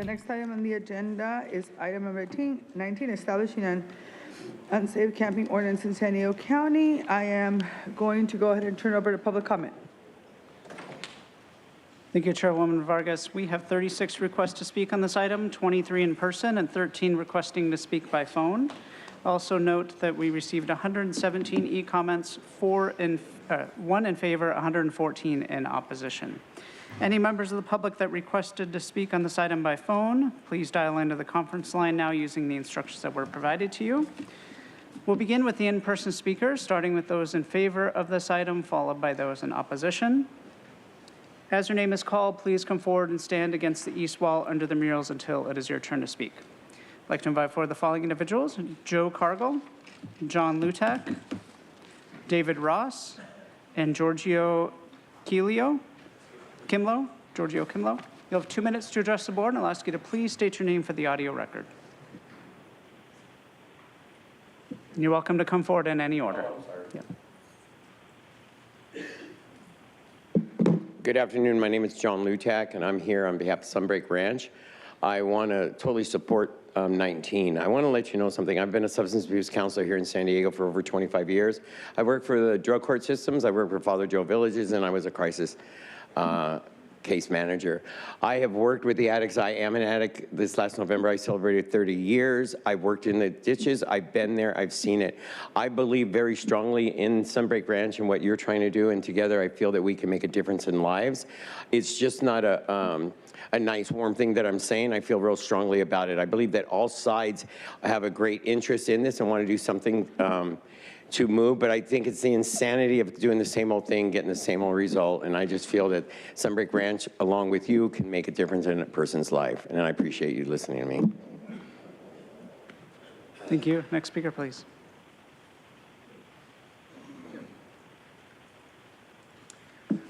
The next item on the agenda is item number 19, establishing an unsafe camping ordinance in San Diego County. I am going to go ahead and turn over to public comment. Thank you, Chairwoman Vargas. We have 36 requests to speak on this item, 23 in person and 13 requesting to speak by phone. Also note that we received 117 e-comments, 1 in favor, 114 in opposition. Any members of the public that requested to speak on this item by phone, please dial into the conference line now using the instructions that were provided to you. We'll begin with the in-person speakers, starting with those in favor of this item, followed by those in opposition. As your name is called, please come forward and stand against the east wall under the murals until it is your turn to speak. I'd like to invite forward the following individuals: Joe Cargill, John Lutak, David Ross, and Giorgio Kimlo. You'll have 2 minutes to address the board, and I'll ask you to please state your name for the audio record. You're welcome to come forward in any order. Good afternoon. My name is John Lutak, and I'm here on behalf of Sunbreak Ranch. I want to totally support 19. I want to let you know something. I've been a substance abuse counselor here in San Diego for over 25 years. I worked for the drug court systems. I worked for Father Joe Villages, and I was a crisis case manager. I have worked with the addicts. I am an addict. This last November, I celebrated 30 years. I worked in the ditches. I've been there. I've seen it. I believe very strongly in Sunbreak Ranch and what you're trying to do, and together I feel that we can make a difference in lives. It's just not a nice, warm thing that I'm saying. I feel real strongly about it. I believe that all sides have a great interest in this and want to do something to move, but I think it's the insanity of doing the same old thing, getting the same old result, and I just feel that Sunbreak Ranch, along with you, can make a difference in a person's life, and I appreciate you listening to me. Thank you. Next speaker, please.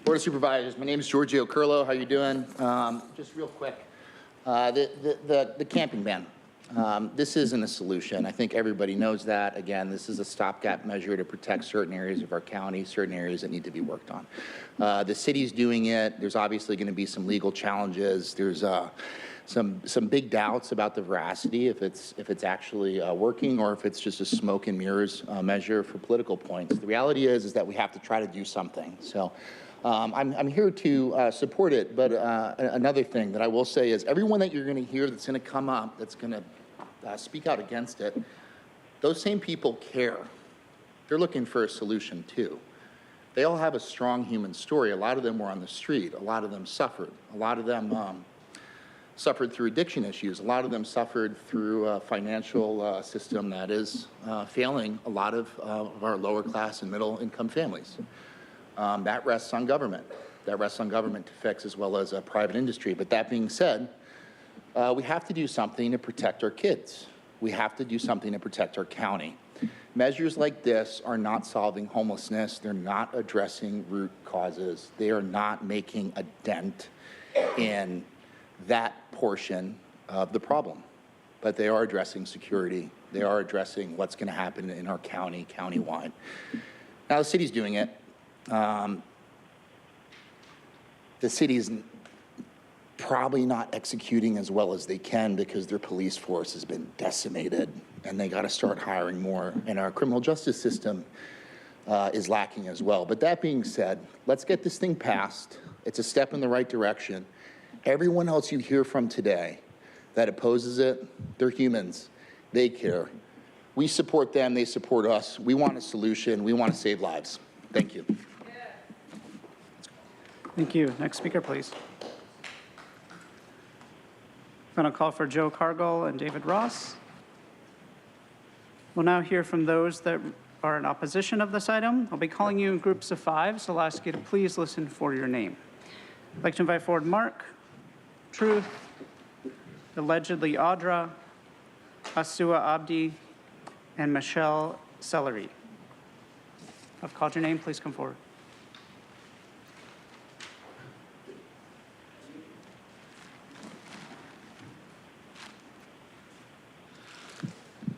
Board of Supervisors, my name is Giorgio Kimlo. How you doing? Just real quick, the camping ban. This isn't a solution. I think everybody knows that. Again, this is a stopgap measure to protect certain areas of our county, certain areas that need to be worked on. The city's doing it. There's obviously going to be some legal challenges. There's some big doubts about the veracity, if it's actually working or if it's just a smoke and mirrors measure for political points. The reality is that we have to try to do something. So I'm here to support it, but another thing that I will say is everyone that you're going to hear that's going to come up, that's going to speak out against it, those same people care. They're looking for a solution too. They all have a strong human story. A lot of them were on the street. A lot of them suffered. A lot of them suffered through addiction issues. A lot of them suffered through a financial system that is failing a lot of our lower class and middle income families. That rests on government. That rests on government to fix, as well as a private industry. But that being said, we have to do something to protect our kids. We have to do something to protect our county. Measures like this are not solving homelessness. They're not addressing root causes. They are not making a dent in that portion of the problem. But they are addressing security. They are addressing what's going to happen in our county, countywide. Now, the city's doing it. The city's probably not executing as well as they can because their police force has been decimated and they got to start hiring more, and our criminal justice system is lacking as well. But that being said, let's get this thing passed. It's a step in the right direction. Everyone else you hear from today that opposes it, they're humans. They care. We support them, they support us. We want a solution. We want to save lives. Thank you. Thank you. Next speaker, please. I'm going to call for Joe Cargill and David Ross. We'll now hear from those that are in opposition of this item. I'll be calling you in groups of 5, so I'll ask you to please listen for your name. I'd like to invite forward Mark, Truth, allegedly Audra, Asua Abdi, and Michelle Celery. I've called your name. Please come forward.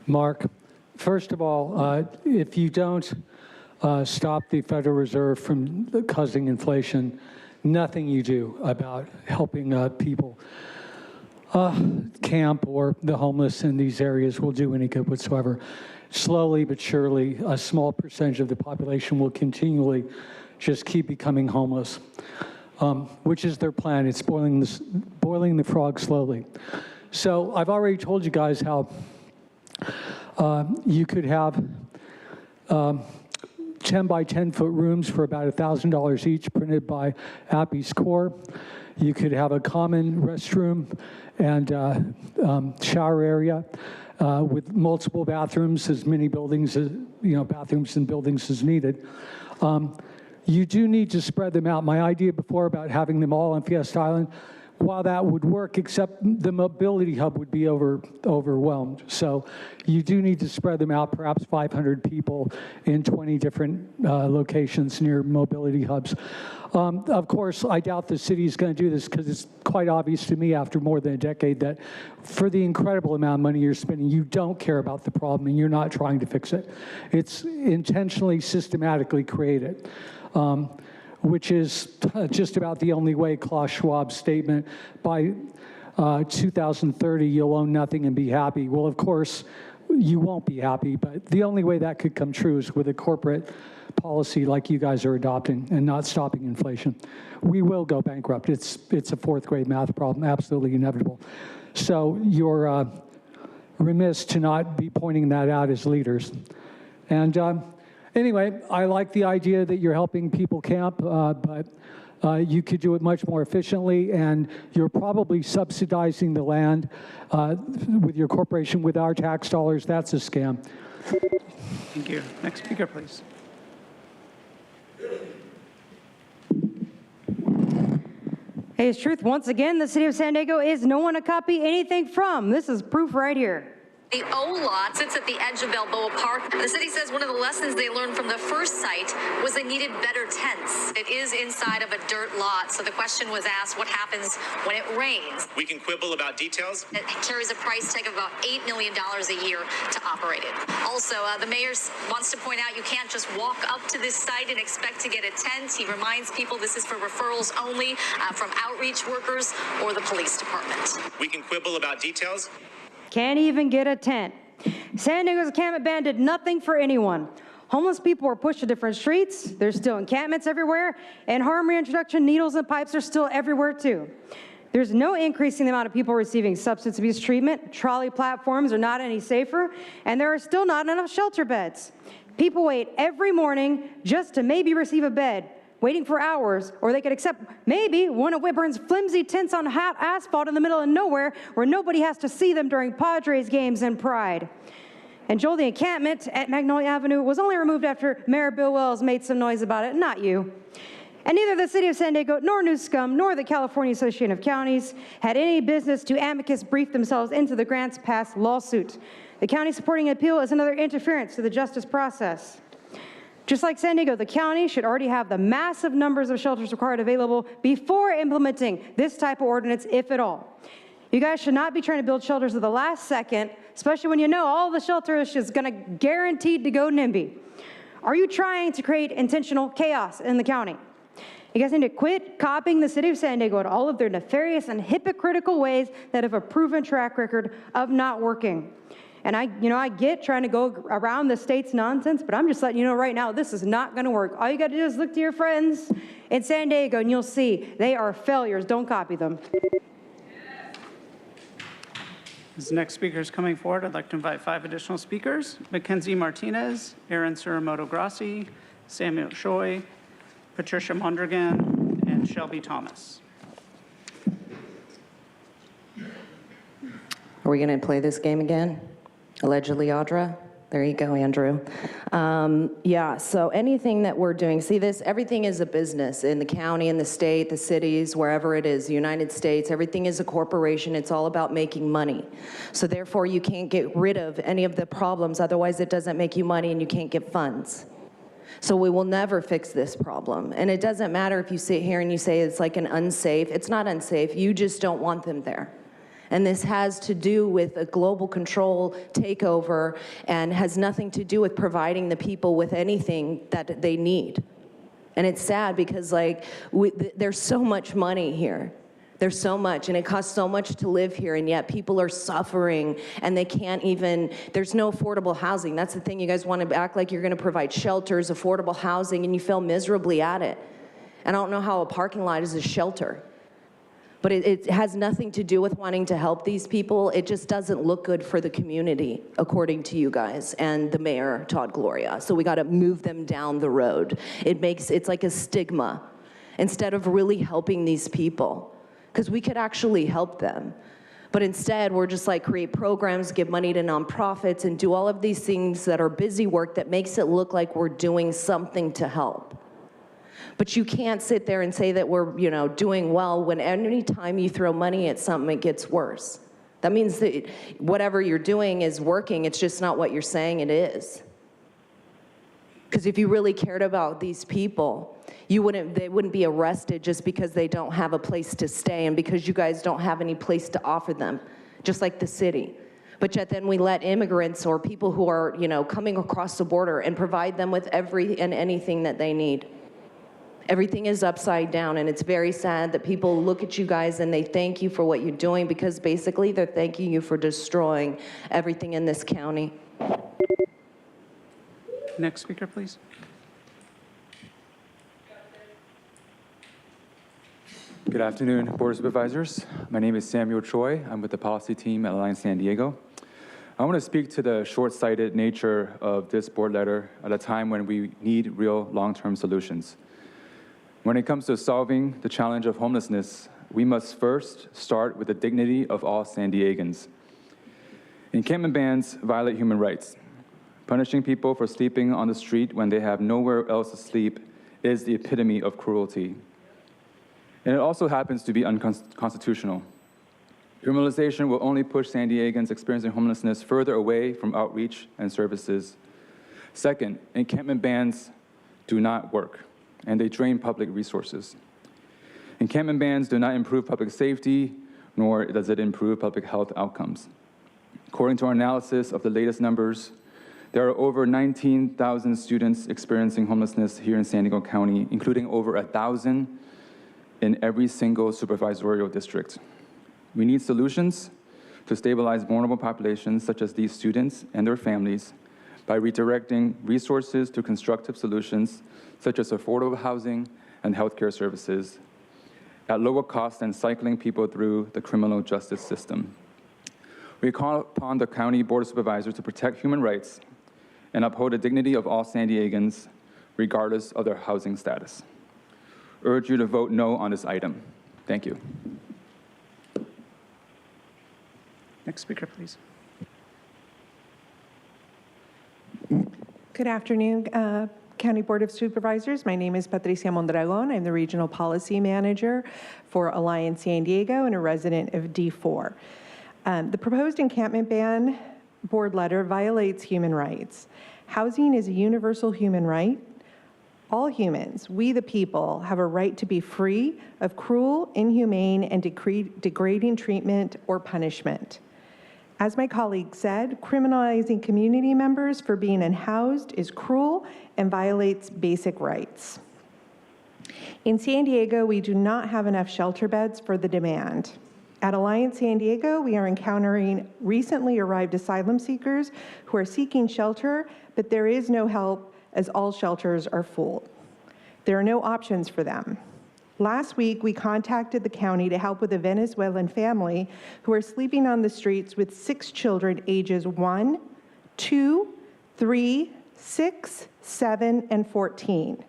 Mark, first of all, if you don't stop the Federal Reserve from causing inflation, nothing you do about helping people camp or the homeless in these areas will do any good whatsoever. Slowly but surely, a small percentage of the population will continually just keep becoming homeless, which is their plan. It's boiling the frog slowly. So I've already told you guys how you could have 10 by 10 foot rooms for about $1,000 each, printed by Appy's Core. You could have a common restroom and shower area with multiple bathrooms, as many buildings, bathrooms and buildings as needed. You do need to spread them out. My idea before about having them all on Fiesta Island, while that would work, except the mobility hub would be overwhelmed. So you do need to spread them out, perhaps 500 people in 20 different locations near mobility hubs. Of course, I doubt the city is going to do this because it's quite obvious to me after more than a decade that for the incredible amount of money you're spending, you don't care about the problem and you're not trying to fix it. It's intentionally, systematically created. Which is just about the only way. Klaus Schwab's statement, by 2030, you'll own nothing and be happy. Well, of course, you won't be happy, but the only way that could come true is with a corporate policy like you guys are adopting and not stopping inflation. We will go bankrupt. It's a fourth grade math problem, absolutely inevitable. So you're remiss to not be pointing that out as leaders. And anyway, I like the idea that you're helping people camp, but you could do it much more efficiently, and you're probably subsidizing the land with your corporation with our tax dollars. That's a scam. Thank you. Next speaker, please. Hey, it's truth. Once again, the city of San Diego is no one to copy anything from. This is proof right here. The O lot sits at the edge of Balboa Park. The city says one of the lessons they learned from the first site was they needed better tents. It is inside of a dirt lot, so the question was asked, what happens when it rains? We can quibble about details. It carries a price tag of about $8 million a year to operate it. Also, the mayor wants to point out you can't just walk up to this site and expect to get a tent. He reminds people this is for referrals only from outreach workers or the police department. We can quibble about details. Can't even get a tent. San Diego's encampment ban did nothing for anyone. Homeless people were pushed to different streets. There's still encampments everywhere, and harm reintroduction needles and pipes are still everywhere too. There's no increase in the amount of people receiving substance abuse treatment. Trolley platforms are not any safer, and there are still not enough shelter beds. People wait every morning just to maybe receive a bed, waiting for hours, or they could accept maybe one of Whitburn's flimsy tents on hot asphalt in the middle of nowhere where nobody has to see them during Padres games and Pride. And Joel, the encampment at Magnolia Avenue was only removed after Mayor Bill Wells made some noise about it, not you. And neither the city of San Diego, nor New Scum, nor the California Association of Counties had any business to amicus brief themselves into the Grants Pass lawsuit. The county supporting an appeal is another interference to the justice process. Just like San Diego, the county should already have the massive numbers of shelters required available before implementing this type of ordinance, if at all. You guys should not be trying to build shelters at the last second, especially when you know all the shelters is going to guaranteed to go NIMBY. Are you trying to create intentional chaos in the county? You guys need to quit copying the city of San Diego at all of their nefarious and hypocritical ways that have a proven track record of not working. And I get trying to go around the state's nonsense, but I'm just letting you know right now, this is not going to work. All you got to do is look to your friends in San Diego, and you'll see they are failures. Don't copy them. As the next speaker is coming forward, I'd like to invite 5 additional speakers: Mackenzie Martinez, Aaron Suramoto Grassi, Samuel Choi, Patricia Mondragan, and Shelby Thomas. Are we going to play this game again? Allegedly, Audra? There you go, Andrew. Yeah, so anything that we're doing, see this, everything is a business in the county, in the state, the cities, wherever it is, the United States, everything is a corporation. It's all about making money. So therefore, you can't get rid of any of the problems, otherwise it doesn't make you money and you can't get funds. So we will never fix this problem. And it doesn't matter if you sit here and you say it's like an unsafe. It's not unsafe, you just don't want them there. And this has to do with a global control takeover and has nothing to do with providing the people with anything that they need. And it's sad because there's so much money here. There's so much, and it costs so much to live here, and yet people are suffering, and they can't even, there's no affordable housing. That's the thing. You guys want to act like you're going to provide shelters, affordable housing, and you fail miserably at it. And I don't know how a parking lot is a shelter. But it has nothing to do with wanting to help these people. It just doesn't look good for the community, according to you guys and the mayor, Todd Gloria. So we got to move them down the road. It's like a stigma instead of really helping these people, because we could actually help them. But instead, we're just like create programs, give money to nonprofits, and do all of these things that are busy work that makes it look like we're doing something to help. But you can't sit there and say that we're, doing well when any time you throw money at something, it gets worse. That means that whatever you're doing is working, it's just not what you're saying it is. Because if you really cared about these people, they wouldn't be arrested just because they don't have a place to stay and because you guys don't have any place to offer them, just like the city. But yet then we let immigrants or people who are, coming across the border and provide them with every and anything that they need. Everything is upside down, and it's very sad that people look at you guys and they thank you for what you're doing, because basically they're thanking you for destroying everything in this county. Next speaker, please. Good afternoon, Board of Supervisors. My name is Samuel Choi. I'm with the policy team at Alliance San Diego. I want to speak to the short-sighted nature of this board letter at a time when we need real long-term solutions. When it comes to solving the challenge of homelessness, we must first start with the dignity of all San Diegans. Encampment bans violate human rights. Punishing people for sleeping on the street when they have nowhere else to sleep is the epitome of cruelty. And it also happens to be unconstitutional. Criminalization will only push San Diegans experiencing homelessness further away from outreach and services. Second, encampment bans do not work, and they drain public resources. Encampment bans do not improve public safety, nor does it improve public health outcomes. According to our analysis of the latest numbers, there are over 19,000 students experiencing homelessness here in San Diego County, including over 1,000 in every single supervisorial district. We need solutions to stabilize vulnerable populations such as these students and their families by redirecting resources to constructive solutions such as affordable housing and healthcare services at lower cost than cycling people through the criminal justice system. We call upon the County Board of Supervisors to protect human rights and uphold the dignity of all San Diegans, regardless of their housing status. Urge you to vote no on this item. Thank you. Next speaker, please. Good afternoon, County Board of Supervisors. My name is Patricia Mondragon. I'm the Regional Policy Manager for Alliance San Diego and a resident of D4. The proposed encampment ban board letter violates human rights. Housing is a universal human right. All humans, we the people, have a right to be free of cruel, inhumane, and degrading treatment or punishment. As my colleague said, criminalizing community members for being unhoused is cruel and violates basic rights. In San Diego, we do not have enough shelter beds for the demand. At Alliance San Diego, we are encountering recently arrived asylum seekers who are seeking shelter, but there is no help as all shelters are full. There are no options for them. Last week, we contacted the county to help with a Venezuelan family who are sleeping on the streets with 6 children ages 1, 2, 3, 6, 7, and 14.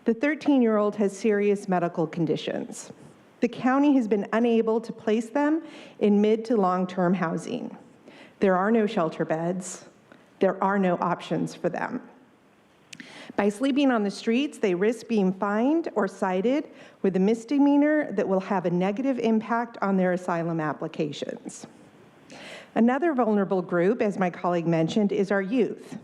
The 13-year-old has serious medical conditions. The county has been unable to place them in mid to long-term housing. There are no shelter beds. There are no options for them. By sleeping on the streets, they risk being fined or cited with a misdemeanor that will have a negative impact on their asylum applications. Another vulnerable group, as my colleague mentioned, is our youth.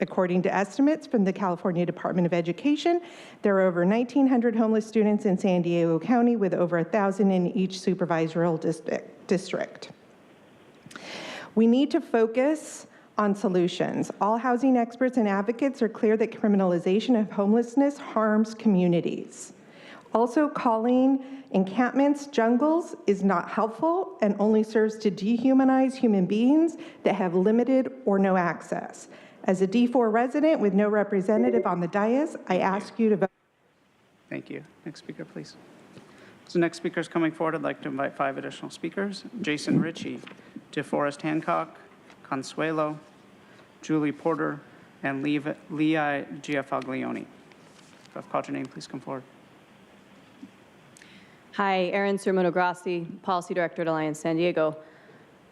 According to estimates from the California Department of Education, there are over 1,900 homeless students in San Diego County with over 1,000 in each supervisorial district. We need to focus on solutions. All housing experts and advocates are clear that criminalization of homelessness harms communities. Also, calling encampments jungles is not helpful and only serves to dehumanize human beings that have limited or no access. As a D4 resident with no representative on the dais, I ask you to vote. Thank you. Next speaker, please. So next speaker is coming forward. I'd like to invite 5 additional speakers. Jason Ritchie, DeForest Hancock, Consuelo, Julie Porter, and Leah Giafaglione. If I've called your name, please come forward. Hi, Erin Sermono-Grassi, Policy Director at Alliance San Diego.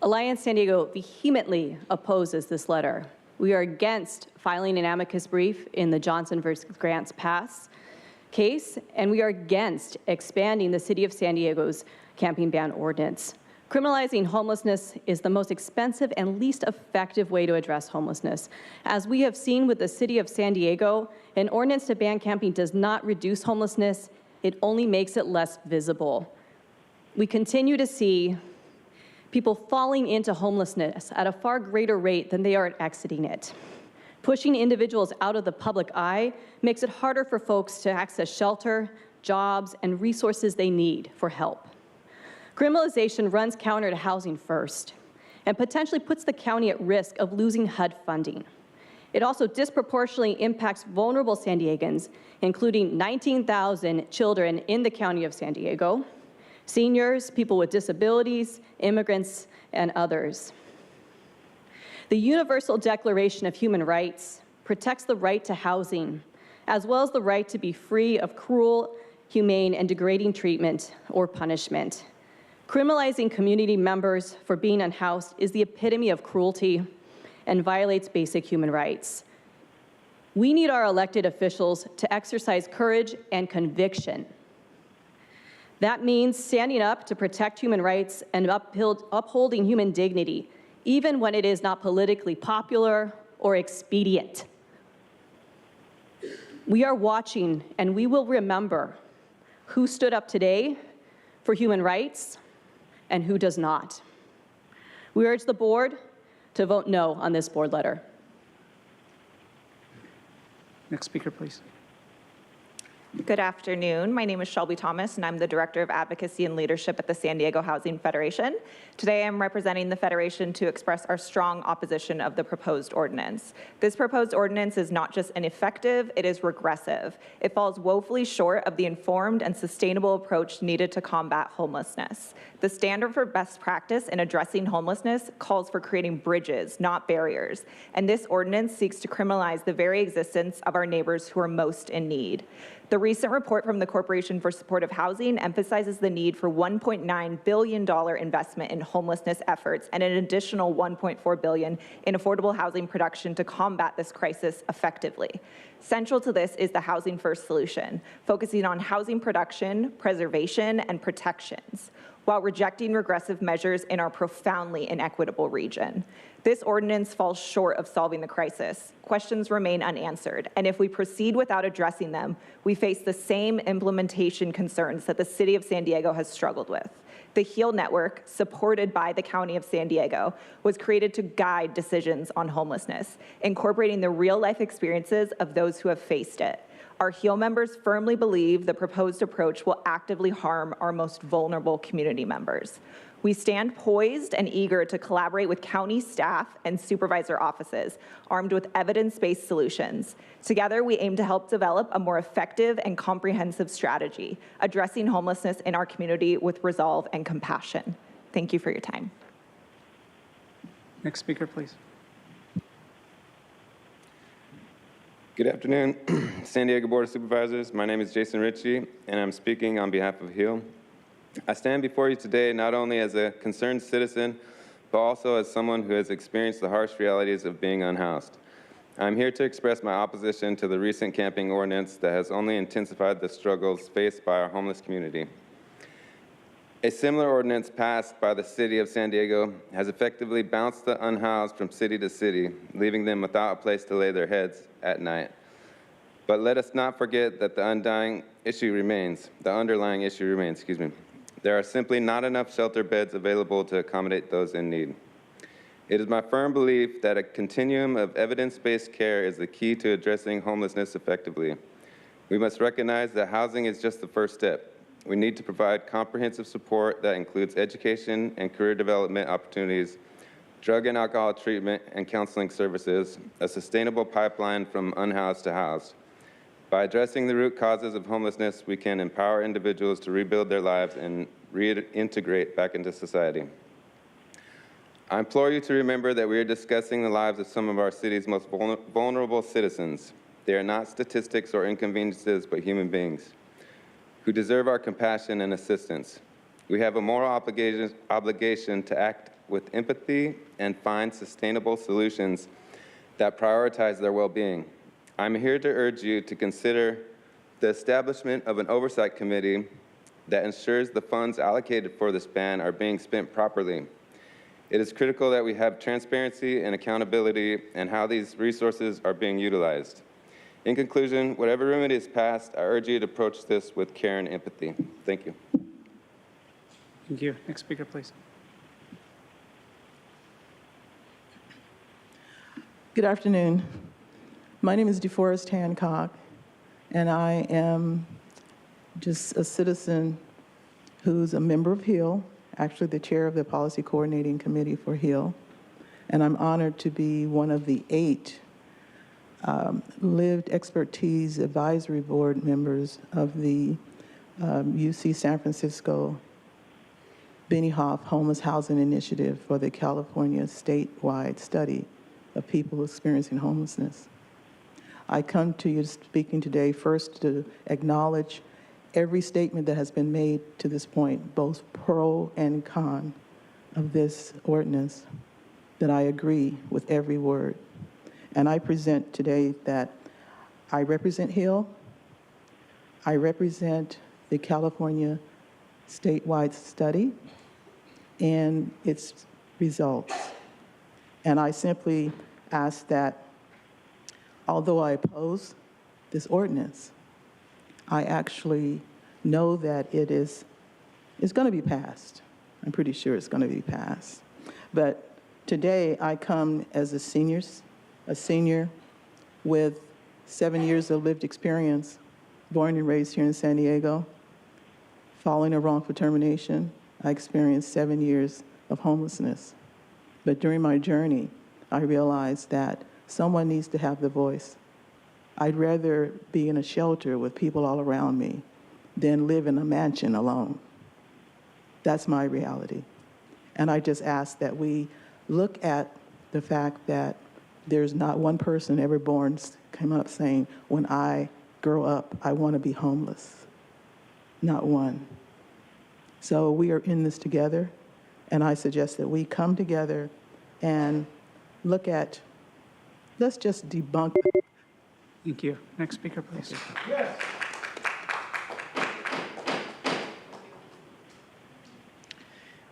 Alliance San Diego vehemently opposes this letter. We are against filing an amicus brief in the Johnson versus Grants Pass case, and we are against expanding the City of San Diego's camping ban ordinance. Criminalizing homelessness is the most expensive and least effective way to address homelessness. As we have seen with the City of San Diego, an ordinance to ban camping does not reduce homelessness, it only makes it less visible. We continue to see people falling into homelessness at a far greater rate than they are exiting it. Pushing individuals out of the public eye makes it harder for folks to access shelter, jobs, and resources they need for help. Criminalization runs counter to housing first and potentially puts the county at risk of losing HUD funding. It also disproportionately impacts vulnerable San Diegans, including 19,000 children in the county of San Diego, seniors, people with disabilities, immigrants, and others. The Universal Declaration of Human Rights protects the right to housing, as well as the right to be free of cruel, humane, and degrading treatment or punishment. Criminalizing community members for being unhoused is the epitome of cruelty and violates basic human rights. We need our elected officials to exercise courage and conviction. That means standing up to protect human rights and upholding human dignity, even when it is not politically popular or expedient. We are watching, and we will remember who stood up today for human rights and who does not. We urge the board to vote no on this board letter. Next speaker, please. Good afternoon. My name is Shelby Thomas, and I'm the Director of Advocacy and Leadership at the San Diego Housing Federation. Today, I'm representing the Federation to express our strong opposition of the proposed ordinance. This proposed ordinance is not just ineffective, it is regressive. It falls woefully short of the informed and sustainable approach needed to combat homelessness. The standard for best practice in addressing homelessness calls for creating bridges, not barriers, and this ordinance seeks to criminalize the very existence of our neighbors who are most in need. The recent report from the Corporation for Supportive Housing emphasizes the need for $1.9 billion investment in homelessness efforts and an additional $1.4 billion in affordable housing production to combat this crisis effectively. Central to this is the Housing First solution, focusing on housing production, preservation, and protections, while rejecting regressive measures in our profoundly inequitable region. This ordinance falls short of solving the crisis. Questions remain unanswered, and if we proceed without addressing them, we face the same implementation concerns that the City of San Diego has struggled with. The HEAL network, supported by the County of San Diego, was created to guide decisions on homelessness, incorporating the real-life experiences of those who have faced it. Our HEAL members firmly believe the proposed approach will actively harm our most vulnerable community members. We stand poised and eager to collaborate with county staff and supervisor offices, armed with evidence-based solutions. Together, we aim to help develop a more effective and comprehensive strategy, addressing homelessness in our community with resolve and compassion. Thank you for your time. Next speaker, please. Good afternoon, San Diego Board of Supervisors. My name is Jason Ritchie, and I'm speaking on behalf of HEAL. I stand before you today not only as a concerned citizen, but also as someone who has experienced the harsh realities of being unhoused. I'm here to express my opposition to the recent camping ordinance that has only intensified the struggles faced by our homeless community. A similar ordinance passed by the City of San Diego has effectively bounced the unhoused from city to city, leaving them without a place to lay their heads at night. But let us not forget that the underlying issue remains, There are simply not enough shelter beds available to accommodate those in need. It is my firm belief that a continuum of evidence-based care is the key to addressing homelessness effectively. We must recognize that housing is just the first step. We need to provide comprehensive support that includes education and career development opportunities, drug and alcohol treatment and counseling services, a sustainable pipeline from unhoused to housed. By addressing the root causes of homelessness, we can empower individuals to rebuild their lives and reintegrate back into society. I implore you to remember that we are discussing the lives of some of our city's most vulnerable citizens. They are not statistics or inconveniences, but human beings who deserve our compassion and assistance. We have a moral obligation to act with empathy and find sustainable solutions that prioritize their well-being. I'm here to urge you to consider the establishment of an oversight committee that ensures the funds allocated for this ban are being spent properly. It is critical that we have transparency and accountability in how these resources are being utilized. In conclusion, whatever remedy is passed, I urge you to approach this with care and empathy. Thank you. Thank you. Next speaker, please. Good afternoon. My name is DeForest Hancock, and I am just a citizen who's a member of HEAL, actually the chair of the Policy Coordinating Committee for HEAL, and I'm honored to be one of the 8 Lived Expertise Advisory Board members of the UC San Francisco Benny Hoff Homeless Housing Initiative for the California statewide study of people experiencing homelessness. I come to you speaking today first to acknowledge every statement that has been made to this point, both pro and con of this ordinance, that I agree with every word. And I present today that I represent HILL, I represent the California statewide study and its results. And I simply ask that, although I oppose this ordinance, I actually know that it's going to be passed. I'm pretty sure it's going to be passed. But today I come as a senior with 7 years of lived experience, born and raised here in San Diego. Following a wrongful termination, I experienced 7 years of homelessness. But during my journey, I realized that someone needs to have the voice. I'd rather be in a shelter with people all around me than live in a mansion alone. That's my reality. And I just ask that we look at the fact that there's not one person ever born came up saying, when I grow up, I want to be homeless. Not one. So we are in this together, and I suggest that we come together and look at, let's just debunk. Thank you. Next speaker, please. Yes.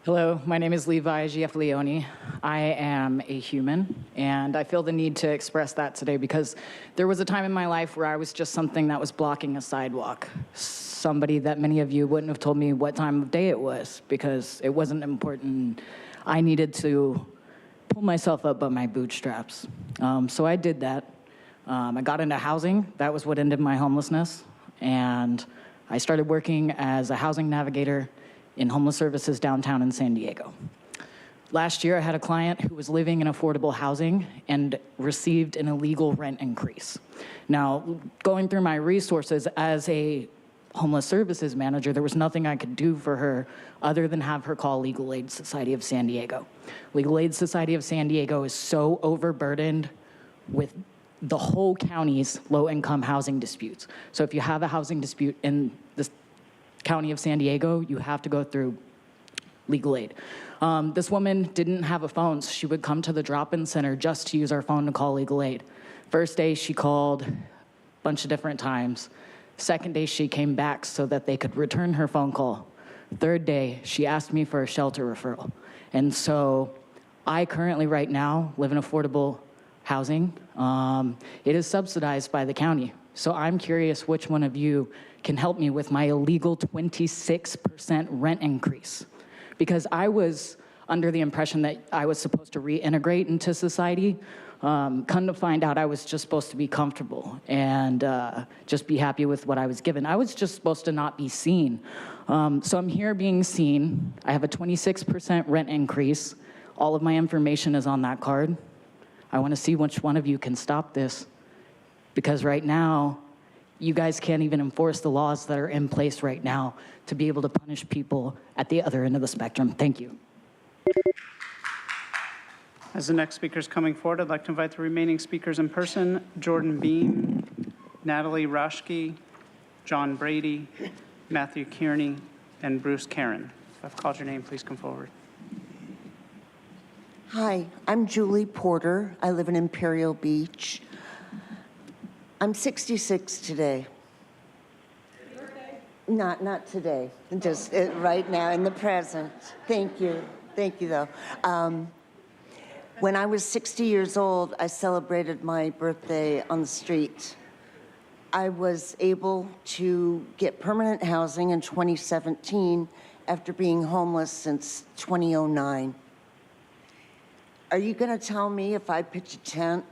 Hello, my name is Levi Giafleoni. I am a human, and I feel the need to express that today because there was a time in my life where I was just something that was blocking a sidewalk. Somebody that many of you wouldn't have told me what time of day it was because it wasn't important. I needed to pull myself up by my bootstraps. So I did that. I got into housing. That was what ended my homelessness. And I started working as a housing navigator in homeless services downtown in San Diego. Last year, I had a client who was living in affordable housing and received an illegal rent increase. Now, going through my resources as a homeless services manager, there was nothing I could do for her other than have her call Legal Aid Society of San Diego. Legal Aid Society of San Diego is so overburdened with the whole county's low-income housing disputes. So if you have a housing dispute in the County of San Diego, you have to go through legal aid. This woman didn't have a phone, so she would come to the drop-in center just to use our phone to call legal aid. First day, she called a bunch of different times. Second day, she came back so that they could return her phone call. Third day, she asked me for a shelter referral. And so I currently, right now, live in affordable housing. It is subsidized by the county. So I'm curious which one of you can help me with my illegal 26% rent increase. Because I was under the impression that I was supposed to reintegrate into society. Come to find out, I was just supposed to be comfortable and just be happy with what I was given. I was just supposed to not be seen. So I'm here being seen. I have a 26% rent increase. All of my information is on that card. I want to see which one of you can stop this. Because right now, you guys can't even enforce the laws that are in place right now to be able to punish people at the other end of the spectrum. Thank you. As the next speaker is coming forward, I'd like to invite the remaining speakers in person: Jordan Beam, Natalie Rashke, John Brady, Matthew Kearney, and Bruce Karen. If I've called your name, please come forward. Hi, I'm Julie Porter. I live in Imperial Beach. I'm 66 today. Not today, just right now in the present. Thank you though. When I was 60 years old, I celebrated my birthday on the street. I was able to get permanent housing in 2017 after being homeless since 2009. Are you gonna tell me if I pitch a tent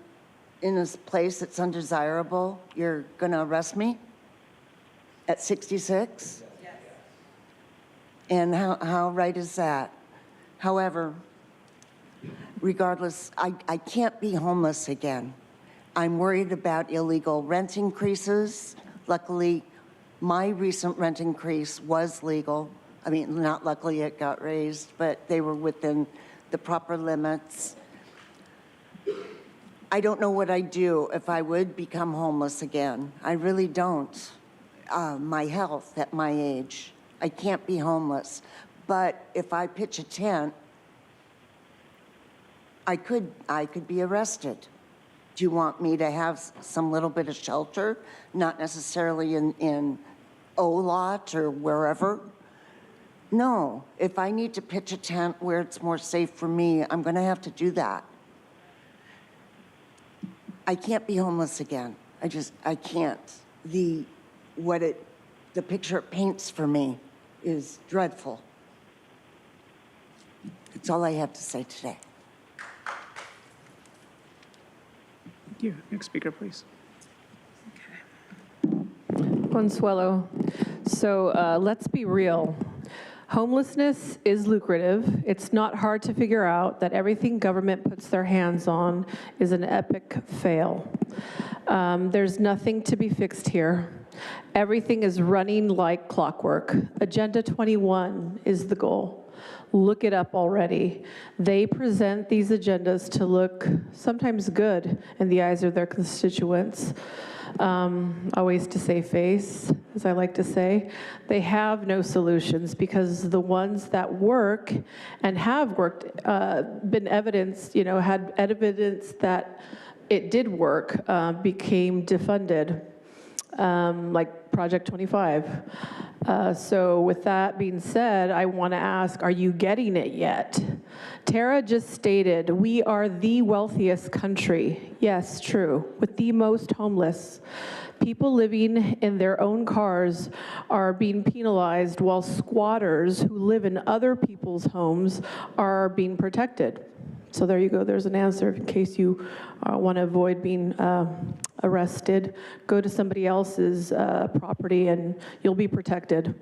in a place that's undesirable, you're gonna arrest me at 66? Yes. And how right is that? However, regardless, I can't be homeless again. I'm worried about illegal rent increases. Luckily, my recent rent increase was legal. I mean, not luckily it got raised, but they were within the proper limits. I don't know what I'd do if I would become homeless again. I really don't. My health at my age, I can't be homeless. But if I pitch a tent, I could be arrested. Do you want me to have some little bit of shelter? Not necessarily in O-Lot or wherever? No, if I need to pitch a tent where it's more safe for me, I'm gonna have to do that. I can't be homeless again. I can't. The picture it paints for me is dreadful. That's all I have to say today. Thank you. Next speaker, please. Consuelo. So let's be real. Homelessness is lucrative. It's not hard to figure out that everything government puts their hands on is an epic fail. There's nothing to be fixed here. Everything is running like clockwork. Agenda 21 is the goal. Look it up already. They present these agendas to look sometimes good in the eyes of their constituents. Always to save face, as I like to say. They have no solutions because the ones that work and have worked, been evidenced, had evidence that it did work, became defunded, like Project 25. So with that being said, I want to ask, are you getting it yet? Tara just stated, we are the wealthiest country. Yes, true, with the most homeless. People living in their own cars are being penalized while squatters who live in other people's homes are being protected. So there you go, there's an answer in case you want to avoid being arrested. Go to somebody else's property and you'll be protected.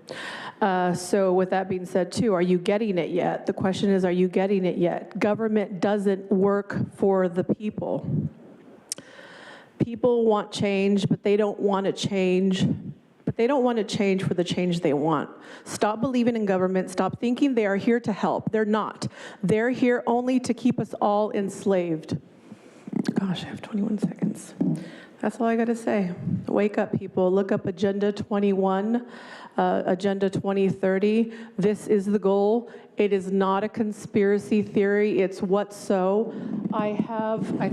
So with that being said too, are you getting it yet? The question is, are you getting it yet? Government doesn't work for the people. People want change, but they don't want to change. But they don't want to change for the change they want. Stop believing in government. Stop thinking they are here to help. They're not. They're here only to keep us all enslaved. Gosh, I have 21 seconds. That's all I got to say. Wake up, people. Look up Agenda 21, Agenda 2030. This is the goal. It is not a conspiracy theory. It's what's so. I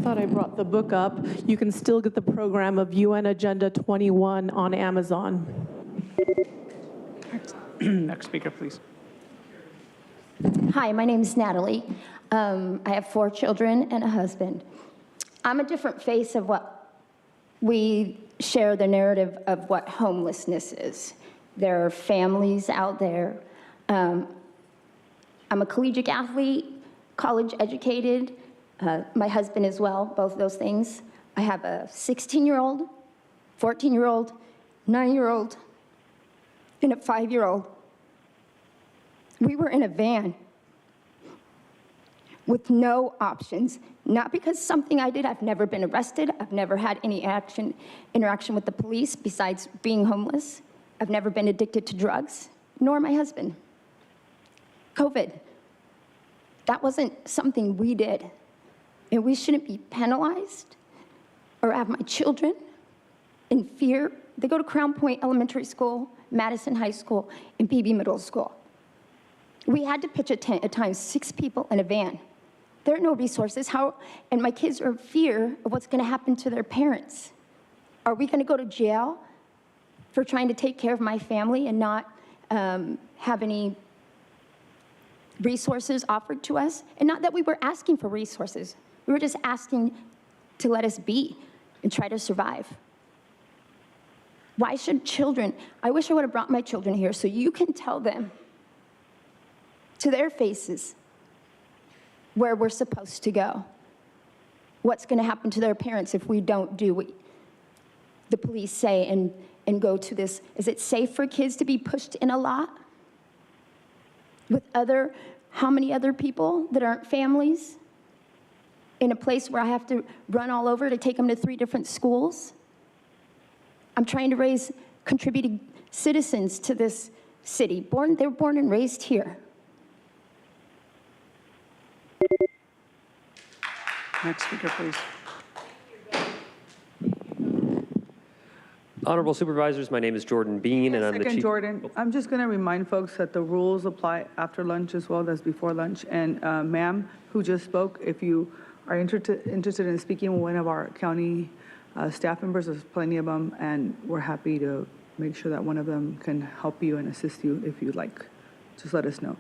thought I brought the book up. You can still get the program of UN Agenda 21 on Amazon. Next speaker, please. Hi, my name is Natalie. I have 4 children and a husband. I'm a different face of what we share the narrative of what homelessness is. There are families out there. I'm a collegiate athlete, college educated, My husband as well, both of those things. I have a 16-year-old, 14-year-old, 9-year-old, and a 5-year-old. We were in a van with no options, not because something I did. I've never been arrested. I've never had any interaction with the police besides being homeless. I've never been addicted to drugs, nor my husband. COVID, that wasn't something we did. And we shouldn't be penalized or have my children in fear. They go to Crown Point Elementary School, Madison High School, and Beebe Middle School. We had to pitch a tent at times, 6 people in a van. There are no resources. And my kids are in fear of what's going to happen to their parents. Are we going to go to jail for trying to take care of my family and not have any resources offered to us? And not that we were asking for resources. We were just asking to let us be and try to survive. Why should children, I wish I would have brought my children here so you can tell them to their faces where we're supposed to go. What's going to happen to their parents if we don't do what the police say and go to this? Is it safe for kids to be pushed in a lot with how many other people that aren't families? In a place where I have to run all over to take them to 3 different schools? I'm trying to raise contributing citizens to this city. They were born and raised here. Next speaker, please. Honorable Supervisors, my name is Jordan Bean, and I'm the Chief. Jordan, I'm just going to remind folks that the rules apply after lunch as well as before lunch. And ma'am, who just spoke, if you are interested in speaking with one of our county staff members, there's plenty of them, and we're happy to make sure that one of them can help you and assist you if you'd like. Just let us know.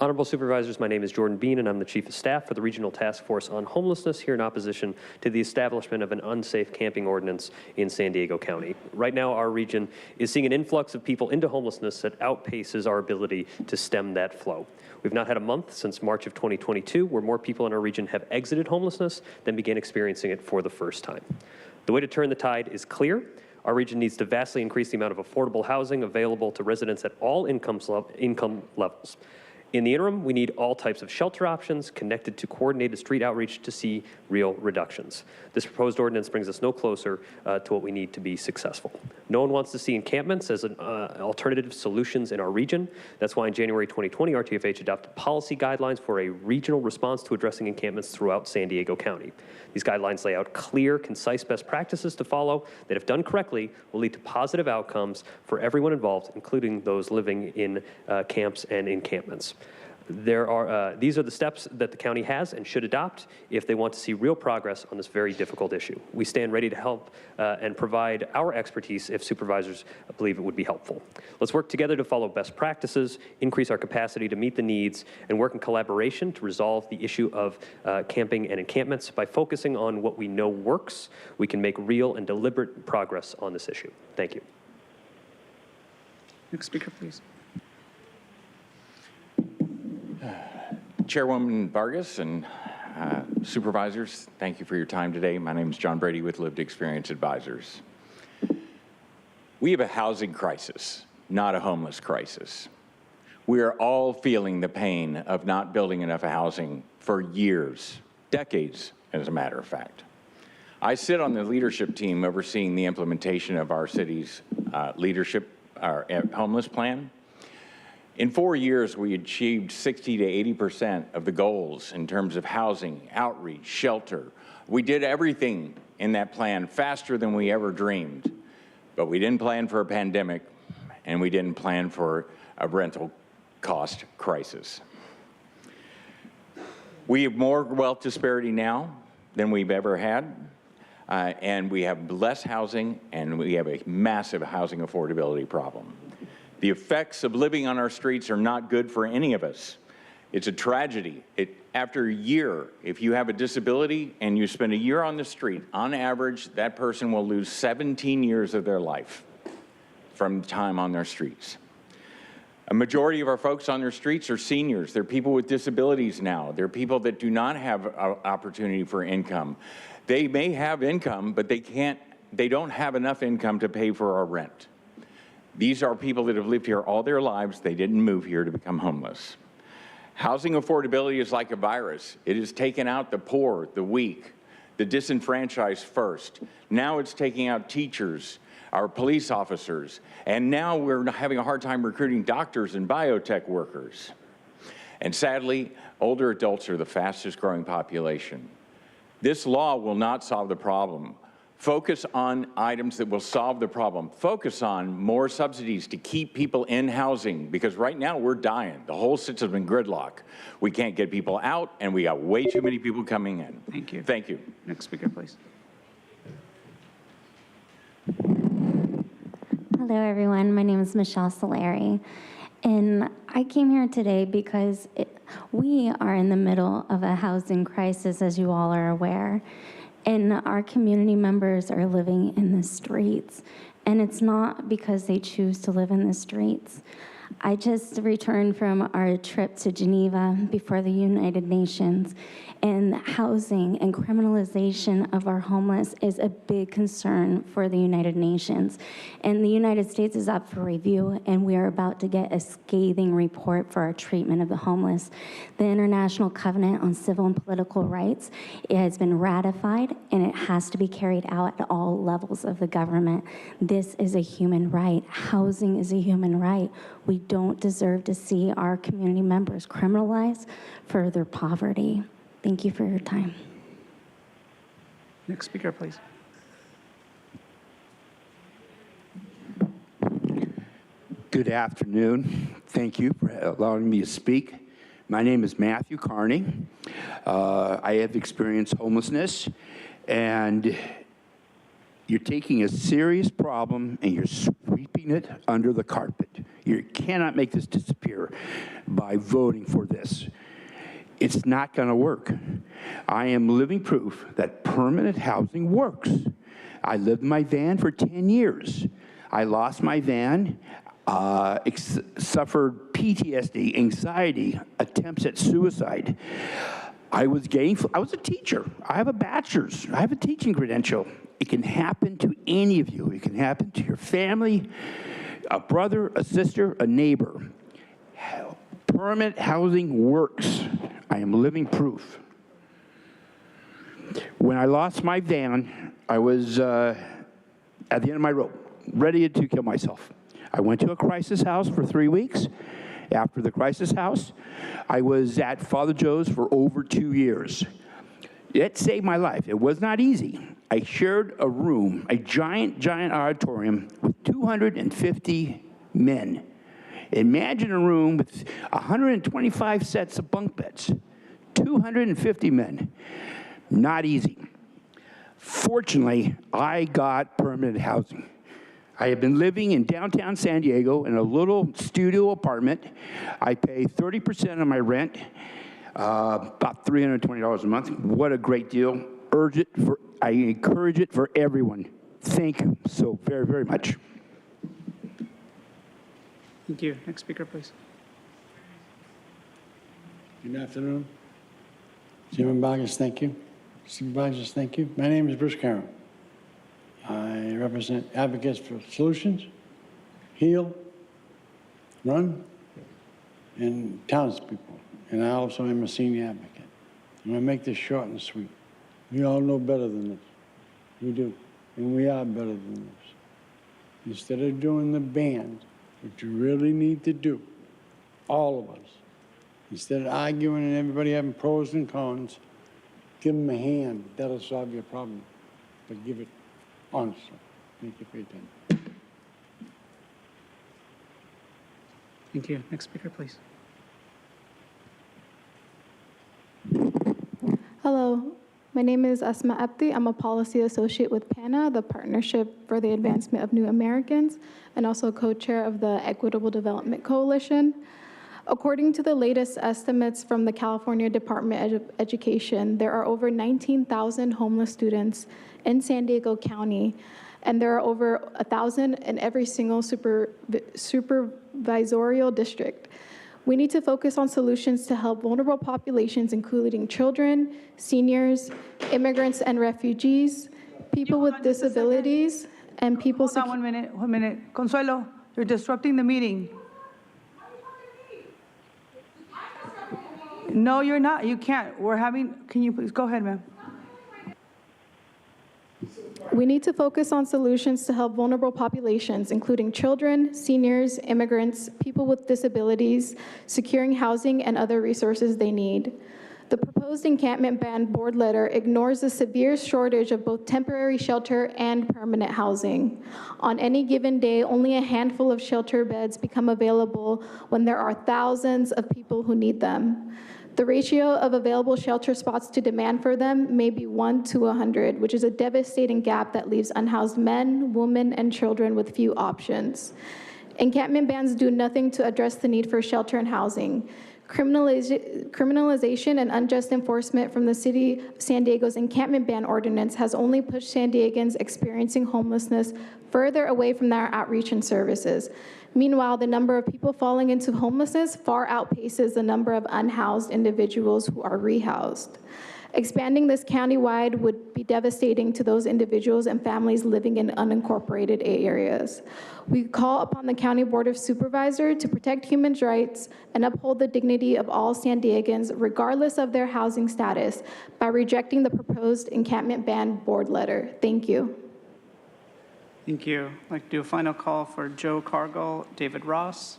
Honorable Supervisors, my name is Jordan Bean, and I'm the Chief of Staff for the Regional Task Force on Homelessness here in opposition to the establishment of an unsafe camping ordinance in San Diego County. Right now, our region is seeing an influx of people into homelessness that outpaces our ability to stem that flow. We've not had a month since March of 2022 where more people in our region have exited homelessness than began experiencing it for the first time. The way to turn the tide is clear. Our region needs to vastly increase the amount of affordable housing available to residents at all income levels. In the interim, we need all types of shelter options connected to coordinated street outreach to see real reductions. This proposed ordinance brings us no closer to what we need to be successful. No one wants to see encampments as an alternative solutions in our region. That's why in January 2020, RTFH adopted policy guidelines for a regional response to addressing encampments throughout San Diego County. These guidelines lay out clear, concise best practices to follow that, if done correctly, will lead to positive outcomes for everyone involved, including those living in camps and encampments. These are the steps that the county has and should adopt if they want to see real progress on this very difficult issue. We stand ready to help and provide our expertise if supervisors believe it would be helpful. Let's work together to follow best practices, increase our capacity to meet the needs, and work in collaboration to resolve the issue of camping and encampments. By focusing on what we know works, we can make real and deliberate progress on this issue. Thank you. Next speaker, please. Chairwoman Vargas and supervisors, thank you for your time today. My name is John Brady with Lived Experience Advisors. We have a housing crisis, not a homeless crisis. We are all feeling the pain of not building enough housing for years, decades, as a matter of fact. I sit on the leadership team overseeing the implementation of our city's our homeless plan. In 4 years, we achieved 60 to 80% of the goals in terms of housing, outreach, shelter. We did everything in that plan faster than we ever dreamed, but we didn't plan for a pandemic, and we didn't plan for a rental cost crisis. We have more wealth disparity now than we've ever had, and we have less housing, and we have a massive housing affordability problem. The effects of living on our streets are not good for any of us. It's a tragedy. After a year, if you have a disability and you spend a year on the street, on average, that person will lose 17 years of their life from time on their streets. A majority of our folks on their streets are seniors. They're people with disabilities now. They're people that do not have opportunity for income. They may have income, but they don't have enough income to pay for our rent. These are people that have lived here all their lives. They didn't move here to become homeless. Housing affordability is like a virus. It has taken out the poor, the weak, the disenfranchised first. Now it's taking out teachers, our police officers, and now we're having a hard time recruiting doctors and biotech workers. And sadly, older adults are the fastest growing population. This law will not solve the problem. Focus on items that will solve the problem. Focus on more subsidies to keep people in housing, because right now we're dying. The whole system's in gridlock. We can't get people out, and we got way too many people coming in. Thank you. Thank you. Next speaker, please. Hello, everyone. My name is Michelle Solari, and I came here today because we are in the middle of a housing crisis, as you all are aware. And our community members are living in the streets. And it's not because they choose to live in the streets. I just returned from our trip to Geneva before the United Nations, and housing and criminalization of our homeless is a big concern for the United Nations. And the United States is up for review, and we are about to get a scathing report for our treatment of the homeless. The International Covenant on Civil and Political Rights, it has been ratified, and it has to be carried out at all levels of the government. This is a human right. Housing is a human right. We don't deserve to see our community members criminalized for their poverty. Thank you for your time. Next speaker, please. Good afternoon. Thank you for allowing me to speak. My name is Matthew Carney. I have experienced homelessness, and you're taking a serious problem and you're sweeping it under the carpet. You cannot make this disappear by voting for this. It's not going to work. I am living proof that permanent housing works. I lived in my van for 10 years. I lost my van, suffered PTSD, anxiety, attempts at suicide. I was a teacher. I have a bachelor's. I have a teaching credential. It can happen to any of you. It can happen to your family, a brother, a sister, a neighbor. Permanent housing works. I am living proof. When I lost my van, I was at the end of my rope, ready to kill myself. I went to a crisis house for 3 weeks. After the crisis house, I was at Father Joe's for over 2 years. It saved my life. It was not easy. I shared a room, a giant auditorium with 250 men. Imagine a room with 125 sets of bunk beds, 250 men. Not easy. Fortunately, I got permanent housing. I have been living in downtown San Diego in a little studio apartment. I pay 30% of my rent, about $320 a month. What a great deal. I encourage it for everyone. Thank you so very, very much. Thank you. Next speaker, please. Good afternoon. Chairman Vargas, thank you. Supervisors, thank you. My name is Bruce Carroll. I represent Advocates for Solutions, HEAL, RUN, and townspeople. And I also am a senior advocate. I'm going to make this short and sweet. We all know better than this. We do. And we are better than this. Instead of doing the bans, what you really need to do, all of us, instead of arguing and everybody having pros and cons, give them a hand. That'll solve your problem. But give it honestly. Thank you for your time. Thank you. Next speaker, please. Hello, my name is Asma Abdi. I'm a policy associate with PANA, the Partnership for the Advancement of New Americans, and also co-chair of the Equitable Development Coalition. According to the latest estimates from the California Department of Education, there are over 19,000 homeless students in San Diego County, and there are over 1,000 in every single supervisorial district. We need to focus on solutions to help vulnerable populations, including children, seniors, immigrants and refugees, people with disabilities, and people... Hold on 1 minute. Consuelo, you're disrupting the meeting. No, you're not. You can't. Can you please go ahead, ma'am? We need to focus on solutions to help vulnerable populations, including children, seniors, immigrants, people with disabilities, securing housing and other resources they need. The proposed encampment ban board letter ignores the severe shortage of both temporary shelter and permanent housing. On any given day, only a handful of shelter beds become available when there are thousands of people who need them. The ratio of available shelter spots to demand for them may be 1 to 100, which is a devastating gap that leaves unhoused men, women, and children with few options. Encampment bans do nothing to address the need for shelter and housing. Criminalization and unjust enforcement from the City of San Diego's encampment ban ordinance has only pushed San Diegans experiencing homelessness further away from their outreach and services. Meanwhile, the number of people falling into homelessness far outpaces the number of unhoused individuals who are rehoused. Expanding this countywide would be devastating to those individuals and families living in unincorporated areas. We call upon the County Board of Supervisors to protect human rights and uphold the dignity of all San Diegans, regardless of their housing status, by rejecting the proposed encampment ban board letter. Thank you. Thank you. I'd like to do a final call for Joe Cargill, David Ross.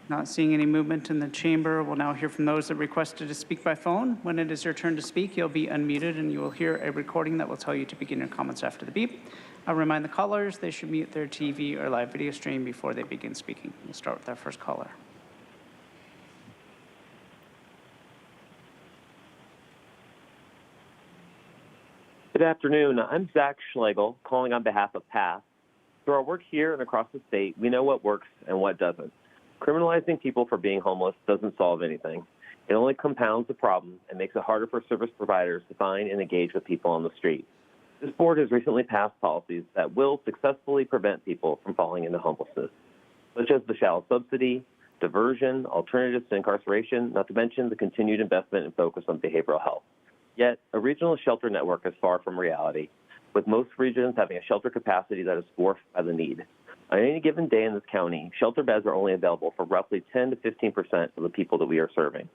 Not seeing any movement in the chamber. We'll now hear from those that requested to speak by phone. When it is your turn to speak, you'll be unmuted and you will hear a recording that will tell you to begin your comments after the beep. I'll remind the callers they should mute their TV or live video stream before they begin speaking. We'll start with our first caller. Good afternoon. I'm Zach Schlegel, calling on behalf of PATH. Through our work here and across the state, we know what works and what doesn't. Criminalizing people for being homeless doesn't solve anything. It only compounds the problem and makes it harder for service providers to find and engage with people on the street. This board has recently passed policies that will successfully prevent people from falling into homelessness, such as the shallow subsidy, diversion, alternatives to incarceration, not to mention the continued investment and focus on behavioral health. Yet, a regional shelter network is far from reality, with most regions having a shelter capacity that is dwarfed by the need. On any given day in this county, shelter beds are only available for roughly 10 to 15% of the people that we are serving.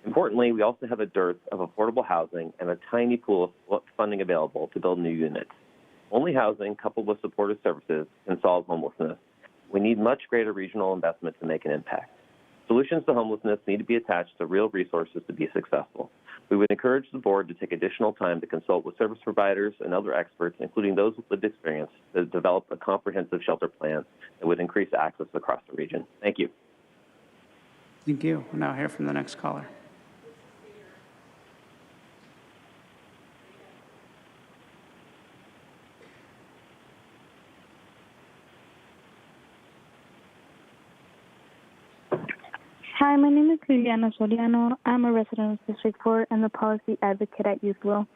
Importantly, we also have a dearth of affordable housing and a tiny pool of funding available to build new units. Only housing, coupled with supportive services, can solve homelessness. We need much greater regional investment to make an impact. Solutions to homelessness need to be attached to real resources to be successful. We would encourage the board to take additional time to consult with service providers and other experts, including those with lived experience, to develop a comprehensive shelter plan that would increase access across the region. Thank you. Thank you. We'll now hear from the next caller. Hi, my name is Liliana Soriano. I'm a resident of District 4 and the policy advocate at Youth Will.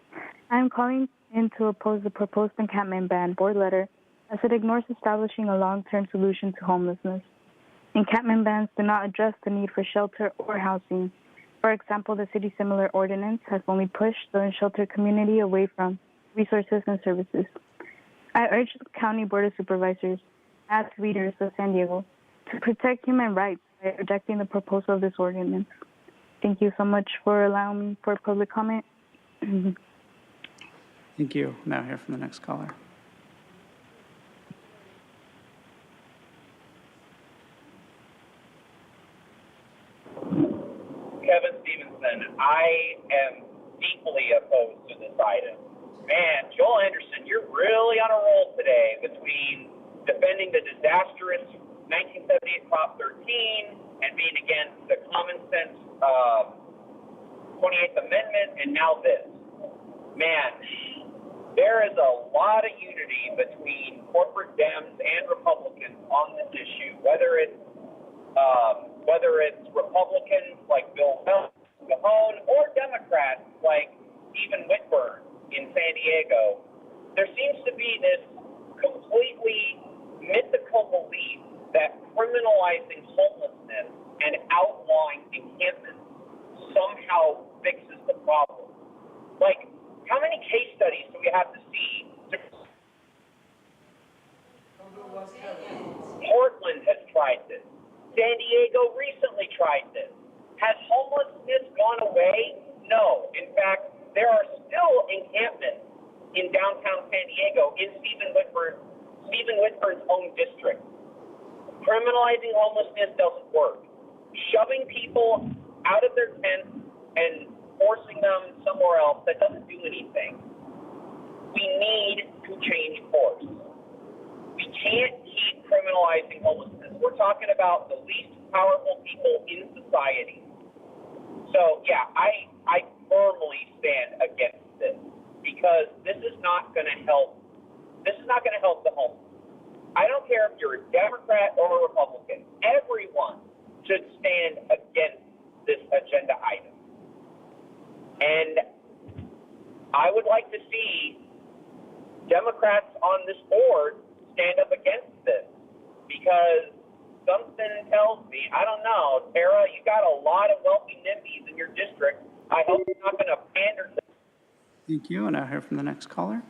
I'm calling in to oppose the proposed encampment ban board letter as it ignores establishing a long-term solution to homelessness. Encampment bans do not address the need for shelter or housing. For example, the city's similar ordinance has only pushed the unsheltered community away from resources and services. I urge the County Board of Supervisors, as leaders of San Diego, to protect human rights by rejecting the proposal of this ordinance. Thank you so much for allowing me for public comment. Thank you. Now hear from the next caller. Kevin Stevenson. I am deeply opposed to this item. Man, Joel Anderson, you're really on a roll today between defending the disastrous 1978 Prop 13 and being against the common sense 28th Amendment and now this. Man, there is a lot of unity between corporate Dems and Republicans on this issue, whether it's whether it's Republicans like Bill Cajon or Democrats like Stephen Whitburn in San Diego, there seems to be this completely mythical belief that criminalizing homelessness and outlawing encampments somehow fixes the problem. Like, how many case studies do we have to see? Portland has tried this. San Diego recently tried this. Has homelessness gone away? No. In fact, there are still encampments in downtown San Diego in Stephen Whitburn's own district. Criminalizing homelessness doesn't work. Shoving people out of their tents and forcing them somewhere else, that doesn't do anything. We need to change course. We can't keep criminalizing homelessness. We're talking about the least powerful people in society. So, yeah, I firmly stand against this because this is not going to help. This is not going to help the homeless. I don't care if you're a Democrat or a Republican. Everyone should stand against this agenda item. And I would like to see Democrats on this board stand up against this because something tells me, I don't know, Tara, you got a lot of wealthy NIMBYs in your district. I hope you're not going to pander to. Thank you. And I'll hear from the next caller.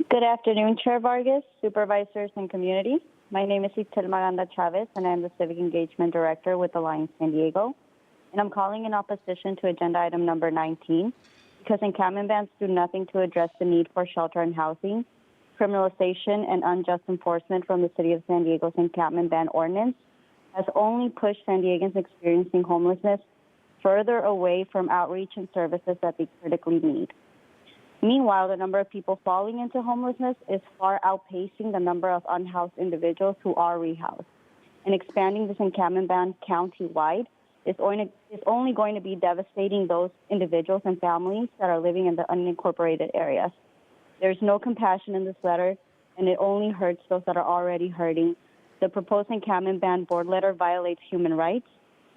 Good afternoon, Chair Vargas, Supervisors, and community. My name is Itzel Maganda Chavez, and I'm the Civic Engagement Director with Alliance San Diego. And I'm calling in opposition to agenda item number 19 because encampment bans do nothing to address the need for shelter and housing. Criminalization and unjust enforcement from the City of San Diego's encampment ban ordinance has only pushed San Diegans experiencing homelessness further away from outreach and services that they critically need. Meanwhile, the number of people falling into homelessness is far outpacing the number of unhoused individuals who are rehoused. And expanding this encampment ban county-wide is only going to be devastating those individuals and families that are living in the unincorporated areas. There's no compassion in this letter, and it only hurts those that are already hurting. The proposed encampment ban board letter violates human rights,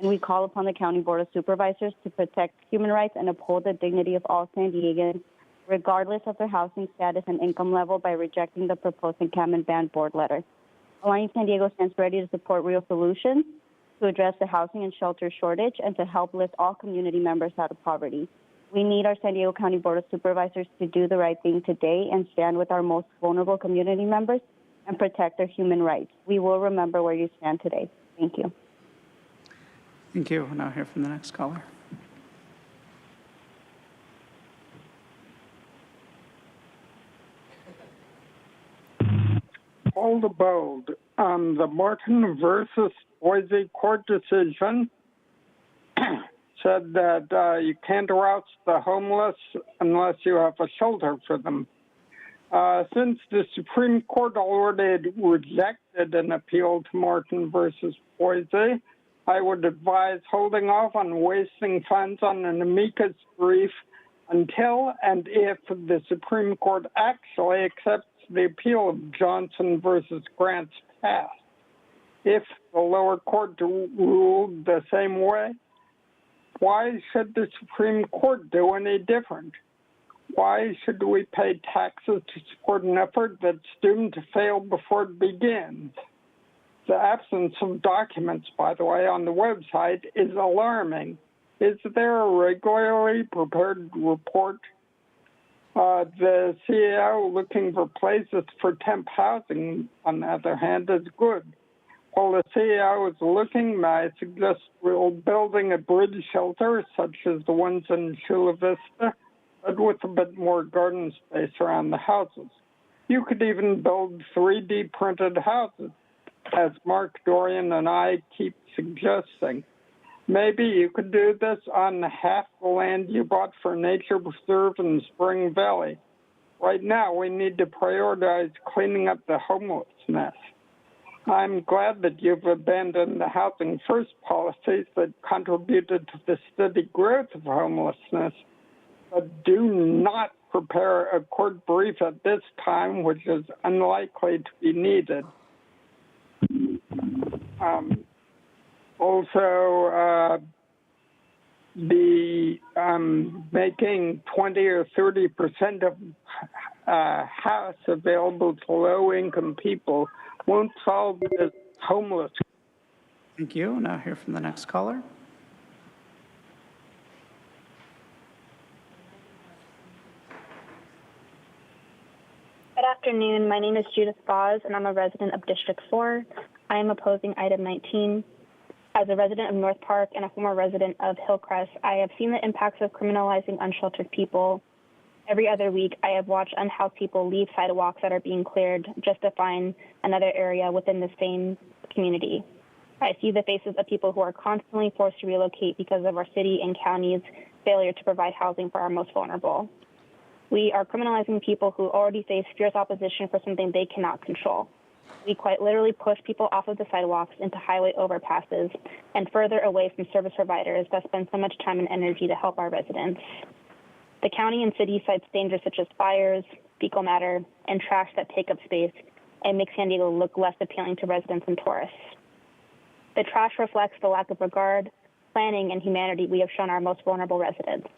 and we call upon the County Board of Supervisors to protect human rights and uphold the dignity of all San Diegans, regardless of their housing status and income level, by rejecting the proposed encampment ban board letter. Alliance San Diego stands ready to support real solutions to address the housing and shelter shortage and to help lift all community members out of poverty. We need our San Diego County Board of Supervisors to do the right thing today and stand with our most vulnerable community members and protect their human rights. We will remember where you stand today. Thank you. Thank you. We'll now hear from the next caller. Paul DeBold on the Martin versus Boise court decision said that you can't roust the homeless unless you have a shelter for them. Since the Supreme Court already rejected an appeal to Martin versus Boise, I would advise holding off on wasting funds on an amicus brief until and if the Supreme Court actually accepts the appeal of Johnson versus Grants passed. If the lower court ruled the same way, why should the Supreme Court do any different? Why should we pay taxes to support an effort that's doomed to fail before it begins? The absence of documents, by the way, on the website is alarming. Is there a regularly prepared report? The CEO looking for places for temp housing, on the other hand, is good. While the CEO is looking, may I suggest building a bridge shelter, such as the ones in Chula Vista, but with a bit more garden space around the houses. You could even build 3D printed houses, as Mark Dorian and I keep suggesting. Maybe you could do this on half the land you bought for Nature Preserve in Spring Valley. Right now, we need to prioritize cleaning up the homelessness. I'm glad that you've abandoned the housing first policies that contributed to the steady growth of homelessness, but do not prepare a court brief at this time, which is unlikely to be needed. Also, making 20 or 30% of house available to low-income people won't solve this homeless. Thank you. Now hear from the next caller. Good afternoon. My name is Judith Boz, and I'm a resident of District 4. I am opposing item 19. As a resident of North Park and a former resident of Hillcrest, I have seen the impacts of criminalizing unsheltered people. Every other week, I have watched unhoused people leave sidewalks that are being cleared just to find another area within the same community. I see the faces of people who are constantly forced to relocate because of our city and county's failure to provide housing for our most vulnerable. We are criminalizing people who already face fierce opposition for something they cannot control. We quite literally push people off of the sidewalks into highway overpasses and further away from service providers that spend so much time and energy to help our residents. The county and city cites dangers such as fires, fecal matter, and trash that take up space and make San Diego look less appealing to residents and tourists. The trash reflects the lack of regard, planning, and humanity we have shown our most vulnerable residents.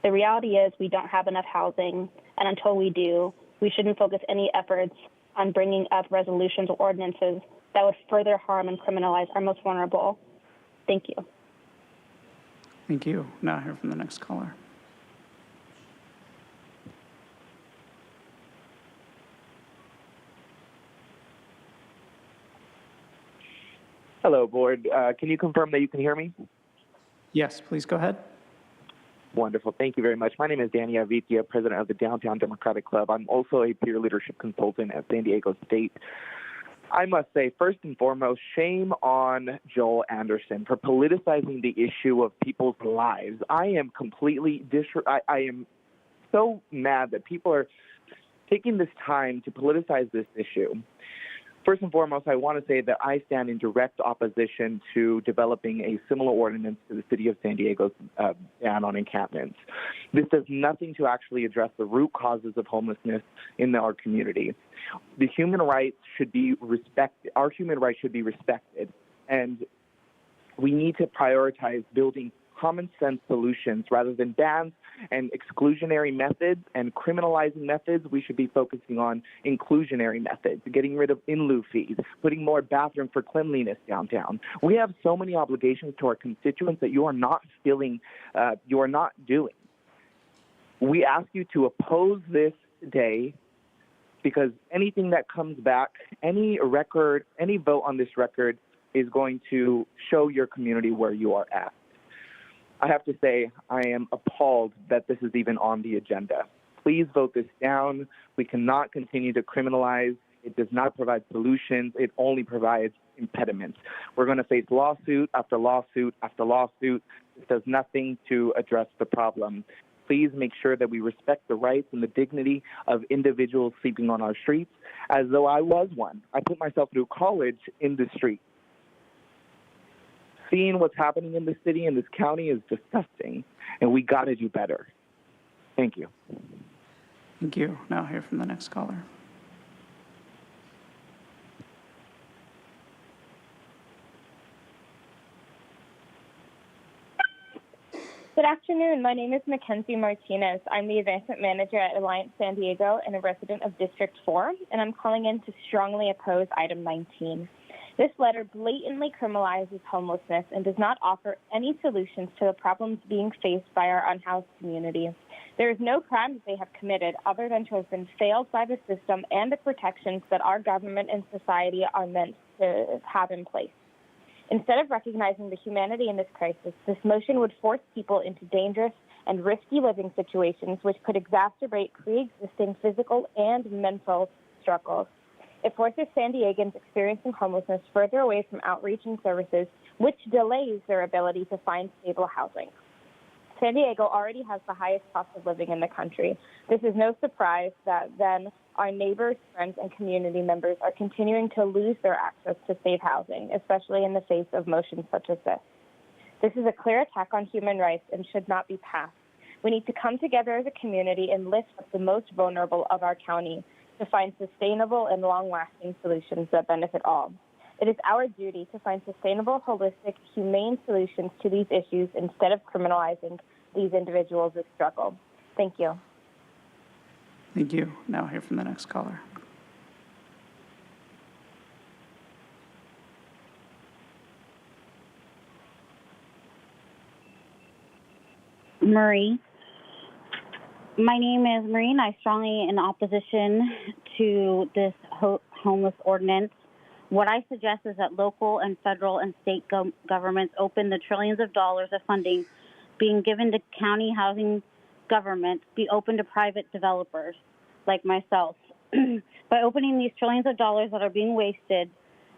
The reality is we don't have enough housing, and until we do, we shouldn't focus any efforts on bringing up resolutions or ordinances that would further harm and criminalize our most vulnerable. Thank you. Thank you. Now hear from the next caller. Hello, board. Can you confirm that you can hear me? Yes, please go ahead. Wonderful. Thank you very much. My name is Danny Avitia, president of the Downtown Democratic Club. I'm also a peer leadership consultant at San Diego State. I must say, first and foremost, shame on Joel Anderson for politicizing the issue of people's lives. I am completely I am so mad that people are taking this time to politicize this issue. First and foremost, I want to say that I stand in direct opposition to developing a similar ordinance to the city of San Diego's ban on encampments. This does nothing to actually address the root causes of homelessness in our community. The human rights should be respected. Our human rights should be respected, and we need to prioritize building common sense solutions rather than bans and exclusionary methods and criminalizing methods. We should be focusing on inclusionary methods, getting rid of in-lieu fees, putting more bathroom for cleanliness downtown. We have so many obligations to our constituents that you are not doing. We ask you to oppose this today because anything that comes back, any vote on this record is going to show your community where you are at. I have to say, I am appalled that this is even on the agenda. Please vote this down. We cannot continue to criminalize. It does not provide solutions. It only provides impediments. We're going to face lawsuit after lawsuit after lawsuit. It does nothing to address the problem. Please make sure that we respect the rights and the dignity of individuals sleeping on our streets, as though I was one. I put myself through college in the street. Seeing what's happening in this city and this county is disgusting, and we got to do better. Thank you. Thank you. Now hear from the next caller. Good afternoon. My name is Mackenzie Martinez. I'm the advancement manager at Alliance San Diego and a resident of District 4, and I'm calling in to strongly oppose item 19. This letter blatantly criminalizes homelessness and does not offer any solutions to the problems being faced by our unhoused community. There is no crime that they have committed other than to have been failed by the system and the protections that our government and society are meant to have in place. Instead of recognizing the humanity in this crisis, this motion would force people into dangerous and risky living situations which could exacerbate pre-existing physical and mental struggles. It forces San Diegans experiencing homelessness further away from outreach and services, which delays their ability to find stable housing. San Diego already has the highest cost of living in the country. This is no surprise that then our neighbors, friends, and community members are continuing to lose their access to safe housing, especially in the face of motions such as this. This is a clear attack on human rights and should not be passed. We need to come together as a community and lift up the most vulnerable of our county to find sustainable and long-lasting solutions that benefit all. It is our duty to find sustainable, holistic, humane solutions to these issues instead of criminalizing these individuals that struggle. Thank you. Thank you. Now hear from the next caller. Marie. My name is Marie, and I strongly in opposition to this homeless ordinance. What I suggest is that local and federal and state governments open the trillions of dollars of funding being given to county housing government be open to private developers like myself. By opening these trillions of dollars that are being wasted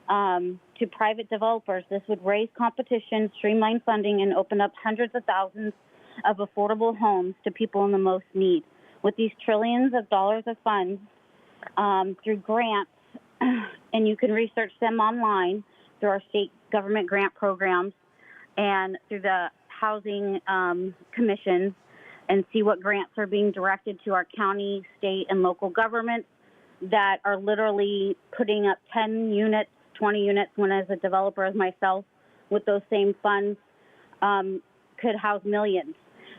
to private developers, this would raise competition, streamline funding, and open up hundreds of thousands of affordable homes to people in the most need. With these trillions of dollars of funds through grants, and you can research them online through our state government grant programs and through the housing commissions, and see what grants are being directed to our county, state, and local governments that are literally putting up 10 units, 20 units, when as a developer as myself with those same funds could house millions.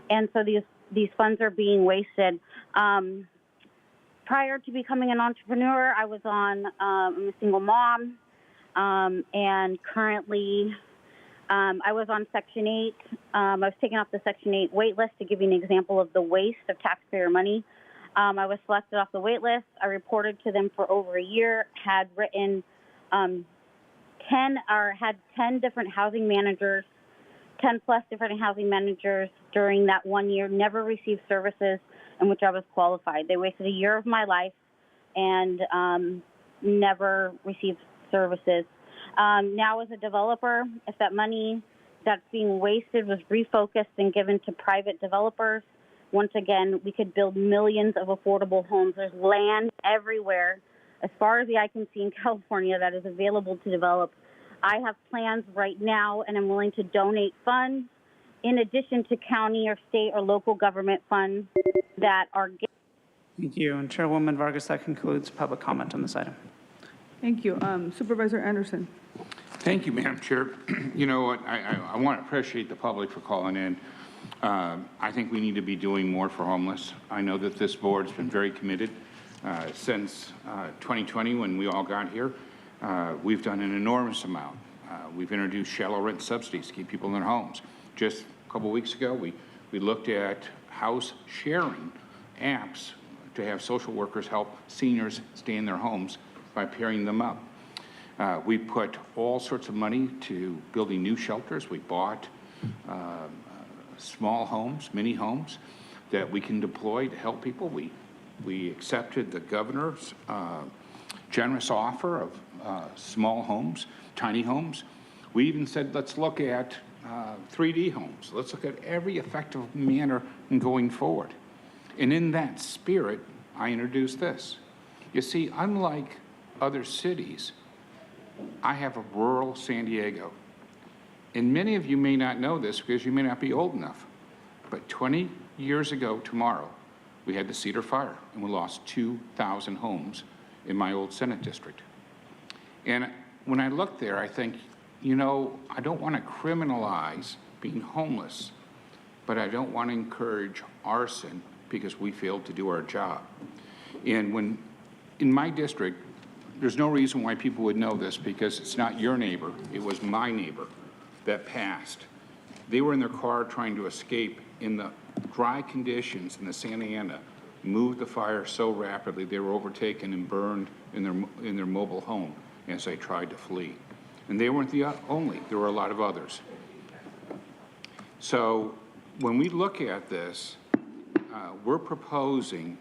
And so these funds are being wasted. Prior to becoming an entrepreneur, I was on, I'm a single mom, and currently I was on Section 8. I was taken off the Section 8 wait list to give you an example of the waste of taxpayer money. I was selected off the wait list. I reported to them for over a year, had written 10 different housing managers, 10 plus different housing managers during that 1 year, never received services in which I was qualified. They wasted a year of my life and never received services. Now as a developer, if that money that's being wasted was refocused and given to private developers, once again, we could build millions of affordable homes. There's land everywhere, as far as the eye can see in California, that is available to develop. I have plans right now, and I'm willing to donate funds in addition to county or state or local government funds that are. Thank you. And Chairwoman Vargas, that concludes public comment on this item. Thank you. Supervisor Anderson. Thank you, Madam Chair. You know what, I want to appreciate the public for calling in. I think we need to be doing more for homeless. I know that this board's been very committed since 2020 when we all got here. We've done an enormous amount. We've introduced shallow rent subsidies to keep people in their homes. Just a couple weeks ago, we looked at house sharing apps to have social workers help seniors stay in their homes by pairing them up. We put all sorts of money to building new shelters. We bought small homes, mini homes that we can deploy to help people. We accepted the governor's generous offer of small homes, tiny homes. We even said, let's look at 3D homes. Let's look at every effective manner in going forward. And in that spirit, I introduced this. You see, unlike other cities, I have a rural San Diego. And many of you may not know this because you may not be old enough. But 20 years ago tomorrow, we had the Cedar Fire, and we lost 2,000 homes in my old Senate district. And when I look there, I think, you know, I don't want to criminalize being homeless, but I don't want to encourage arson because we failed to do our job. And when, in my district, there's no reason why people would know this because it's not your neighbor, it was my neighbor that passed. They were in their car trying to escape in the dry conditions in the Santa Ana, moved the fire so rapidly they were overtaken and burned in their mobile home as they tried to flee. And they weren't the only, there were a lot of others. So when we look at this, we're proposing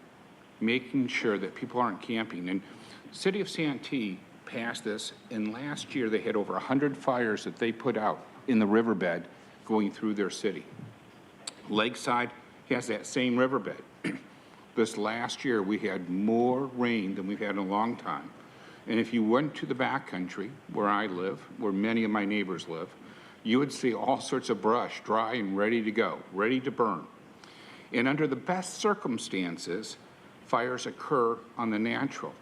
making sure that people aren't camping. And City of Santee passed this, and last year they had over 100 fires that they put out in the riverbed going through their city. Lakeside has that same riverbed. This last year we had more rain than we've had in a long time. And if you went to the backcountry where I live, where many of my neighbors live, you would see all sorts of brush, dry and ready to go, ready to burn. And under the best circumstances, fires occur on the natural.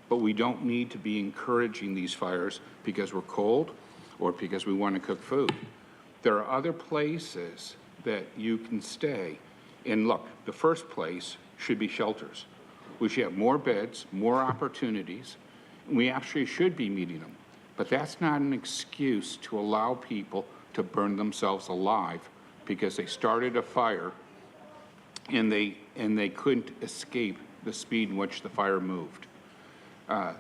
But we don't need to be encouraging these fires because we're cold or because we want to cook food. There are other places that you can stay. And look, the first place should be shelters. We should have more beds, more opportunities. And we actually should be meeting them. But that's not an excuse to allow people to burn themselves alive because they started a fire and they couldn't escape the speed in which the fire moved.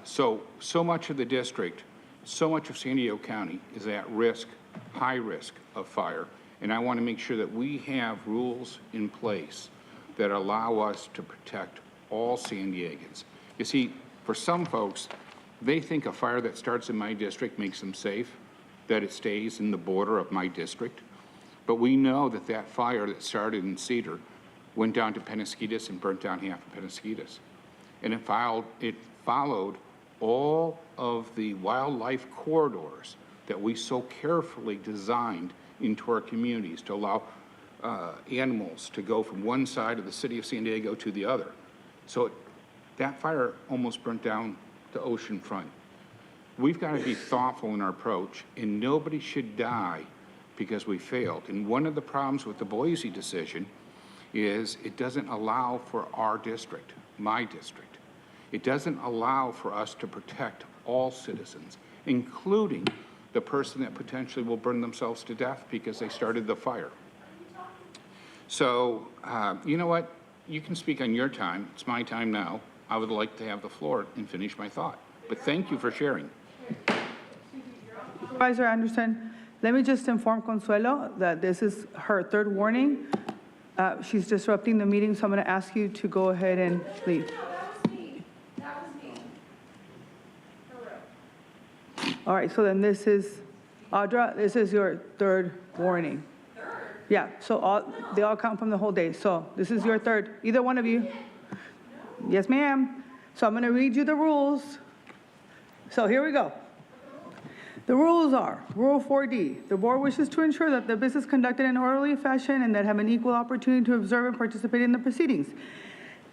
So much of the district, so much of San Diego County is at risk, high risk of fire. And I want to make sure that we have rules in place that allow us to protect all San Diegans. You see, for some folks, they think a fire that starts in my district makes them safe, that it stays in the border of my district. But we know that that fire that started in Cedar went down to Penasquitas and burnt down half of Penasquitas. And it followed all of the wildlife corridors that we so carefully designed into our communities to allow animals to go from one side of the city of San Diego to the other. So that fire almost burnt down the ocean front. We've got to be thoughtful in our approach, and nobody should die because we failed. And one of the problems with the Boise decision is it doesn't allow for our district, my district. It doesn't allow for us to protect all citizens, including the person that potentially will burn themselves to death because they started the fire. So, you know what? You can speak on your time. It's my time now. I would like to have the floor and finish my thought. But thank you for sharing. Supervisor Anderson, let me just inform Consuelo that this is her third warning. She's disrupting the meeting, so I'm going to ask you to go ahead and leave. All right, so then this is, Audra, this is your third warning. Yeah, so they all count from the whole day. So this is your third, either one of you. Yes, ma'am. So I'm going to read you the rules. So here we go. The rules are, Rule 4D, the board wishes to ensure that the business conducted in an orderly fashion and that have an equal opportunity to observe and participate in the proceedings.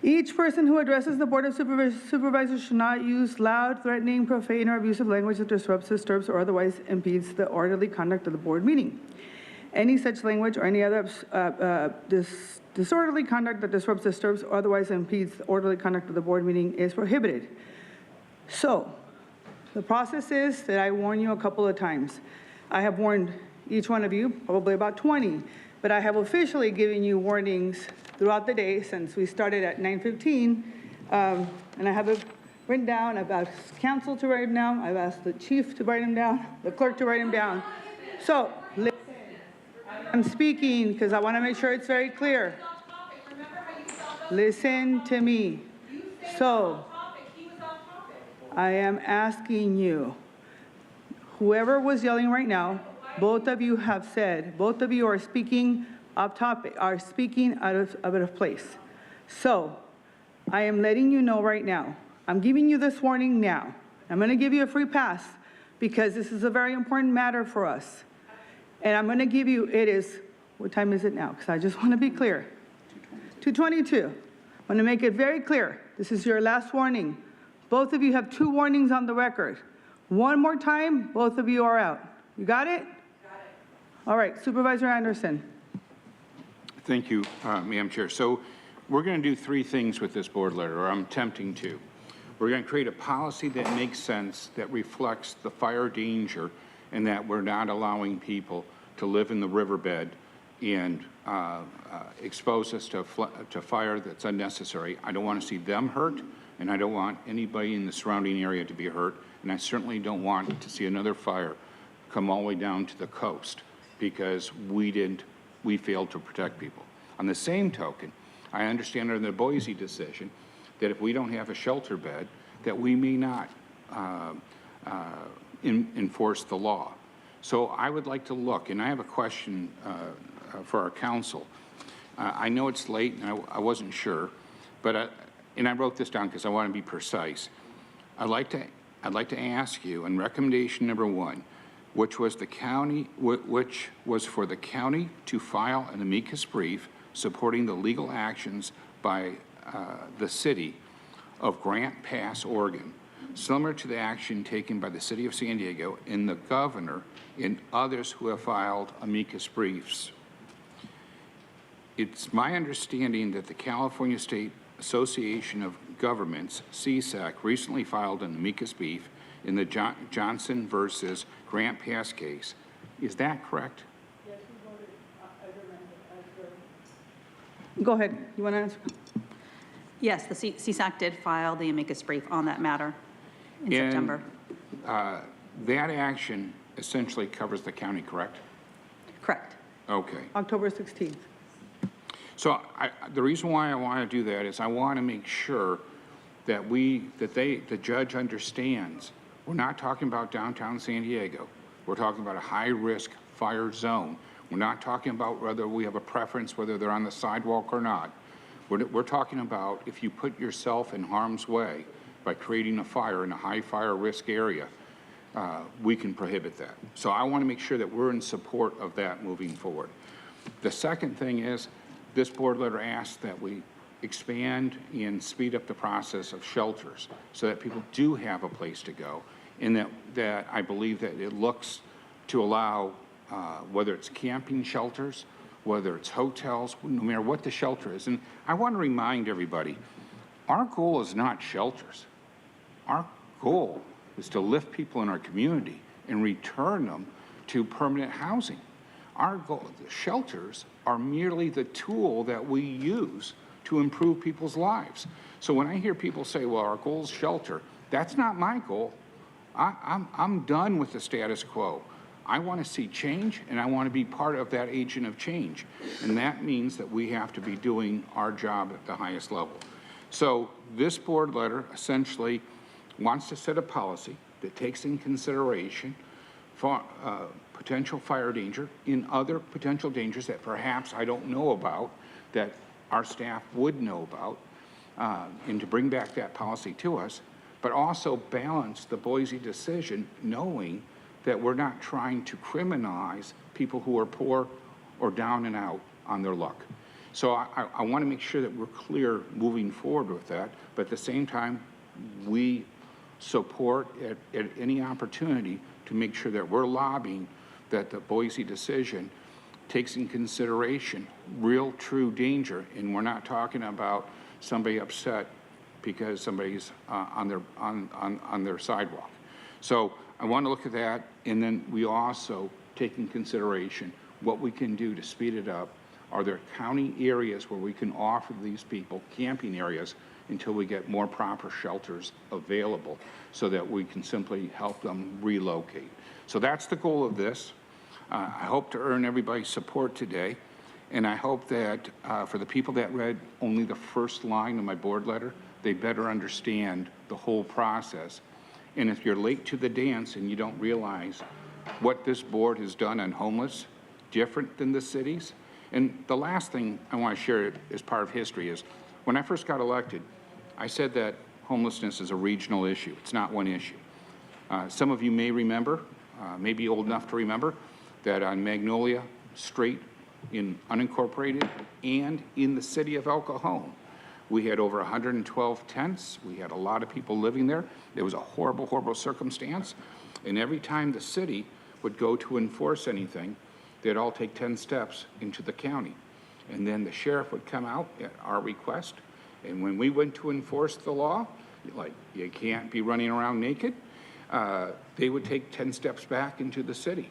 Each person who addresses the Board of Supervisors should not use loud, threatening, profane, or abusive language that disrupts, disturbs, or otherwise impedes the orderly conduct of the board meeting. Any such language or any other disorderly conduct that disrupts, disturbs, or otherwise impedes the orderly conduct of the board meeting is prohibited. So, the process is that I warn you a couple of times. I have warned each one of you, probably about 20, but I have officially given you warnings throughout the day since we started at 9:15, and I have it written down. I've asked council to write them down. I've asked the chief to write them down, the clerk to write them down. So, I'm speaking because I want to make sure it's very clear. Listen to me. So, I am asking you, whoever was yelling right now, both of you have said, both of you are speaking off topic, are speaking out of place. So, I am letting you know right now, I'm giving you this warning now. I'm going to give you a free pass because this is a very important matter for us. And I'm going to give you, it is, what time is it now? Because I just want to be clear. 2:22. I'm going to make it very clear. This is your last warning. Both of you have 2 warnings on the record. One more time, both of you are out. You got it? Got it. All right, Supervisor Anderson. Thank you, Madam Chair. So we're going to do 3 things with this board letter, or I'm attempting to. We're going to create a policy that makes sense, that reflects the fire danger, and that we're not allowing people to live in the riverbed and expose us to fire that's unnecessary. I don't want to see them hurt, and I don't want anybody in the surrounding area to be hurt, and I certainly don't want to see another fire come all the way down to the coast because we failed to protect people. On the same token, I understand under the Boise decision that if we don't have a shelter bed, that we may not enforce the law. So I would like to look, and I have a question for our council. I know it's late, and I wasn't sure, but and I wrote this down because I want to be precise. I'd like to ask you, in recommendation number 1, which was for the county to file an amicus brief supporting the legal actions by the city of Grant Pass, Oregon, similar to the action taken by the city of San Diego and the governor and others who have filed amicus briefs. It's my understanding that the California State Association of Governments, CSAC, recently filed an amicus brief in the Johnson versus Grant Pass case. Is that correct? Yes, we voted as Go ahead. You want to answer? Yes, the CSAC did file the amicus brief on that matter in September. That action essentially covers the county, correct? Correct. Okay. October 16th. So the reason why I want to do that is I want to make sure that the judge understands we're not talking about downtown San Diego. We're talking about a high-risk fire zone. We're not talking about whether we have a preference, whether they're on the sidewalk or not. We're talking about if you put yourself in harm's way by creating a fire in a high fire risk area, we can prohibit that. So I want to make sure that we're in support of that moving forward. The second thing is this board letter asks that we expand and speed up the process of shelters so that people do have a place to go, and that I believe that it looks to allow whether it's camping shelters, whether it's hotels, no matter what the shelter is. And I want to remind everybody, our goal is not shelters. Our goal is to lift people in our community and return them to permanent housing. Our goal, the shelters are merely the tool that we use to improve people's lives. So when I hear people say, well, our goal is shelter, that's not my goal. I'm done with the status quo. I want to see change, and I want to be part of that agent of change. And that means that we have to be doing our job at the highest level. So this board letter essentially wants to set a policy that takes in consideration for, potential fire danger in other potential dangers that perhaps I don't know about, that our staff would know about, and to bring back that policy to us, but also balance the Boise decision knowing that we're not trying to criminalize people who are poor or down and out on their luck. So I want to make sure that we're clear moving forward with that, but at the same time, we support at any opportunity to make sure that we're lobbying that the Boise decision takes in consideration real, true danger, and we're not talking about somebody upset because somebody's on their sidewalk. So I want to look at that, and then we also take in consideration what we can do to speed it up. Are there county areas where we can offer these people camping areas until we get more proper shelters available so that we can simply help them relocate? So that's the goal of this. I hope to earn everybody's support today, and I hope that for the people that read only the first line of my board letter, they better understand the whole process. And if you're late to the dance and you don't realize what this board has done on homeless, different than the cities. And the last thing I want to share as part of history is, when I first got elected, I said that homelessness is a regional issue. It's not one issue. Some of you may remember, may be old enough to remember, that on Magnolia Street in unincorporated and in the city of El Cajon, we had over 112 tents. We had a lot of people living there. It was a horrible, horrible circumstance. And every time the city would go to enforce anything, they'd all take 10 steps into the county. And then the sheriff would come out at our request. And when we went to enforce the law, like you can't be running around naked, they would take 10 steps back into the city.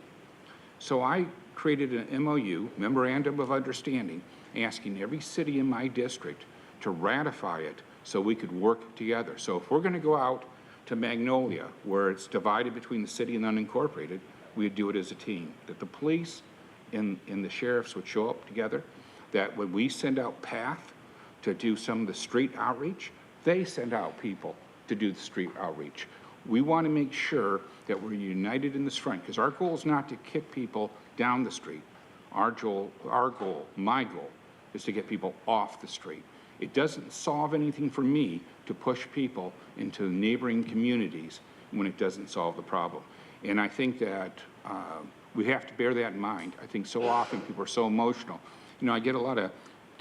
So I created an MOU, Memorandum of Understanding, asking every city in my district to ratify it so we could work together. So if we're going to go out to Magnolia, where it's divided between the city and unincorporated, we'd do it as a team. That the police and the sheriffs would show up together, that when we send out PATH to do some of the street outreach, they send out people to do the street outreach. We want to make sure that we're united in this front, because our goal is not to kick people down the street. Our goal, my goal, is to get people off the street. It doesn't solve anything for me to push people into neighboring communities when it doesn't solve the problem. And I think that we have to bear that in mind. I think so often people are so emotional. You know, I get a lot of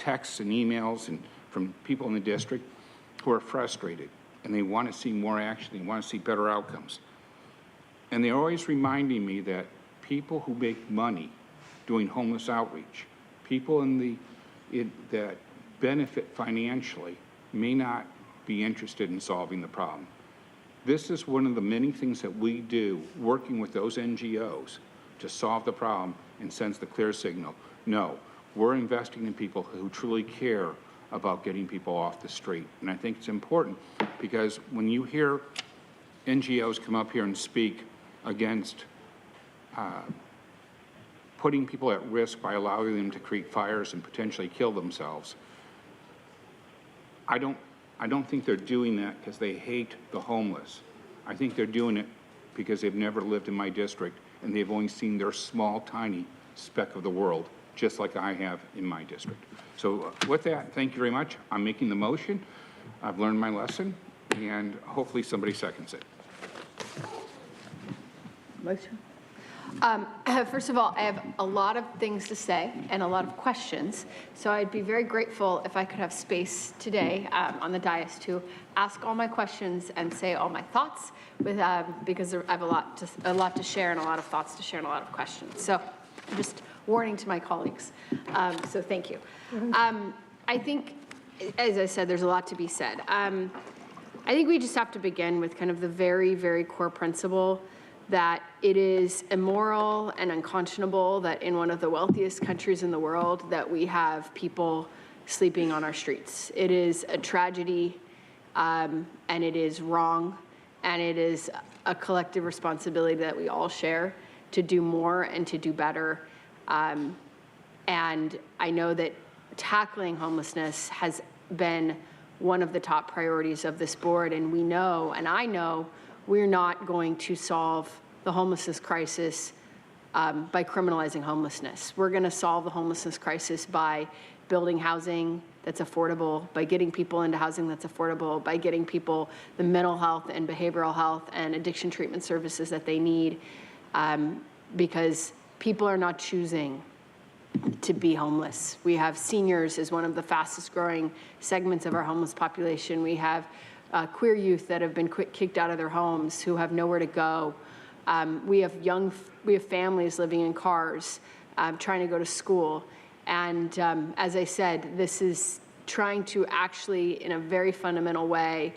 texts and emails and from people in the district who are frustrated, and they want to see more action, they want to see better outcomes. And they're always reminding me that people who make money doing homeless outreach, people that benefit financially, may not be interested in solving the problem. This is one of the many things that we do working with those NGOs to solve the problem and sends the clear signal. No, we're investing in people who truly care about getting people off the street. And I think it's important because when you hear NGOs come up here and speak against putting people at risk by allowing them to create fires and potentially kill themselves, I don't think they're doing that because they hate the homeless. I think they're doing it because they've never lived in my district and they've only seen their small, tiny speck of the world, just like I have in my district. So with that, thank you very much. I'm making the motion. I've learned my lesson, and hopefully somebody seconds it. First of all, I have a lot of things to say and a lot of questions, so I'd be very grateful if I could have space today on the dais to ask all my questions and say all my thoughts, because I have a lot to share and a lot of thoughts to share and a lot of questions. So just warning to my colleagues. So thank you. I think, as I said, there's a lot to be said. I think we just have to begin with kind of the very, very core principle that it is immoral and unconscionable that in one of the wealthiest countries in the world that we have people sleeping on our streets. It is a tragedy, and it is wrong, and it is a collective responsibility that we all share to do more and to do better. And I know that tackling homelessness has been one of the top priorities of this board, and we know, and I know, we're not going to solve the homelessness crisis by criminalizing homelessness. We're going to solve the homelessness crisis by building housing that's affordable, by getting people into housing that's affordable, by getting people the mental health and behavioral health and addiction treatment services that they need, because people are not choosing to be homeless. We have seniors as one of the fastest growing segments of our homeless population. We have queer youth that have been kicked out of their homes who have nowhere to go. We have families living in cars trying to go to school. And as I said, this is trying to actually, in a very fundamental way,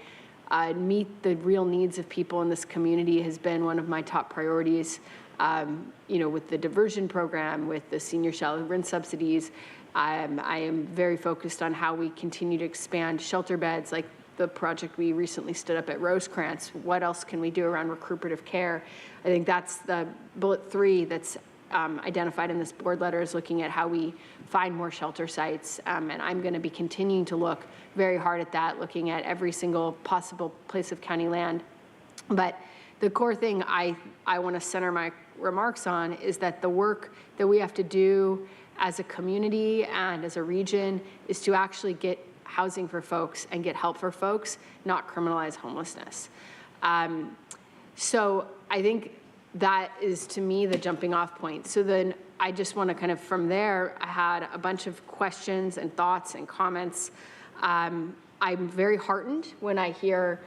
meet the real needs of people in this community has been one of my top priorities. With the diversion program, with the senior shelter rent subsidies, I am very focused on how we continue to expand shelter beds, like the project we recently stood up at Rosecrans. What else can we do around recuperative care? I think that's the bullet 3 that's identified in this board letter, is looking at how we find more shelter sites. And I'm going to be continuing to look very hard at that, looking at every single possible place of county land. But the core thing I want to center my remarks on is that the work that we have to do as a community and as a region is to actually get housing for folks and get help for folks, not criminalize homelessness. So I think that is, to me, the jumping off point. So then I just want to kind of, from there, I had a bunch of questions and thoughts and comments. I'm very heartened when I hear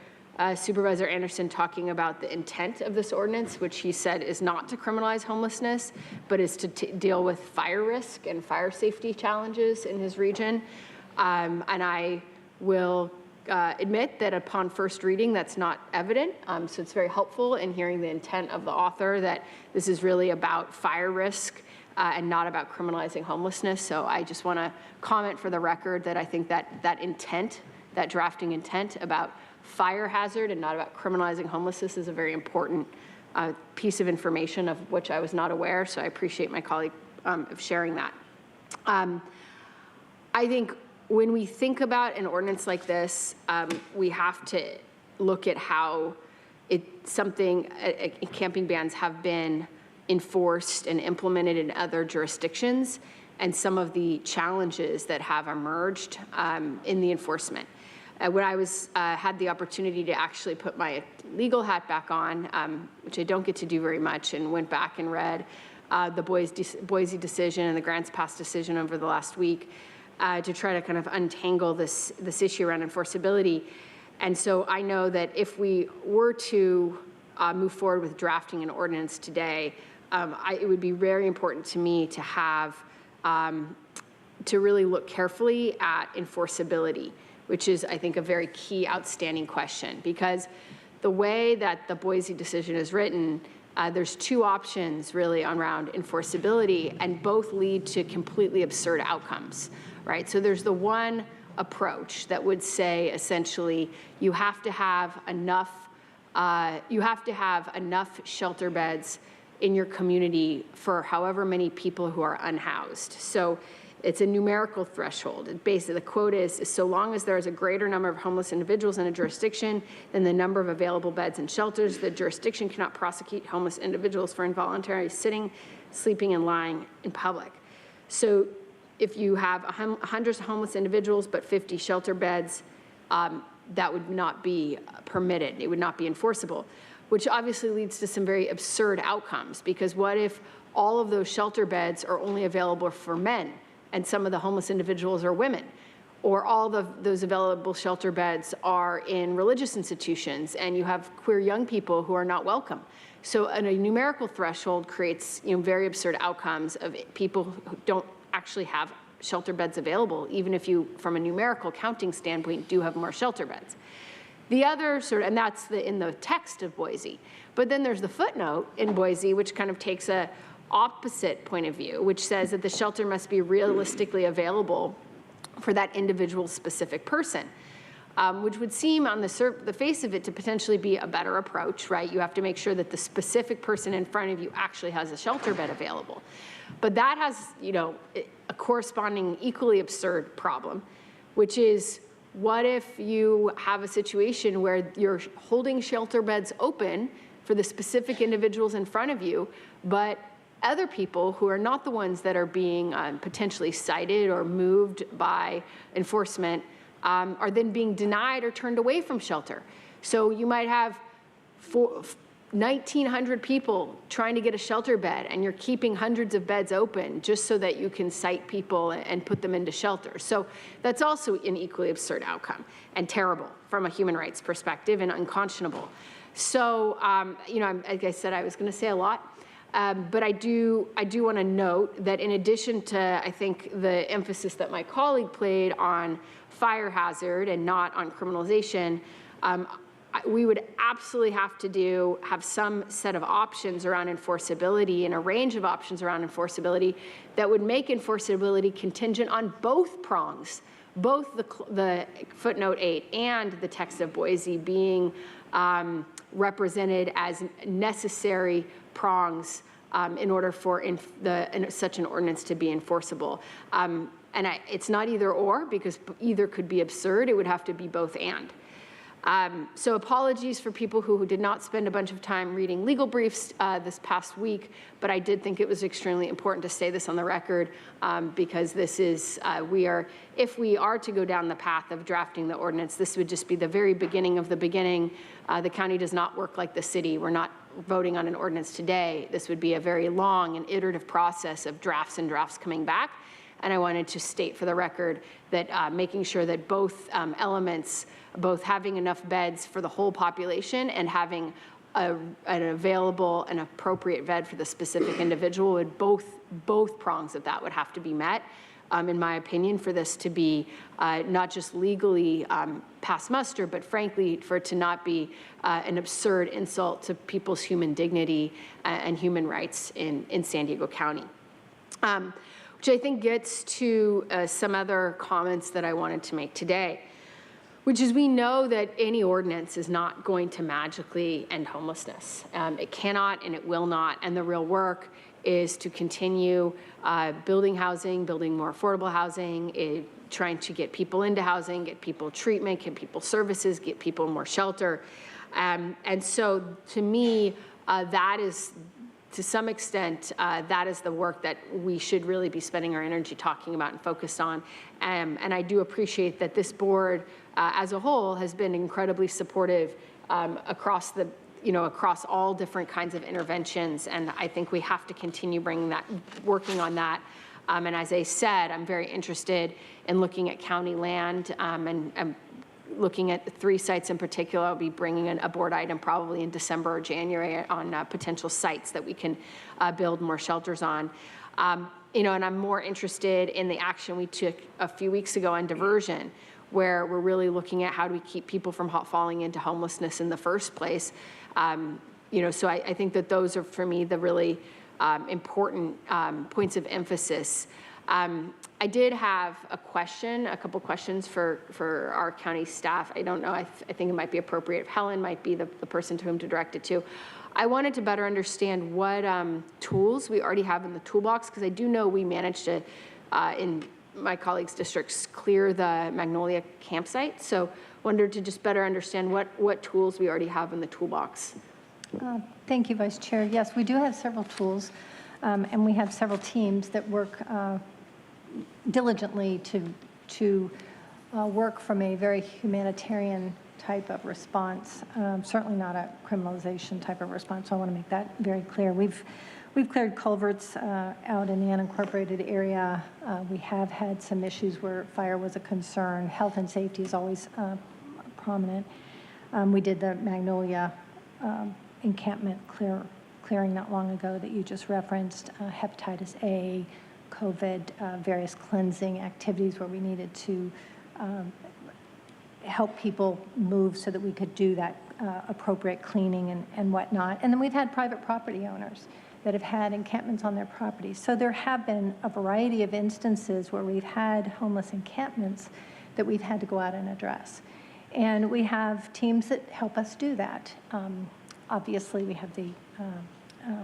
Supervisor Anderson talking about the intent of this ordinance, which he said is not to criminalize homelessness, but is to deal with fire risk and fire safety challenges in his region. And I will admit that upon first reading, that's not evident. So it's very helpful in hearing the intent of the author that this is really about fire risk and not about criminalizing homelessness. So I just want to comment for the record that I think that intent, that drafting intent about fire hazard and not about criminalizing homelessness, is a very important piece of information of which I was not aware. So I appreciate my colleague of sharing that. I think when we think about an ordinance like this, we have to look at how camping bans have been enforced and implemented in other jurisdictions, and some of the challenges that have emerged in the enforcement. When I had the opportunity to actually put my legal hat back on, which I don't get to do very much, and went back and read the Boise decision and the Grants Pass decision over the last week, to try to kind of untangle this issue around enforceability. And so I know that if we were to move forward with drafting an ordinance today, it would be very important to me to have, to really look carefully at enforceability, which is, I think, a very key outstanding question, because the way that the Boise decision is written, there's two options really around enforceability, and both lead to completely absurd outcomes, right? So there's the one approach that would say essentially you have to have enough shelter beds in your community for however many people who are unhoused. So it's a numerical threshold. Basically, the quote is, so long as there is a greater number of homeless individuals in a jurisdiction than the number of available beds and shelters, the jurisdiction cannot prosecute homeless individuals for involuntary sitting, sleeping, and lying in public. So if you have 100 homeless individuals but 50 shelter beds, that would not be permitted. It would not be enforceable, which obviously leads to some very absurd outcomes, because what if all of those shelter beds are only available for men and some of the homeless individuals are women, or all those available shelter beds are in religious institutions and you have queer young people who are not welcome? So a numerical threshold creates very absurd outcomes of people who don't actually have shelter beds available, even if you, from a numerical counting standpoint, do have more shelter beds. The other and that's in the text of Boise, but then there's the footnote in Boise, which kind of takes a opposite point of view, which says that the shelter must be realistically available for that individual specific person, which would seem on the face of it to potentially be a better approach, right? You have to make sure that the specific person in front of you actually has a shelter bed available. But that has, a corresponding equally absurd problem, which is, what if you have a situation where you're holding shelter beds open for the specific individuals in front of you, but other people who are not the ones that are being potentially cited or moved by enforcement are then being denied or turned away from shelter? So you might have 1,900 people trying to get a shelter bed, and you're keeping hundreds of beds open just so that you can cite people and put them into shelter. So that's also an equally absurd outcome and terrible from a human rights perspective and unconscionable. So, like I said, I was going to say a lot. But I do want to note that in addition to, I think, the emphasis that my colleague played on fire hazard and not on criminalization, we would absolutely have some set of options around enforceability and a range of options around enforceability that would make enforceability contingent on both prongs, both the footnote 8 and the text of Boise being represented as necessary prongs in order for such an ordinance to be enforceable. It's not either or, because either could be absurd. It would have to be both and. So apologies for people who did not spend a bunch of time reading legal briefs this past week, but I did think it was extremely important to say this on the record, because this is, if we are to go down the path of drafting the ordinance, this would just be the very beginning of the beginning. The county does not work like the city. We're not voting on an ordinance today. This would be a very long and iterative process of drafts and drafts coming back. And I wanted to state for the record that making sure that both elements, both having enough beds for the whole population and having an available and appropriate bed for the specific individual, would both prongs of that would have to be met, in my opinion, for this to be not just legally pass muster, but frankly, for it to not be an absurd insult to people's human dignity and human rights in San Diego County. Which I think gets to some other comments that I wanted to make today, which is, we know that any ordinance is not going to magically end homelessness. It cannot and it will not, and the real work is to continue building housing, building more affordable housing, trying to get people into housing, get people treatment, get people services, get people more shelter. And so to me, that is, to some extent, that is the work that we should really be spending our energy talking about and focused on. And I do appreciate that this board as a whole has been incredibly supportive across all different kinds of interventions. And I think we have to continue working on that And as I said, I'm very interested in looking at county land and looking at 3 sites in particular. I'll be bringing a board item probably in December or January on potential sites that we can build more shelters on. You know, and I'm more interested in the action we took a few weeks ago on diversion, where we're really looking at how do we keep people from falling into homelessness in the first place. You know, so I think that those are, for me, the really important points of emphasis. I did have a couple questions for our county staff. I don't know, I think it might be appropriate if Helen might be the person to whom to direct it to. I wanted to better understand what tools we already have in the toolbox, because I do know we managed to, in my colleagues' districts, clear the Magnolia campsite. So wanted to just better understand what tools we already have in the toolbox. Thank you, Vice Chair. Yes, we do have several tools, and we have several teams that work diligently to work from a very humanitarian type of response, certainly not a criminalization type of response. So I want to make that very clear. We've cleared culverts out in the unincorporated area. We have had some issues where fire was a concern. Health and safety is always prominent. We did the Magnolia encampment clearing not long ago that you just referenced, hepatitis A, COVID, various cleansing activities where we needed to help people move so that we could do that appropriate cleaning and whatnot. And then we've had private property owners that have had encampments on their properties. So there have been a variety of instances where we've had homeless encampments that we've had to go out and address. And we have teams that help us do that. Obviously, we have the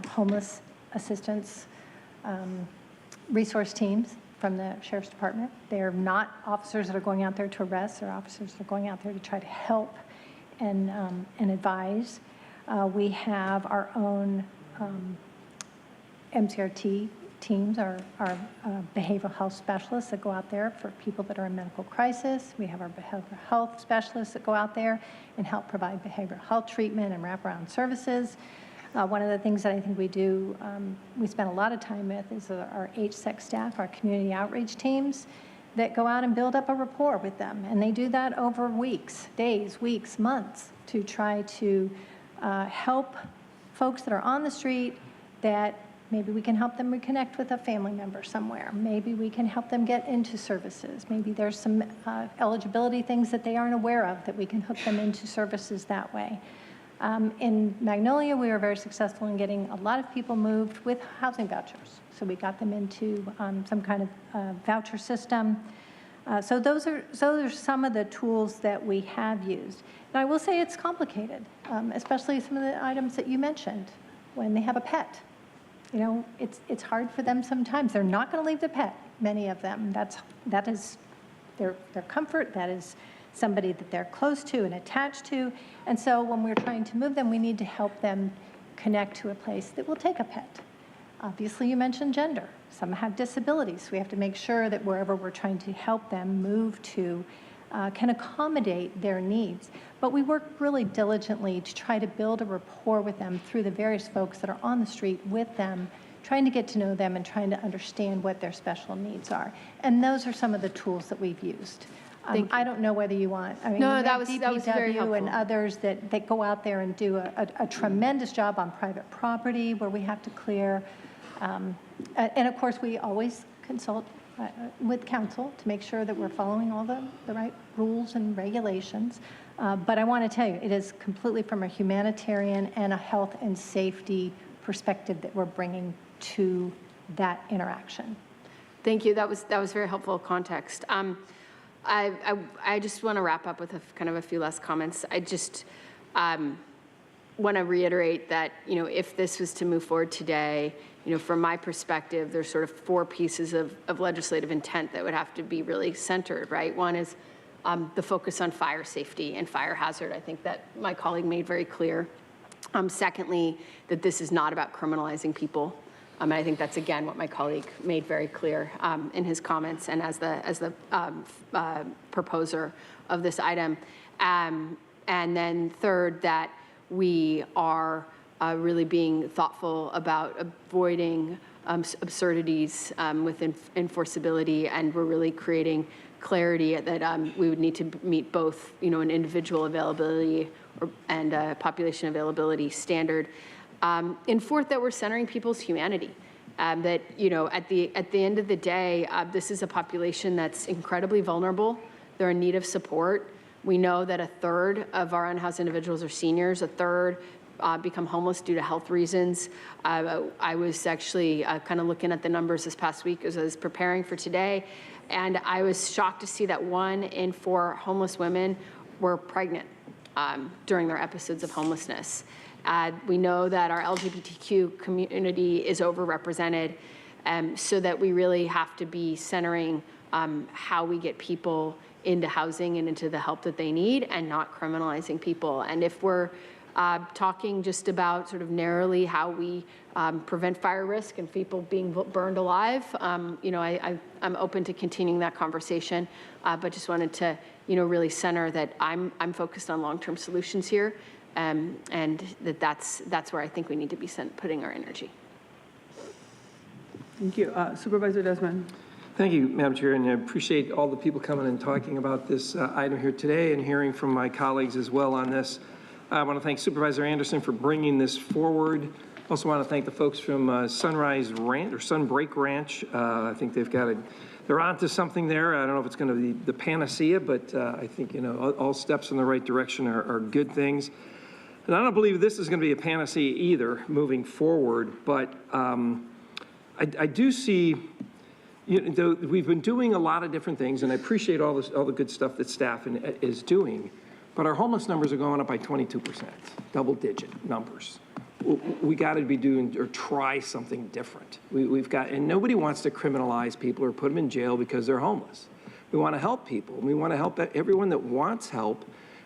homeless assistance resource teams from the Sheriff's Department. They're not officers that are going out there to arrest. They're officers that are going out there to try to help and advise. We have our own MCRT teams, our behavioral health specialists that go out there for people that are in medical crisis. We have our behavioral health specialists that go out there and help provide behavioral health treatment and wraparound services. One of the things that I think we do, we spend a lot of time with is our HSEC staff, our community outreach teams that go out and build up a rapport with them. And they do that over weeks, days, weeks, months to try to help folks that are on the street that maybe we can help them reconnect with a family member somewhere. Maybe we can help them get into services. Maybe there's some eligibility things that they aren't aware of that we can hook them into services that way. In Magnolia, we were very successful in getting a lot of people moved with housing vouchers. So we got them into some kind of voucher system. So those are some of the tools that we have used. And I will say it's complicated, especially some of the items that you mentioned when they have a pet. You know, it's hard for them sometimes. They're not going to leave the pet, many of them. That is their comfort. That is somebody that they're close to and attached to. And so when we're trying to move them, we need to help them connect to a place that will take a pet. Obviously, you mentioned gender. Some have disabilities. We have to make sure that wherever we're trying to help them move to can accommodate their needs. But we work really diligently to try to build a rapport with them through the various folks that are on the street with them, trying to get to know them and trying to understand what their special needs are. And those are some of the tools that we've used. I don't know whether you want, I mean, No, we that have was very DPW helpful. and others that go out there and do a tremendous job on private property where we have to clear. And of course, we always consult with council to make sure that we're following all the right rules and regulations. But I want to tell you, it is completely from a humanitarian and a health and safety perspective that we're bringing to that interaction. Thank you. That was very helpful context. I just want to wrap up with kind of a few last comments. I just want to reiterate that, you know, if this was to move forward today, you know, from my perspective, there's sort of 4 pieces of legislative intent that would have to be really centered, right? One is the focus on fire safety and fire hazard. I think that my colleague made very clear. Secondly, that this is not about criminalizing people. And I think that's, again, what my colleague made very clear in his comments and as the proposer of this item. And then third, that we are really being thoughtful about avoiding absurdities with enforceability, and we're really creating clarity that we would need to meet both, an individual availability and population availability standard. In fourth, that we're centering people's humanity. That, at the end of the day, this is a population that's incredibly vulnerable. They're in need of support. We know that a third of our unhoused individuals are seniors. A third become homeless due to health reasons. I was actually kind of looking at the numbers this past week as I was preparing for today, and I was shocked to see that 1 in 4 homeless women were pregnant during their episodes of homelessness. We know that our LGBTQ community is overrepresented, so that we really have to be centering how we get people into housing and into the help that they need, and not criminalizing people. And if we're talking just about sort of narrowly how we prevent fire risk and people being burned alive, I'm open to continuing that conversation, but just wanted to, really center that I'm focused on long-term solutions here, and that's where I think we need to be putting our energy. Thank you. Supervisor Desmond. Thank you, Madam Chair, and I appreciate all the people coming and talking about this item here today, and hearing from my colleagues as well on this. I want to thank Supervisor Anderson for bringing this forward. Also want to thank the folks from Sunrise Ranch or Sunbreak Ranch. I think they're onto something there. I don't know if it's going to be the panacea, but I think, all steps in the right direction are good things. And I don't believe this is going to be a panacea either moving forward, but I do see, we've been doing a lot of different things, and I appreciate all the good stuff that staff is doing, but our homeless numbers are going up by 22%, double-digit numbers. We got to be doing or try something different. And nobody wants to criminalize people or put them in jail because they're homeless. We want to help people. We want to help everyone that wants help.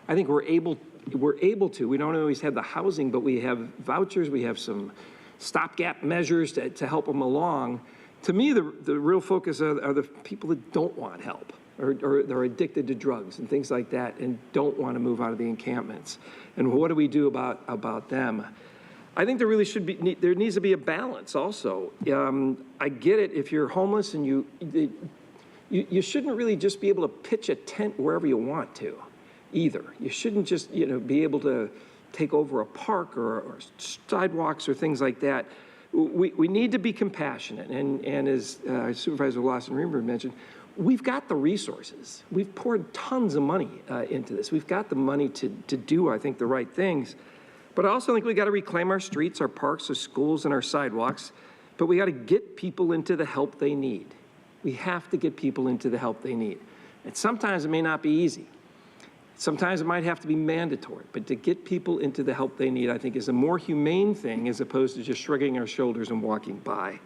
I think we're able to. We don't always have the housing, but we have vouchers. We have some stopgap measures to help them along. To me, the real focus are the people that don't want help, or they're addicted to drugs and things like that, and don't want to move out of the encampments. And what do we do about them? I think there needs to be a balance also. I get it if you're homeless and you shouldn't really just be able to pitch a tent wherever you want to either. You shouldn't just, be able to take over a park or sidewalks or things like that. We need to be compassionate, and as Supervisor Lawson-Reimberg mentioned, we've got the resources. We've poured tons of money into this. We've got the money to do, I think, the right things. But I also think we got to reclaim our streets, our parks, our schools, and our sidewalks. But we got to get people into the help they need. We have to get people into the help they need. And sometimes it may not be easy. Sometimes it might have to be mandatory, but to get people into the help they need, I think, is a more humane thing as opposed to just shrugging our shoulders and walking by.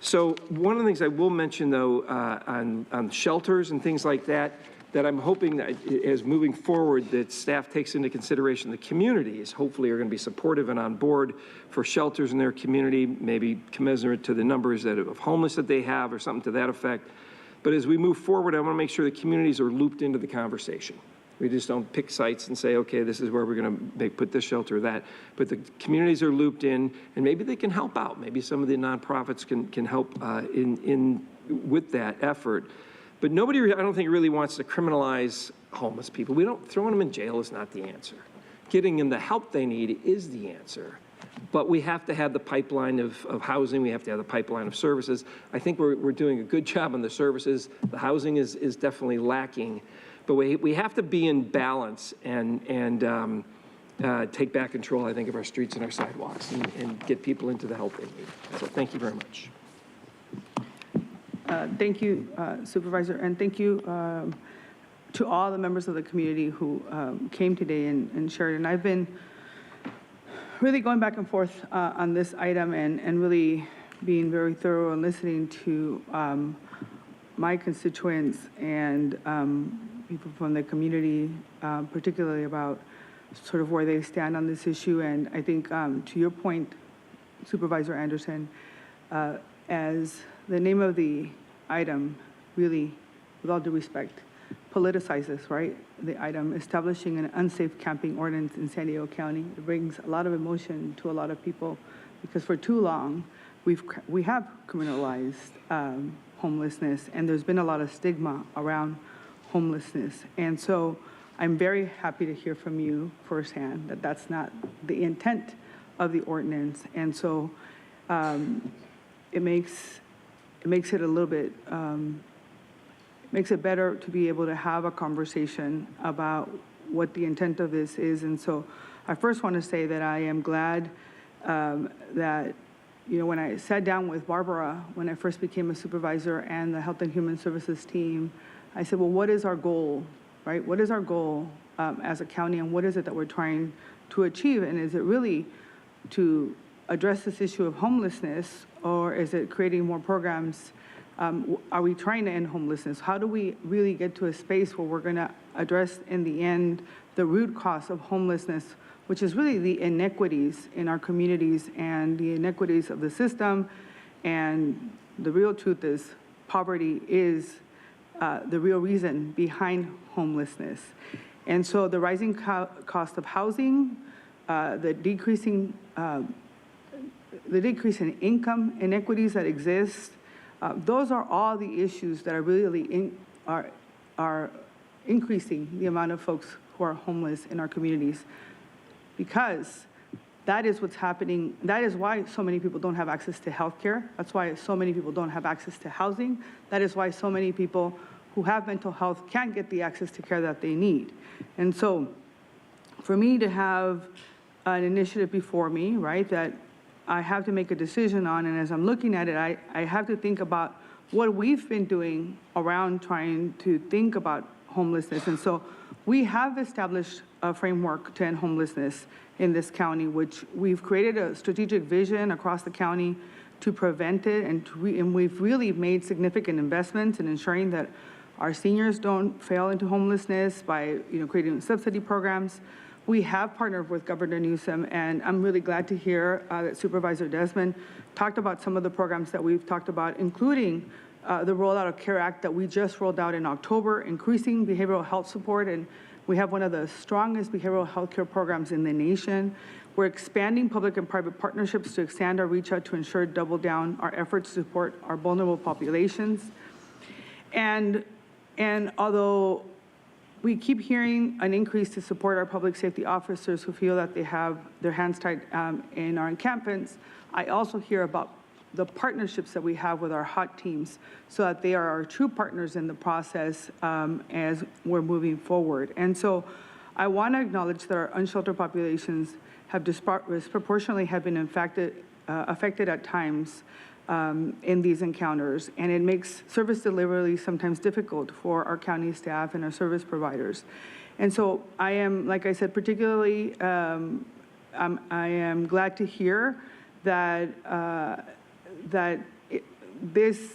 So one of the things I will mention, though, on shelters and things like that I'm hoping that as moving forward that staff takes into consideration the communities, hopefully are going to be supportive and on board for shelters in their community, maybe commensurate to the numbers of homeless that they have or something to that effect. But as we move forward, I want to make sure the communities are looped into the conversation. We just don't pick sites and say, okay, this is where we're going to put this shelter or that. But the communities are looped in, and maybe they can help out. Maybe some of the nonprofits can help with that effort. But nobody, I don't think, really wants to criminalize homeless people. Throwing them in jail is not the answer. Getting them the help they need is the answer. But we have to have the pipeline of housing. We have to have the pipeline of services. I think we're doing a good job on the services. The housing is definitely lacking. But we have to be in balance and take back control, I think, of our streets and our sidewalks and get people into the help they need. So thank you very much. Thank you, Supervisor, and thank you to all the members of the community who came today and shared. And I've been really going back and forth on this item and really being very thorough and listening to my constituents and people from the community, particularly about sort of where they stand on this issue. And I think to your point, Supervisor Anderson, as the name of the item really, with all due respect, politicizes, right? The item establishing an unsafe camping ordinance in San Diego County. It brings a lot of emotion to a lot of people because for too long, we have criminalized homelessness, and there's been a lot of stigma around homelessness. And so I'm very happy to hear from you firsthand that that's not the intent of the ordinance. And so it makes it a little bit, makes it better to be able to have a conversation about what the intent of this is. And so I first want to say that I am glad that, you know, when I sat down with Barbara, when I first became a supervisor, and the Health and Human Services team, I said, well, what is our goal, right? What is our goal as a county, and what is it that we're trying to achieve? And is it really to address this issue of homelessness, or is it creating more programs? Are we trying to end homelessness? How do we really get to a space where we're going to address in the end the root cause of homelessness, which is really the inequities in our communities and the inequities of the system? And the real truth is poverty is the real reason behind homelessness. And so the rising cost of housing, the decrease in income inequities that exist, those are all the issues that are really are increasing the amount of folks who are homeless in our communities, because that is what's happening. That is why so many people don't have access to health care. That's why so many people don't have access to housing. That is why so many people who have mental health can't get the access to care that they need. And so for me to have an initiative before me, right, that I have to make a decision on, and as I'm looking at it, I have to think about what we've been doing around trying to think about homelessness. And so we have established a framework to end homelessness in this county, which we've created a strategic vision across the county to prevent it, and we've really made significant investments in ensuring that our seniors don't fail into homelessness by, you know, creating subsidy programs. We have partnered with Governor Newsom, and I'm really glad to hear that Supervisor Desmond talked about some of the programs that we've talked about, including the rollout of CARE Act that we just rolled out in October, increasing behavioral health support, and we have one of the strongest behavioral health care programs in the nation. We're expanding public and private partnerships to extend our reach out to ensure double down our efforts to support our vulnerable populations. And although we keep hearing an increase to support our public safety officers who feel that they have their hands tied in our encampments, I also hear about the partnerships that we have with our HOT teams so that they are our true partners in the process as we're moving forward. And so I want to acknowledge that our unsheltered populations have disproportionately have been affected at times in these encounters, and it makes service delivery sometimes difficult for our county staff and our service providers. And so I am, like I said, particularly, I am glad to hear that this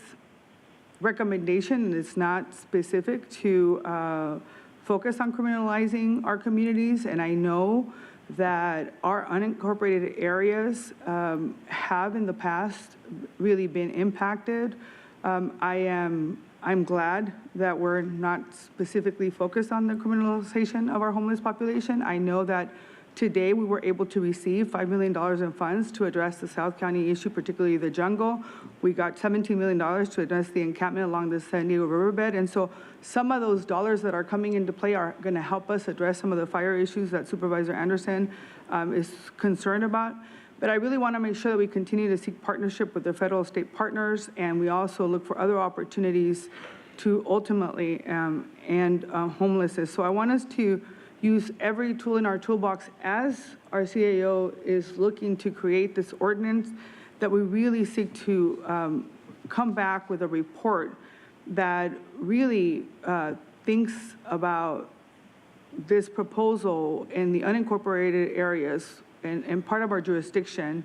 recommendation is not specific to focus on criminalizing our communities, and I know that our unincorporated areas have in the past really been impacted. I'm glad that we're not specifically focused on the criminalization of our homeless population. I know that today we were able to receive $5 million in funds to address the South County issue, particularly the jungle. We got $17 million to address the encampment along the San Diego riverbed. And so some of those dollars that are coming into play are going to help us address some of the fire issues that Supervisor Anderson is concerned about. But I really want to make sure that we continue to seek partnership with the federal state partners, and we also look for other opportunities to ultimately end homelessness. So I want us to use every tool in our toolbox as our CAO is looking to create this ordinance, that we really seek to come back with a report that really thinks about this proposal in the unincorporated areas and part of our jurisdiction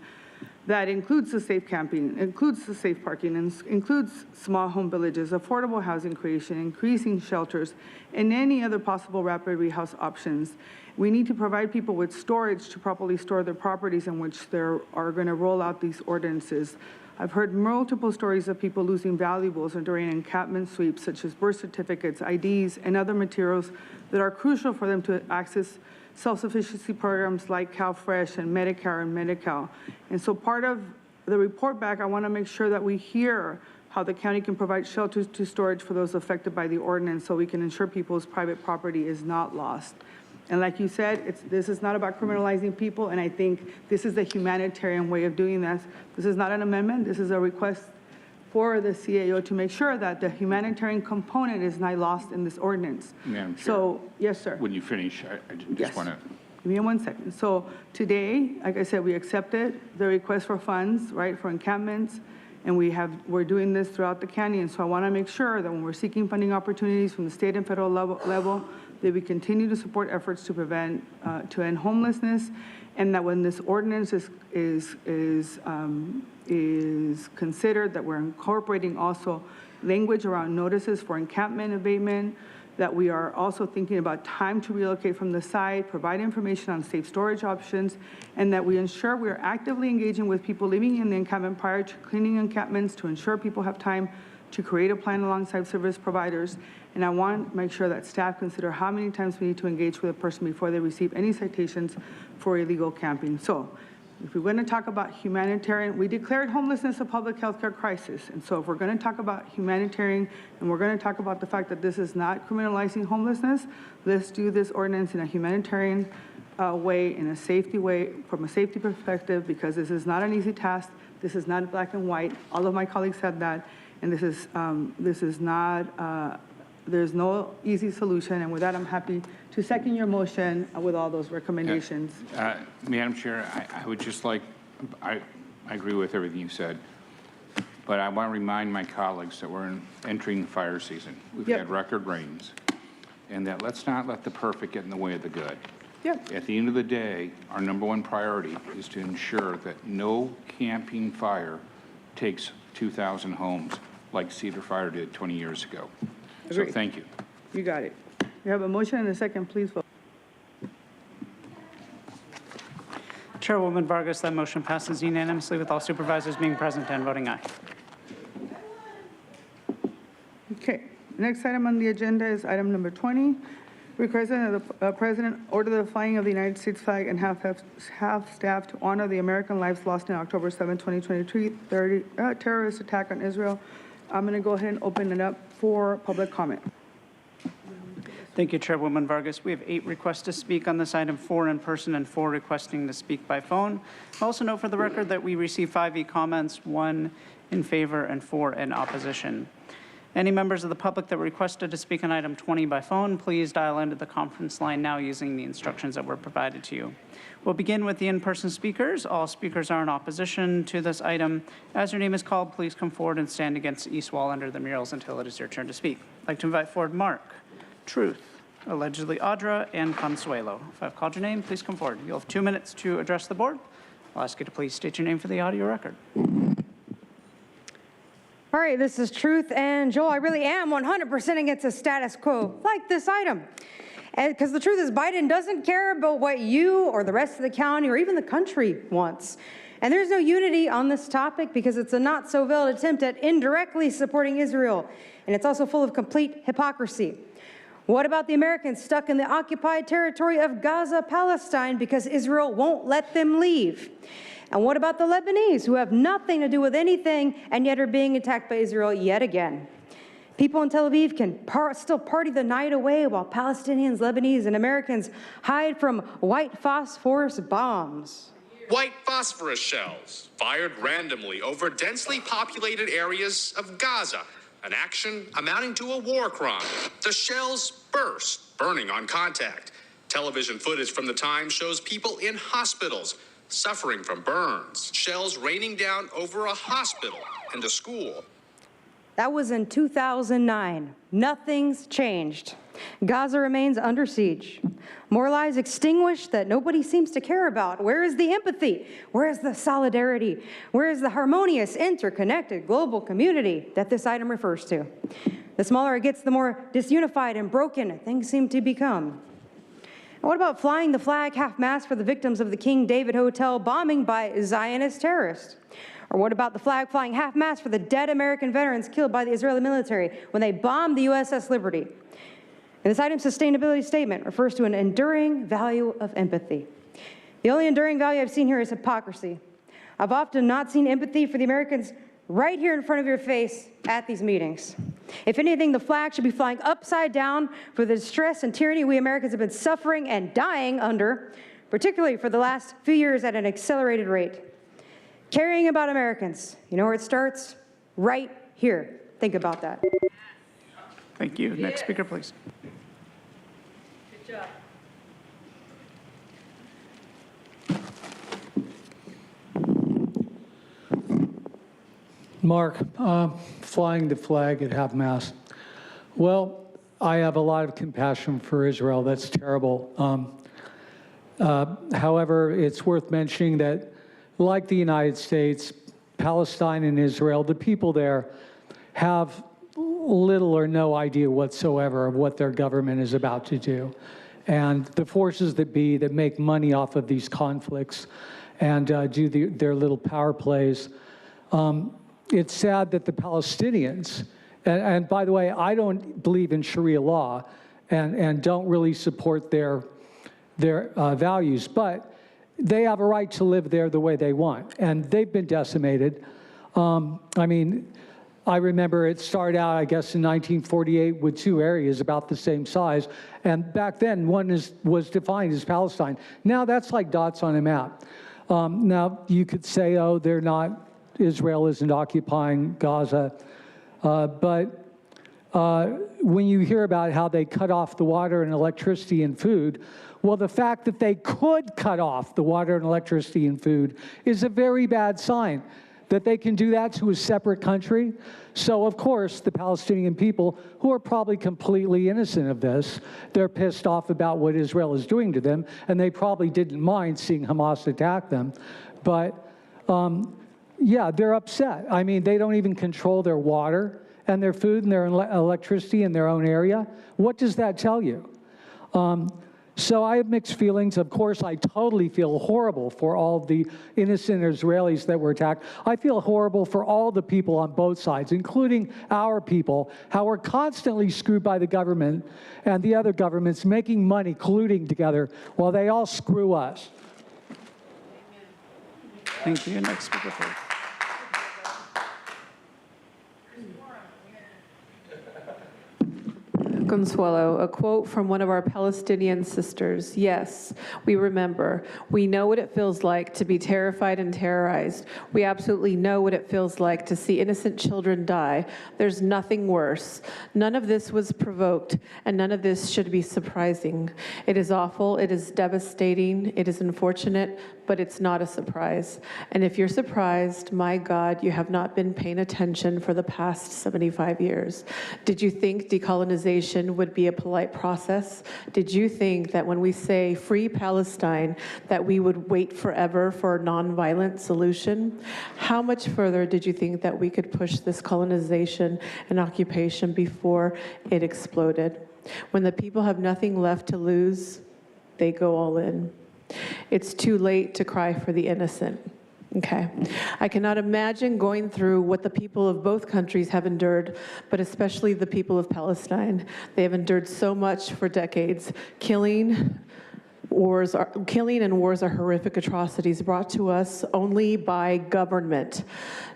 that includes the safe camping, includes the safe parking, and includes small home villages, affordable housing creation, increasing shelters, and any other possible rapid rehouse options. We need to provide people with storage to properly store their properties in which they are going to roll out these ordinances. I've heard multiple stories of people losing valuables during encampment sweeps, such as birth certificates, IDs, and other materials that are crucial for them to access self-sufficiency programs like CalFresh and Medicare and Medi-Cal. And so part of the report back, I want to make sure that we hear how the county can provide shelters to storage for those affected by the ordinance so we can ensure people's private property is not lost. And like you said, this is not about criminalizing people, and I think this is the humanitarian way of doing this. This is not an amendment. This is a request for the CAO to make sure that the humanitarian component is not lost in this ordinance. Madam Chair. So, yes, sir. When you finish, I just want to. Give me 1 second. So today, like I said, we accepted the request for funds, right, for encampments, and we're doing this throughout the county. And so I want to make sure that when we're seeking funding opportunities from the state and federal level that we continue to support efforts to to end homelessness, and that when this ordinance is considered, that we're incorporating also language around notices for encampment abatement, that we are also thinking about time to relocate from the site, provide information on safe storage options, and that we ensure we are actively engaging with people living in the encampment prior to cleaning encampments to ensure people have time to create a plan alongside service providers. And I want to make sure that staff consider how many times we need to engage with a person before they receive any citations for illegal camping. So if we're going to talk about humanitarian, we declared homelessness a public health care crisis. And so if we're going to talk about humanitarian and we're going to talk about the fact that this is not criminalizing homelessness, let's do this ordinance in a humanitarian way, in a safety way, from a safety perspective, because this is not an easy task. This is not black and white. All of my colleagues said that. And this is not, there's no easy solution. And with that, I'm happy to second your motion with all those recommendations. Madam Chair, I would just like, I agree with everything you said, but I want to remind my colleagues that we're entering the fire season. We've had record rains, and that let's not let the perfect get in the way of the good. At the end of the day, our #1 priority is to ensure that no camping fire takes 2,000 homes like Cedar Fire did 20 years ago. So thank you. You got it. You have a motion and a second, please vote. Chairwoman Vargas, that motion passes unanimously with all supervisors being present and voting aye. Okay, next item on the agenda is item number 20. Requesting that the President order the flying of the United States flag and half staff to honor the American lives lost in October 7, 2023, terrorist attack on Israel. I'm going to go ahead and open it up for public comment. Thank you, Chairwoman Vargas. We have 8 requests to speak on this item, 4 in person and 4 requesting to speak by phone. Also note for the record that we received 5 e-comments, 1 in favor and 4 in opposition. Any members of the public that requested to speak on item 20 by phone, please dial into the conference line now using the instructions that were provided to you. We'll begin with the in-person speakers. All speakers are in opposition to this item. As your name is called, please come forward and stand against the east wall under the murals until it is your turn to speak. I'd like to invite forward Mark, Truth, allegedly Audra, and Consuelo. If I've called your name, please come forward. You'll have 2 minutes to address the board. I'll ask you to please state your name for the audio record. All right, this is Truth, and Joel, I really am 100% against the status quo, like this item. Because the truth is Biden doesn't care about what you or the rest of the county or even the country wants. And there's no unity on this topic because it's a not-so-veiled attempt at indirectly supporting Israel. And it's also full of complete hypocrisy. What about the Americans stuck in the occupied territory of Gaza, Palestine, because Israel won't let them leave? And what about the Lebanese, who have nothing to do with anything and yet are being attacked by Israel yet again? People in Tel Aviv can still party the night away while Palestinians, Lebanese, and Americans hide from white phosphorus bombs. White phosphorus shells fired randomly over densely populated areas of Gaza, an action amounting to a war crime. The shells burst, burning on contact. Television footage from the time shows people in hospitals suffering from burns, shells raining down over a hospital and a school. That was in 2009. Nothing's changed. Gaza remains under siege. More lives extinguished that nobody seems to care about. Where is the empathy? Where is the solidarity? Where is the harmonious, interconnected global community that this item refers to? The smaller it gets, the more disunified and broken things seem to become. And what about flying the flag half-mast for the victims of the King David Hotel bombing by Zionist terrorists? Or what about the flag flying half-mast for the dead American veterans killed by the Israeli military when they bombed the USS Liberty? And this item's sustainability statement refers to an enduring value of empathy. The only enduring value I've seen here is hypocrisy. I've often not seen empathy for the Americans right here in front of your face at these meetings. If anything, the flag should be flying upside down for the distress and tyranny we Americans have been suffering and dying under, particularly for the last few years at an accelerated rate. Caring about Americans, you know where it starts? Right here. Think about that. Thank you. Next speaker, please. Good job. Mark, flying the flag at half-mast. Well, I have a lot of compassion for Israel. That's terrible. However, it's worth mentioning that, like the United States, Palestine and Israel, the people there have little or no idea whatsoever of what their government is about to do. And the forces that be that make money off of these conflicts and do their little power plays. It's sad that the Palestinians, and by the way, I don't believe in Sharia law and don't really support their values, but they have a right to live there the way they want, and they've been decimated. I mean, I remember it started out, I guess, in 1948 with 2 areas about the same size, and back then one was defined as Palestine. Now that's like dots on a map. Now you could say, oh, they're not, Israel isn't occupying Gaza, but when you hear about how they cut off the water and electricity and food, well, the fact that they could cut off the water and electricity and food is a very bad sign that they can do that to a separate country. So, of course, the Palestinian people, who are probably completely innocent of this, they're pissed off about what Israel is doing to them, and they probably didn't mind seeing Hamas attack them. But, yeah, they're upset. I mean, they don't even control their water and their food and their electricity in their own area. What does that tell you? So I have mixed feelings. Of course, I totally feel horrible for all the innocent Israelis that were attacked. I feel horrible for all the people on both sides, including our people, how we're constantly screwed by the government and the other governments making money, colluding together, while they all screw us. Thank you. Next speaker, please. Consuelo, a quote from one of our Palestinian sisters. Yes, we remember. We know what it feels like to be terrified and terrorized. We absolutely know what it feels like to see innocent children die. There's nothing worse. None of this was provoked, and none of this should be surprising. It is awful, it is devastating, it is unfortunate, but it's not a surprise. And if you're surprised, my God, you have not been paying attention for the past 75 years. Did you think decolonization would be a polite process? Did you think that when we say free Palestine, that we would wait forever for a nonviolent solution? How much further did you think that we could push this colonization and occupation before it exploded? When the people have nothing left to lose, they go all in. It's too late to cry for the innocent. Okay. I cannot imagine going through what the people of both countries have endured, but especially the people of Palestine. They have endured so much for decades. Killing and wars are horrific atrocities brought to us only by government.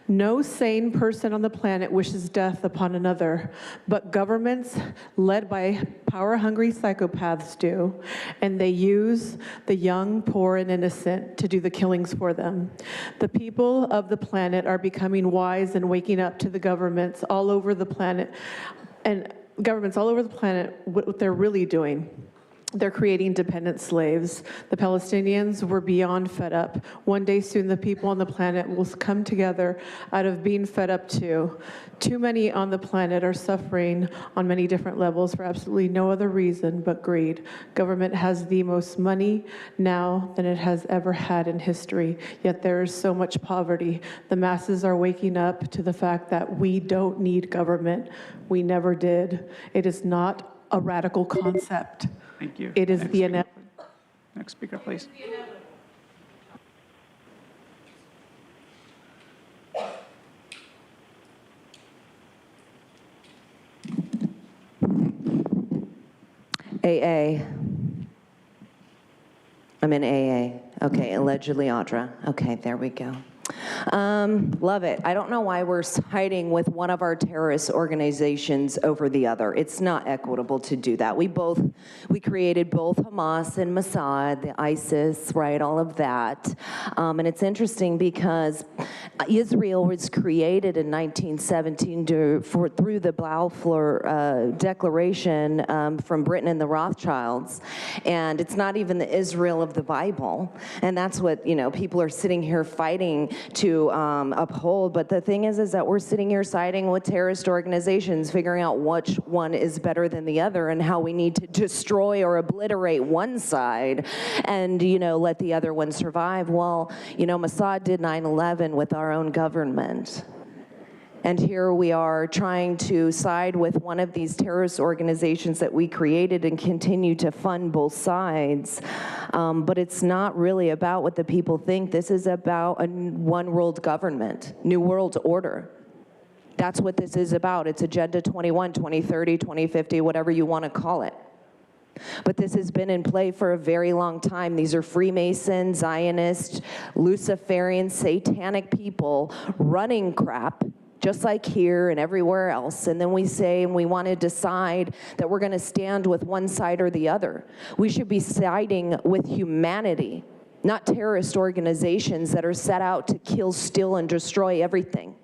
No sane person on the planet wishes death upon another, but governments led by power-hungry psychopaths do, and they use the young, poor, and innocent to do the killings for them. The people of the planet are becoming wise and waking up to the governments all over the planet, and governments all over the planet, what they're really doing. They're creating dependent slaves. The Palestinians were beyond fed up. One day soon, the people on the planet will come together out of being fed up too. Too many on the planet are suffering on many different levels for absolutely no other reason but greed. Government has the most money now than it has ever had in history, yet there is so much poverty. The masses are waking up to the fact that we don't need government. We never did. It is not a radical concept. Thank you. It is the inevitable. Next speaker, please. AA. I'm in AA. Okay, allegedly Audra. Okay, there we go. Love it. I don't know why we're siding with one of our terrorist organizations over the other. It's not equitable to do that. We created both Hamas and Mossad, the ISIS, right, all of that. And it's interesting because Israel was created in 1917 through the Balfour Declaration from Britain and the Rothschilds. And it's not even the Israel of the Bible. And that's what, people are sitting here fighting to uphold. But the thing is that we're sitting here siding with terrorist organizations, figuring out which one is better than the other and how we need to destroy or obliterate one side and, let the other one survive. Well, Mossad did 9/11 with our own government. And here we are trying to side with one of these terrorist organizations that we created and continue to fund both sides. But it's not really about what the people think. This is about a one world government, new world order. That's what this is about. It's Agenda 21, 2030, 2050, whatever you want to call it. But this has been in play for a very long time. These are Freemason, Zionist, Luciferian, satanic people running crap, just like here and everywhere else. And then we say, and we want to decide that we're going to stand with one side or the other. We should be siding with humanity, not terrorist organizations that are set out to kill, steal, and destroy everything.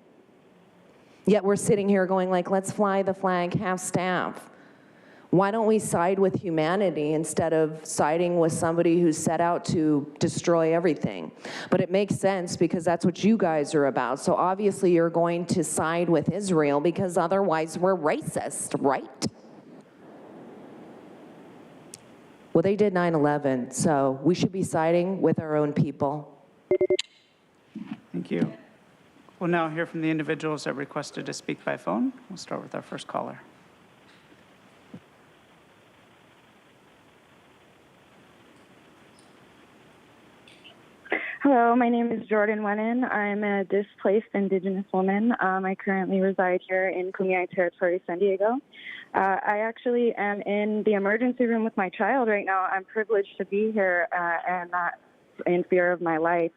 Yet we're sitting here going like, let's fly the flag half-staff. Why don't we side with humanity instead of siding with somebody who's set out to destroy everything? But it makes sense because that's what you guys are about. So obviously you're going to side with Israel because otherwise we're racist, right? Well, they did 9/11, so we should be siding with our own people. Thank you. We'll now hear from the individuals that requested to speak by phone. We'll start with our first caller. Hello, my name is Jordan Wennon. I'm a displaced Indigenous woman. I currently reside here in Kumeyaay Territory, San Diego. I actually am in the emergency room with my child right now. I'm privileged to be here and not in fear of my life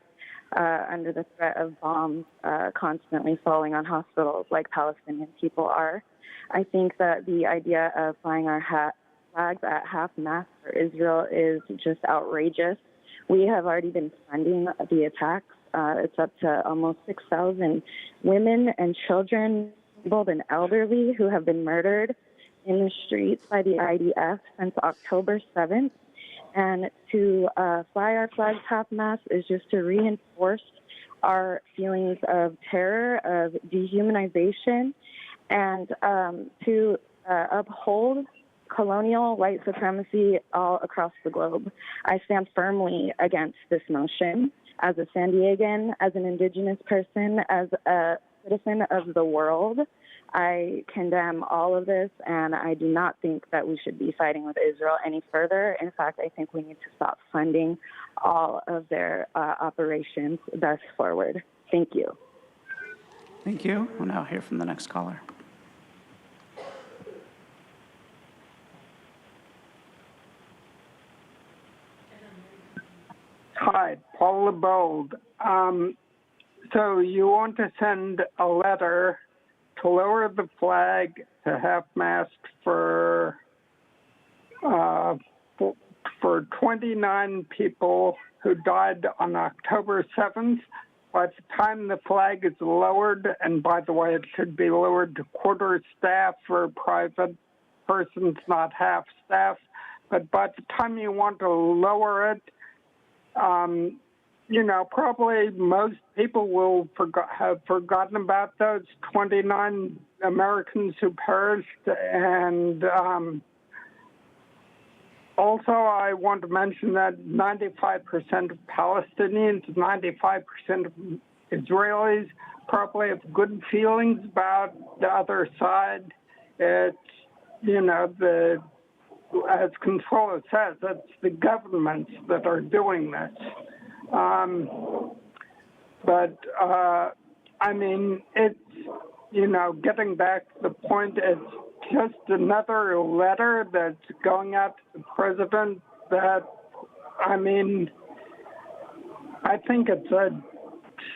under the threat of bombs constantly falling on hospitals like Palestinian people are. I think that the idea of flying our flags at half-mast for Israel is just outrageous. We have already been funding the attacks. It's up to almost 6,000 women and children, old and elderly, who have been murdered in the streets by the IDF since October 7th. And to fly our flags half-mast is just to reinforce our feelings of terror, of dehumanization, and to uphold colonial white supremacy all across the globe. I stand firmly against this motion as a San Diegan, as an Indigenous person, as a citizen of the world. I condemn all of this, and I do not think that we should be fighting with Israel any further. In fact, I think we need to stop funding all of their operations thus forward. Thank you. Thank you. We'll now hear from the next caller. Hi, Paul LeBold. So you want to send a letter to lower the flag to half-mast for 29 people who died on October 7th. By the time the flag is lowered, and by the way, it should be lowered to quarter staff for private persons, not half staff. But by the time you want to lower it, probably most people will have forgotten about those 29 Americans who perished. And also, I want to mention that 95% of Palestinians, 95% of Israelis probably have good feelings about the other side. It's, as Controller says, it's the governments that are doing this. It's, getting back to the point, it's just another letter that's going out to the president that, I think it's a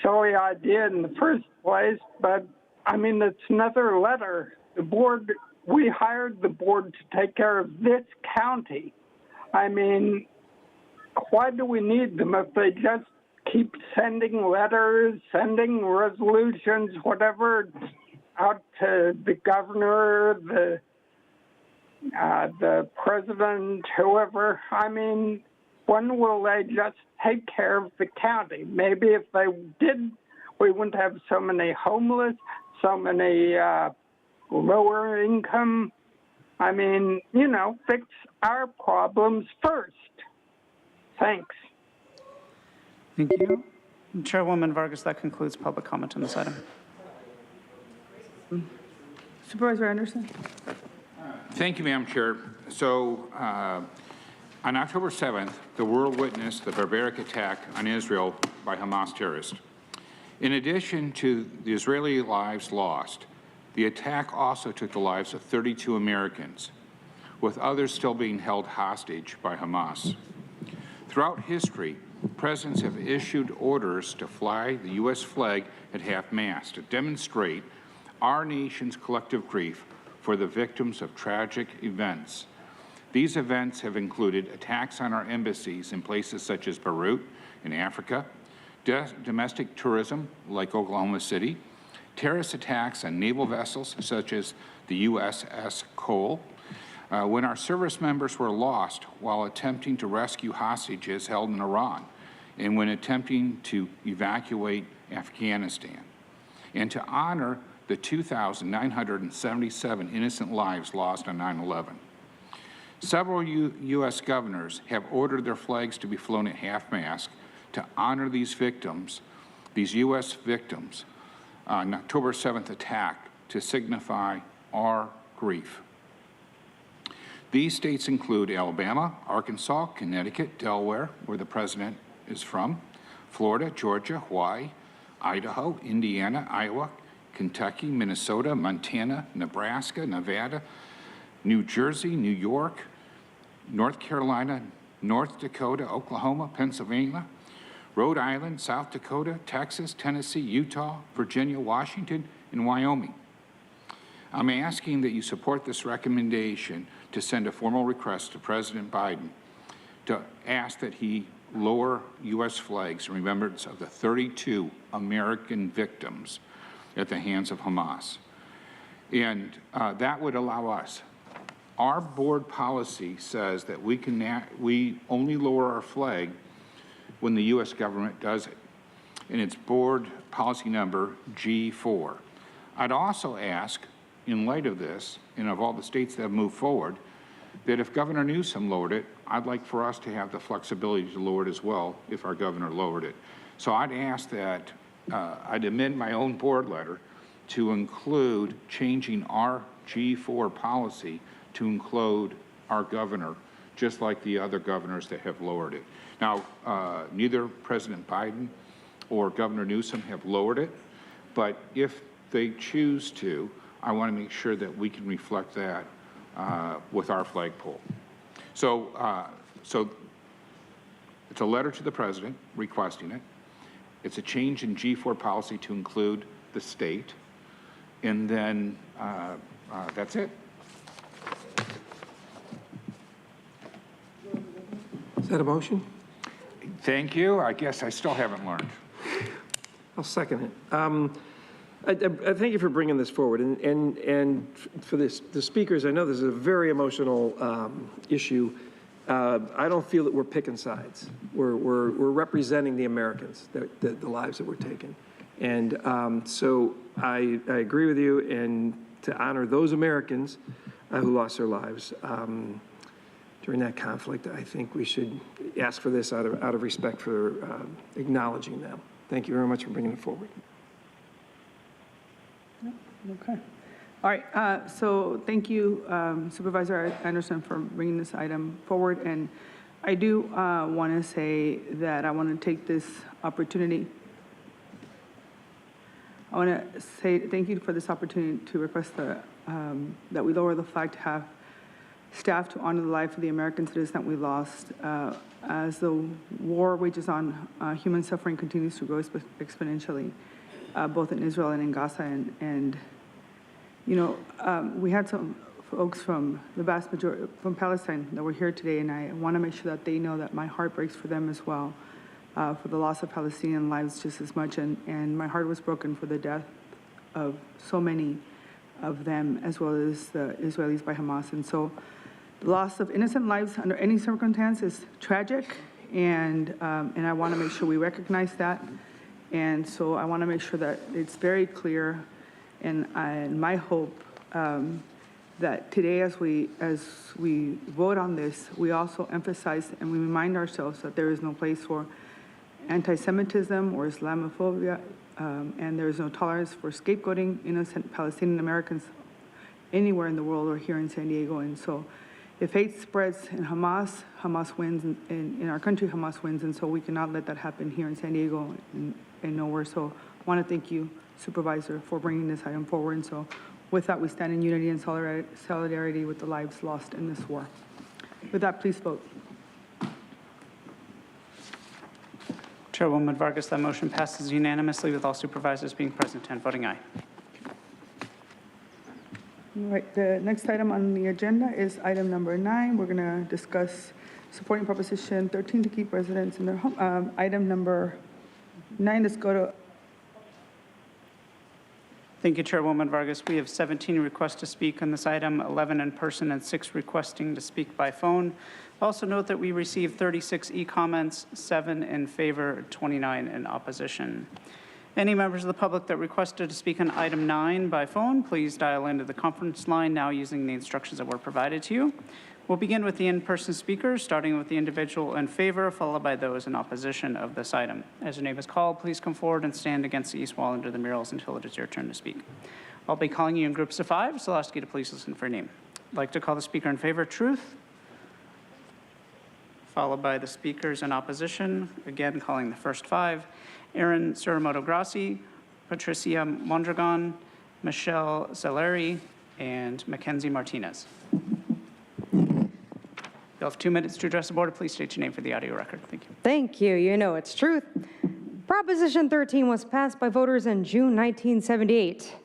silly idea in the first place, but I mean, it's another letter. The board, we hired the board to take care of this county. I mean, why do we need them if they just keep sending letters, sending resolutions, whatever, out to the governor, the president, whoever? I mean, when will they just take care of the county? Maybe if they did, we wouldn't have so many homeless, so many lower income. I mean, you know, fix our problems first. Thanks. Thank you. Chairwoman Vargas, that concludes public comment on this item. Supervisor Anderson. Thank you, Madam Chair. So on October 7th, the world witnessed the barbaric attack on Israel by Hamas terrorists. In addition to the Israeli lives lost, the attack also took the lives of 32 Americans, with others still being held hostage by Hamas. Throughout history, presidents have issued orders to fly the U.S. flag at half-mast to demonstrate our nation's collective grief for the victims of tragic events. These events have included attacks on our embassies in places such as Beirut in Africa, domestic tourism like Oklahoma City, terrorist attacks on naval vessels such as the USS Cole, when our service members were lost while attempting to rescue hostages held in Iran, and when attempting to evacuate Afghanistan, and to honor the 2,977 innocent lives lost on 9/11. Several U.S. governors have ordered their flags to be flown at half-mast to honor these victims, these U.S. victims, on October 7th attack to signify our grief. These states include Alabama, Arkansas, Connecticut, Delaware, where the president is from, Florida, Georgia, Hawaii, Idaho, Indiana, Iowa, Kentucky, Minnesota, Montana, Nebraska, Nevada, New Jersey, New York, North Carolina, North Dakota, Oklahoma, Pennsylvania, Rhode Island, South Dakota, Texas, Tennessee, Utah, Virginia, Washington, and Wyoming. I'm asking that you support this recommendation to send a formal request to President Biden to ask that he lower U.S. flags in remembrance of the 32 American victims at the hands of Hamas. And that would allow us. Our board policy says that we only lower our flag when the U.S. government does it, and it's board policy number G4. I'd also ask, in light of this, and of all the states that have moved forward, that if Governor Newsom lowered it, I'd like for us to have the flexibility to lower it as well if our governor lowered it. So I'd ask that I'd amend my own board letter to include changing our G4 policy to include our governor, just like the other governors that have lowered it. Now, neither President Biden or Governor Newsom have lowered it, but if they choose to, I want to make sure that we can reflect that with our flagpole. So it's a letter to the president requesting it. It's a change in G4 policy to include the state, and then that's it. Is that a motion? Thank you. I guess I still haven't learned. I'll second it. I thank you for bringing this forward, and for the speakers. I know this is a very emotional issue. I don't feel that we're picking sides. We're representing the Americans, the lives that were taken, and so I agree with you. And to honor those Americans who lost their lives during that conflict, I think we should ask for this out of respect for acknowledging them. Thank you very much for bringing it forward. Okay. All right. So thank you, Supervisor Anderson, for bringing this item forward. And I do want to say that I want to take this opportunity. I want to say thank you for this opportunity to request that we lower the flag to staff to honor the life of the American citizens that we lost as the war wages on human suffering continues to grow exponentially, both in Israel and in Gaza. And you know, we had some folks from the vast majority from Palestine that were here today, and I want to make sure that they know that my heart breaks for them as well, for the loss of Palestinian lives just as much, and my heart was broken for the death of so many of them, as well as the Israelis by Hamas. And so the loss of innocent lives under any circumstance is tragic, and I want to make sure we recognize that. And so I want to make sure that it's very clear, and my hope that today as we vote on this, we also emphasize and we remind ourselves that there is no place for anti-Semitism or Islamophobia, and there is no tolerance for scapegoating innocent Palestinian Americans anywhere in the world or here in San Diego. And so if hate spreads in Hamas, Hamas wins. In our country, Hamas wins. And so we cannot let that happen here in San Diego and nowhere. So I want to thank you, Supervisor, for bringing this item forward. And so with that, we stand in unity and solidarity with the lives lost in this war. With that, please vote. Chairwoman Vargas, that motion passes unanimously with all supervisors being present and voting aye. All right, the next item on the agenda is item number 9. We're going to discuss supporting Proposition 13 to keep residents in their home. Item number 9, let's go to. Thank you, Chairwoman Vargas. We have 17 requests to speak on this item, 11 in person and 6 requesting to speak by phone. Also note that we received 36 e-comments, 7 in favor, 29 in opposition. Any members of the public that requested to speak on item 9 by phone, please dial into the conference line now using the instructions that were provided to you. We'll begin with the in-person speakers, starting with the individual in favor, followed by those in opposition of this item. As your name is called, please come forward and stand against the east wall under the murals until it is your turn to speak. I'll be calling you in groups of 5, so I'll ask you to please listen for your name. I'd like to call the speaker in favor, Truth, followed by the speakers in opposition, again calling the first 5, Aaron Suramoto-Grassi, Patricia Mondragon, Michelle Saleri, and Mackenzie Martinez. You'll have 2 minutes to address the board. Please state your name for the audio record. Thank you. Thank you. You know it's truth. Proposition 13 was passed by voters in June 1978.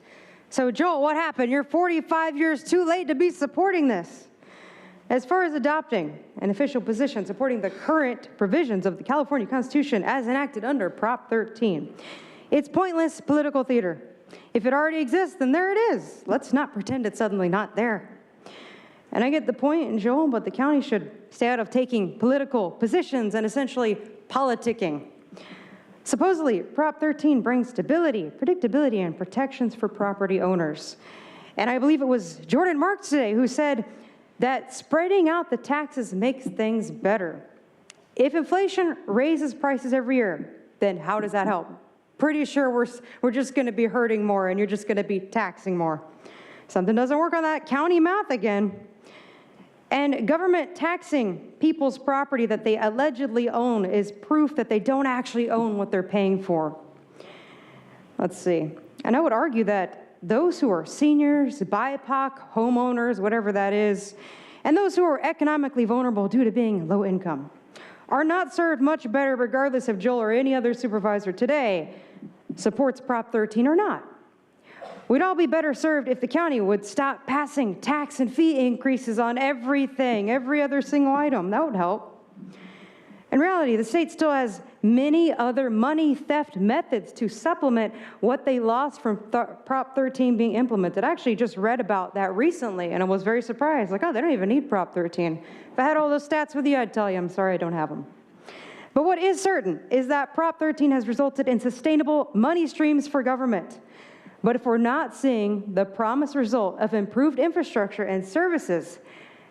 So Joel, what happened? You're 45 years too late to be supporting this. As far as adopting an official position supporting the current provisions of the California Constitution as enacted under Prop 13, it's pointless political theater. If it already exists, then there it is. Let's not pretend it's suddenly not there. And I get the point, Joel, but the county should stay out of taking political positions and essentially politicking. Supposedly, Prop 13 brings stability, predictability, and protections for property owners. And I believe it was Jordan Marks today who said that spreading out the taxes makes things better. If inflation raises prices every year, then how does that help? Pretty sure we're just going to be hurting more and you're just going to be taxing more. Something doesn't work on that county math again. And government taxing people's property that they allegedly own is proof that they don't actually own what they're paying for. Let's see. And I would argue that those who are seniors, BIPOC, homeowners, whatever that is, and those who are economically vulnerable due to being low income are not served much better regardless if Joel or any other supervisor today supports Prop 13 or not. We'd all be better served if the county would stop passing tax and fee increases on everything, every other single item. That would help. In reality, the state still has many other money theft methods to supplement what they lost from Prop 13 being implemented. I actually just read about that recently, and I was very surprised. Like, oh, they don't even need Prop 13. If I had all those stats with you, I'd tell you. I'm sorry I don't have them. But what is certain is that Prop 13 has resulted in sustainable money streams for government. But if we're not seeing the promised result of improved infrastructure and services,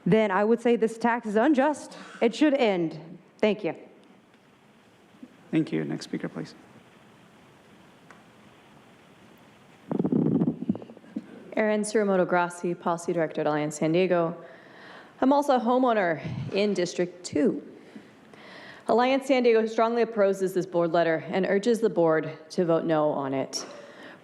then I would say this tax is unjust. It should end. Thank you. Thank you. Next speaker, please. Erin Suramoto-Grassi, Policy Director at Alliance San Diego. I'm also a homeowner in District 2. Alliance San Diego strongly opposes this board letter and urges the board to vote no on it.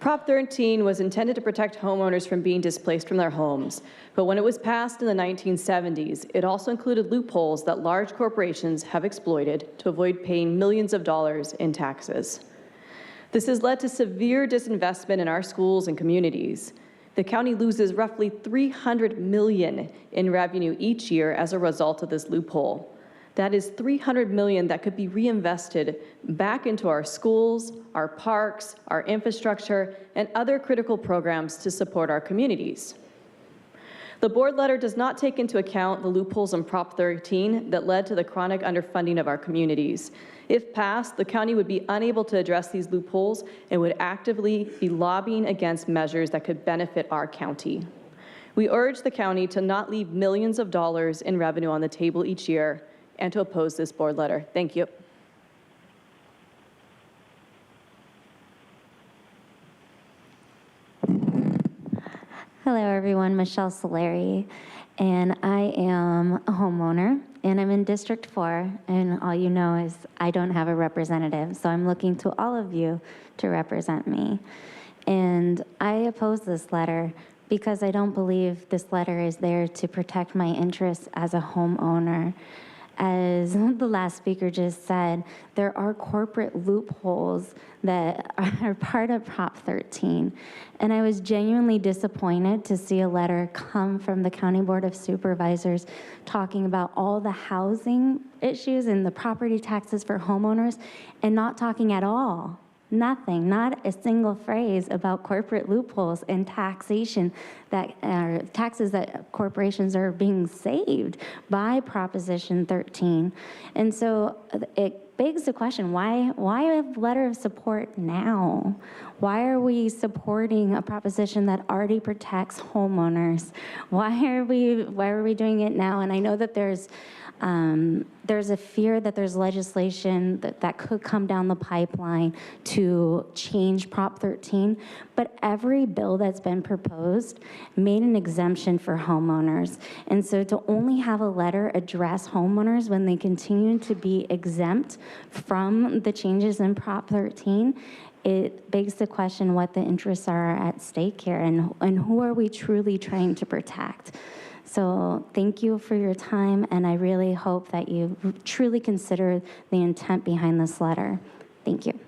Prop 13 was intended to protect homeowners from being displaced from their homes, but when it was passed in the 1970s, it also included loopholes that large corporations have exploited to avoid paying millions of dollars in taxes. This has led to severe disinvestment in our schools and communities. The county loses roughly $300 million in revenue each year as a result of this loophole. That is $300 million that could be reinvested back into our schools, our parks, our infrastructure, and other critical programs to support our communities. The board letter does not take into account the loopholes in Prop 13 that led to the chronic underfunding of our communities. If passed, the county would be unable to address these loopholes and would actively be lobbying against measures that could benefit our county. We urge the county to not leave millions of dollars in revenue on the table each year and to oppose this board letter. Thank you. Hello everyone, Michelle Solari, and I am a homeowner, and I'm in District 4, and all you know is I don't have a representative, so I'm looking to all of you to represent me. And I oppose this letter because I don't believe this letter is there to protect my interests as a homeowner. As the last speaker just said, there are corporate loopholes that are part of Prop 13. And I was genuinely disappointed to see a letter come from the County Board of Supervisors talking about all the housing issues and the property taxes for homeowners and not talking at all. Nothing, not a single phrase about corporate loopholes and taxation that are taxes that corporations are being saved by Proposition 13. And so it begs the question, why a letter of support now? Why are we supporting a proposition that already protects homeowners? Why are we doing it now? And I know that there's a fear that there's legislation that could come down the pipeline to change Prop 13, but every bill that's been proposed made an exemption for homeowners. And so to only have a letter address homeowners when they continue to be exempt from the changes in Prop 13, it begs the question what the interests are at stake here and who are we truly trying to protect. So thank you for your time, and I really hope that you truly consider the intent behind this letter. Thank you.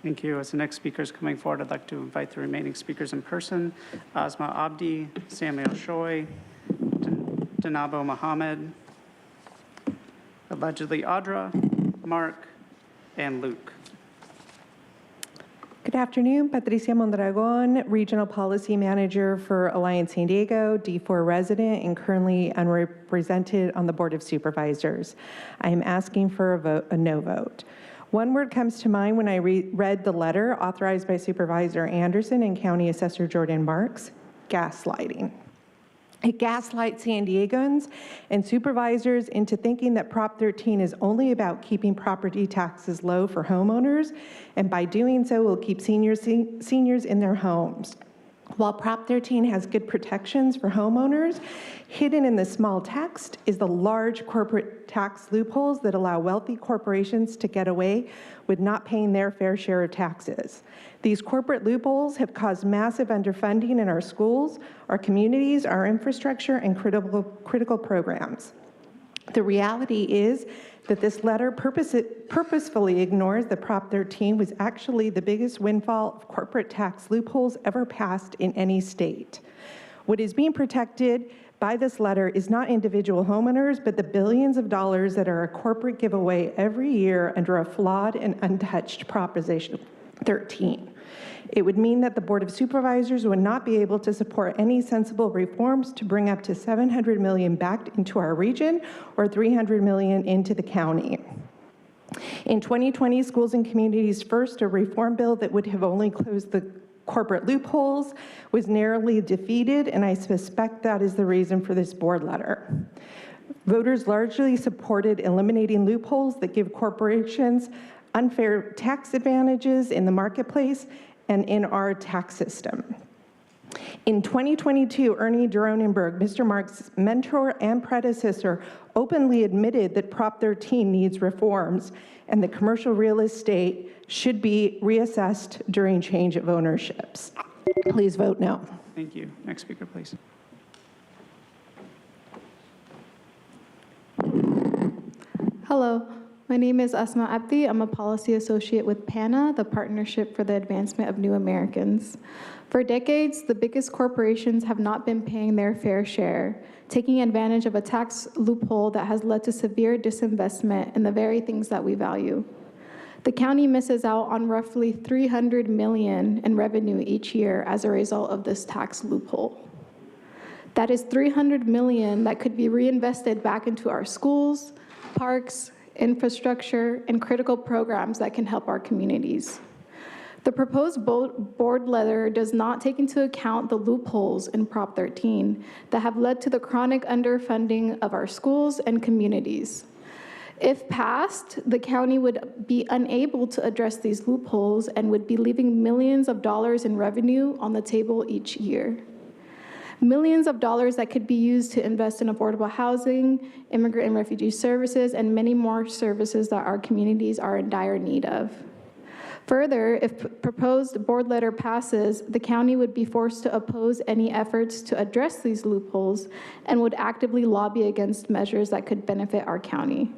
Thank you. As the next speaker is coming forward, I'd like to invite the remaining speakers in person. Asma Abdi, Samuel Shoy, Danabo Mohammed, allegedly Audra, Mark, and Luke. Good afternoon, Patricia Mondragon, Regional Policy Manager for Alliance San Diego, D4 resident, and currently unrepresented on the Board of Supervisors. I am asking for a no vote. One word comes to mind when I read the letter authorized by Supervisor Anderson and County Assessor Jordan Marks: gaslighting. It gaslights San Diegans and supervisors into thinking that Prop 13 is only about keeping property taxes low for homeowners, and by doing so will keep seniors in their homes. While Prop 13 has good protections for homeowners, hidden in the small text is the large corporate tax loopholes that allow wealthy corporations to get away with not paying their fair share of taxes. These corporate loopholes have caused massive underfunding in our schools, our communities, our infrastructure, and critical programs. The reality is that this letter purposefully ignores that Prop 13 was actually the biggest windfall of corporate tax loopholes ever passed in any state. What is being protected by this letter is not individual homeowners, but the billions of dollars that are a corporate giveaway every year under a flawed and untouched Proposition 13. It would mean that the Board of Supervisors would not be able to support any sensible reforms to bring up to $700 million back into our region or $300 million into the county. In 2020, Schools and Communities First, a reform bill that would have only closed the corporate loopholes, was narrowly defeated, and I suspect that is the reason for this board letter. Voters largely supported eliminating loopholes that give corporations unfair tax advantages in the marketplace and in our tax system. In 2022, Ernie Dronenberg, Mr. Marks' mentor and predecessor, openly admitted that Prop 13 needs reforms and that commercial real estate should be reassessed during change of ownerships. Please vote no. Thank you. Next speaker, please. Hello, my name is Asma Abdi. I'm a policy associate with PANA, the Partnership for the Advancement of New Americans. For decades, the biggest corporations have not been paying their fair share, taking advantage of a tax loophole that has led to severe disinvestment in the very things that we value. The county misses out on roughly $300 million in revenue each year as a result of this tax loophole. That is $300 million that could be reinvested back into our schools, parks, infrastructure, and critical programs that can help our communities. The proposed board letter does not take into account the loopholes in Prop 13 that have led to the chronic underfunding of our schools and communities. If passed, the county would be unable to address these loopholes and would be leaving millions of dollars in revenue on the table each year. Millions of dollars that could be used to invest in affordable housing, immigrant and refugee services, and many more services that our communities are in dire need of. Further, if proposed board letter passes, the county would be forced to oppose any efforts to address these loopholes and would actively lobby against measures that could benefit our county.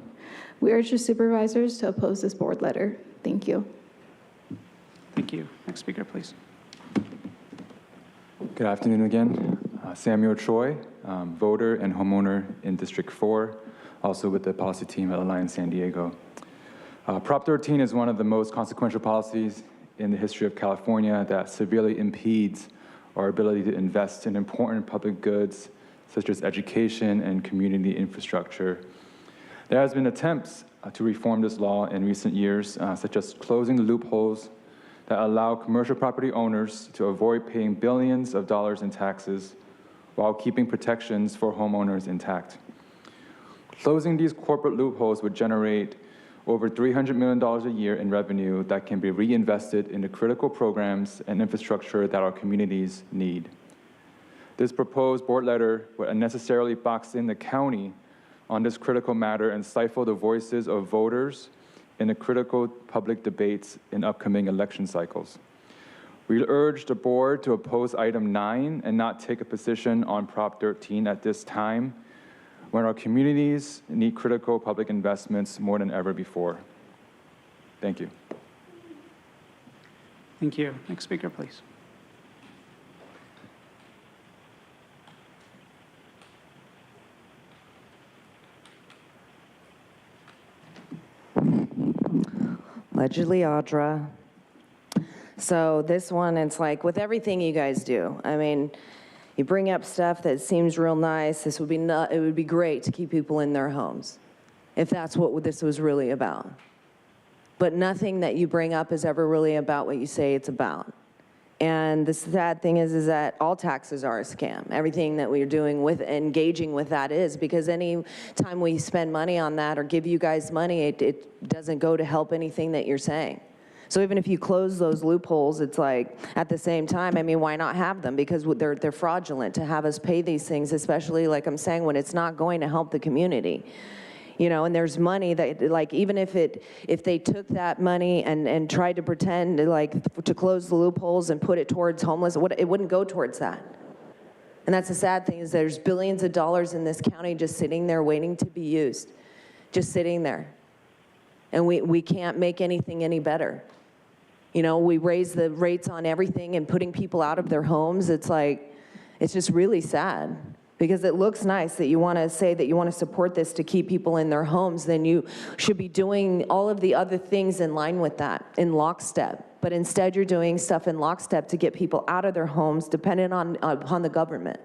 We urge the supervisors to oppose this board letter. Thank you. Thank you. Next speaker, please. Good afternoon again. Samuel Choi, voter and homeowner in District 4, also with the policy team at Alliance San Diego. Prop 13 is one of the most consequential policies in the history of California that severely impedes our ability to invest in important public goods such as education and community infrastructure. There has been attempts to reform this law in recent years, such as closing the loopholes that allow commercial property owners to avoid paying billions of dollars in taxes while keeping protections for homeowners intact. Closing these corporate loopholes would generate over $300 million a year in revenue that can be reinvested into critical programs and infrastructure that our communities need. This proposed board letter would unnecessarily box in the county on this critical matter and stifle the voices of voters in the critical public debates in upcoming election cycles. We urge the board to oppose item 9 and not take a position on Prop 13 at this time when our communities need critical public investments more than ever before. Thank you. Thank you. Next speaker, please. Allegedly, Audra. So this one, it's like with everything you guys do. I mean, you bring up stuff that seems real nice. This would be it would be great to keep people in their homes, if that's what this was really about. But nothing that you bring up is ever really about what you say it's about. And the sad thing is that all taxes are a scam. Everything that we're doing with engaging with that is, because any time we spend money on that or give you guys money, it doesn't go to help anything that you're saying. So even if you close those loopholes, it's like, at the same time, I mean, why not have them? Because they're fraudulent to have us pay these things, especially, like I'm saying, when it's not going to help the community. You know, and there's money that, like, even if they took that money and tried to pretend, like, to close the loopholes and put it towards homeless, it wouldn't go towards that. And that's the sad thing, is there's billions of dollars in this county just sitting there waiting to be used, just sitting there. And we can't make anything any better. You know, we raise the rates on everything and putting people out of their homes. It's like, it's just really sad. Because it looks nice that you want to say that you want to support this to keep people in their homes, then you should be doing all of the other things in line with that, in lockstep. But instead, you're doing stuff in lockstep to get people out of their homes, dependent on the government,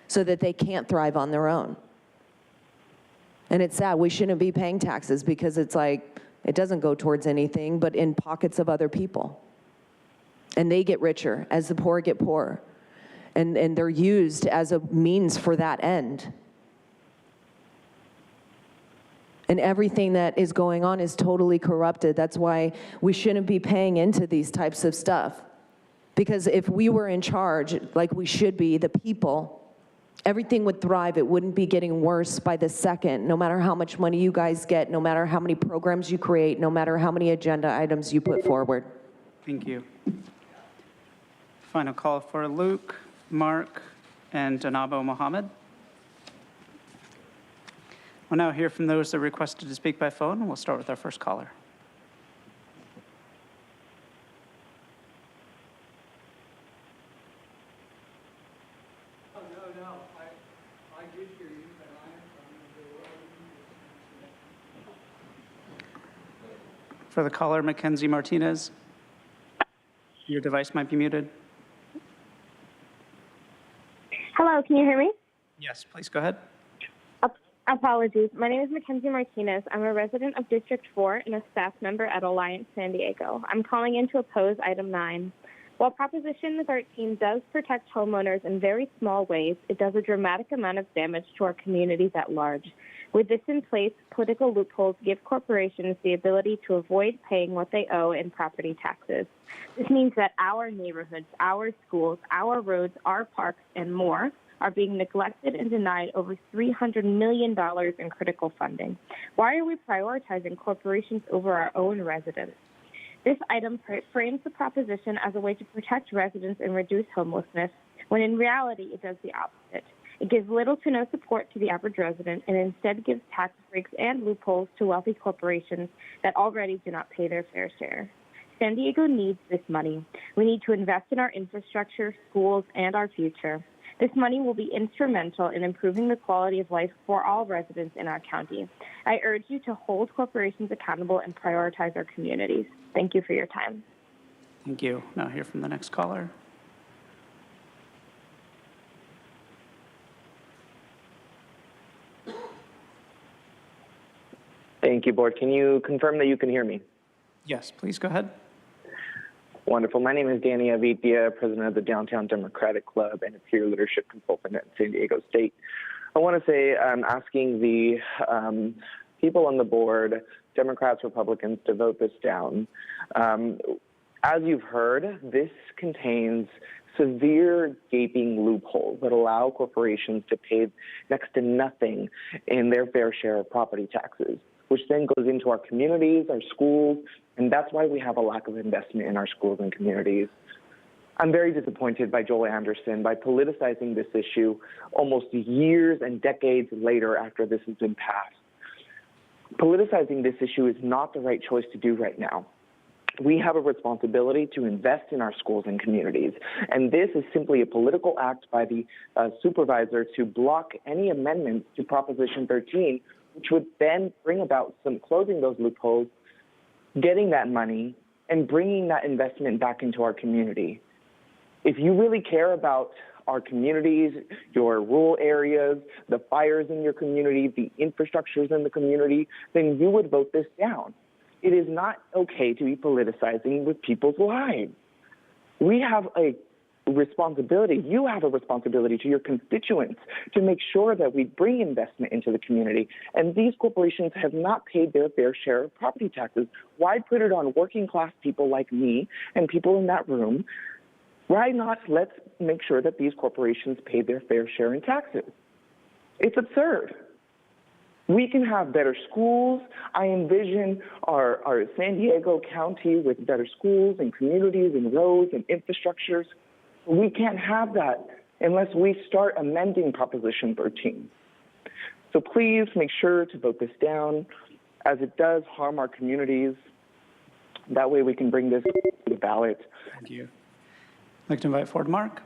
so that they can't thrive on their own. And it's sad. We shouldn't be paying taxes because it's like, it doesn't go towards anything but in pockets of other people. And they get richer as the poor get poorer. And they're used as a means for that end. And everything that is going on is totally corrupted. That's why we shouldn't be paying into these types of stuff. Because if we were in charge, like we should be, the people, everything would thrive. It wouldn't be getting worse by the second, no matter how much money you guys get, no matter how many programs you create, no matter how many agenda items you put forward. Thank you. Final call for Luke, Mark, and Danabo Mohammed. We'll now hear from those that requested to speak by phone, and we'll start with our first caller. For the caller, Mackenzie Martinez, your device might be muted. Hello, can you hear me? Yes, please go ahead. Apologies. My name is Mackenzie Martinez. I'm a resident of District 4 and a staff member at Alliance San Diego. I'm calling in to oppose item 9. While Proposition 13 does protect homeowners in very small ways, it does a dramatic amount of damage to our communities at large. With this in place, political loopholes give corporations the ability to avoid paying what they owe in property taxes. This means that our neighborhoods, our schools, our roads, our parks, and more are being neglected and denied over $300 million in critical funding. Why are we prioritizing corporations over our own residents? This item frames the proposition as a way to protect residents and reduce homelessness, when in reality it does the opposite. It gives little to no support to the average resident and instead gives tax breaks and loopholes to wealthy corporations that already do not pay their fair share. San Diego needs this money. We need to invest in our infrastructure, schools, and our future. This money will be instrumental in improving the quality of life for all residents in our county. I urge you to hold corporations accountable and prioritize our communities. Thank you for your time. Thank you. Now hear from the next caller. Thank you, Board. Can you confirm that you can hear me? Yes, please go ahead. Wonderful. My name is Danny Avitia, president of the Downtown Democratic Club and a peer leadership consultant at San Diego State. I want to say I'm asking the people on the board, Democrats, Republicans, to vote this down. As you've heard, this contains severe gaping loopholes that allow corporations to pay next to nothing in their fair share of property taxes, which then goes into our communities, our schools, and that's why we have a lack of investment in our schools and communities. I'm very disappointed by Joel Anderson by politicizing this issue almost years and decades later after this has been passed. Politicizing this issue is not the right choice to do right now. We have a responsibility to invest in our schools and communities, and this is simply a political act by the supervisor to block any amendments to Proposition 13, which would then bring about some closing those loopholes, getting that money, and bringing that investment back into our community. If you really care about our communities, your rural areas, the fires in your community, the infrastructures in the community, then you would vote this down. It is not okay to be politicizing with people's lives. We have a responsibility, you have a responsibility to your constituents to make sure that we bring investment into the community. And these corporations have not paid their fair share of property taxes. Why put it on working class people like me and people in that room? Why not let's make sure that these corporations pay their fair share in taxes? It's absurd. We can have better schools. I envision our San Diego County with better schools and communities and roads and infrastructures. We can't have that unless we start amending Proposition 13. So please make sure to vote this down, as it does harm our communities. That way we can bring this to the ballot. Thank you. I'd like to invite forward Mark.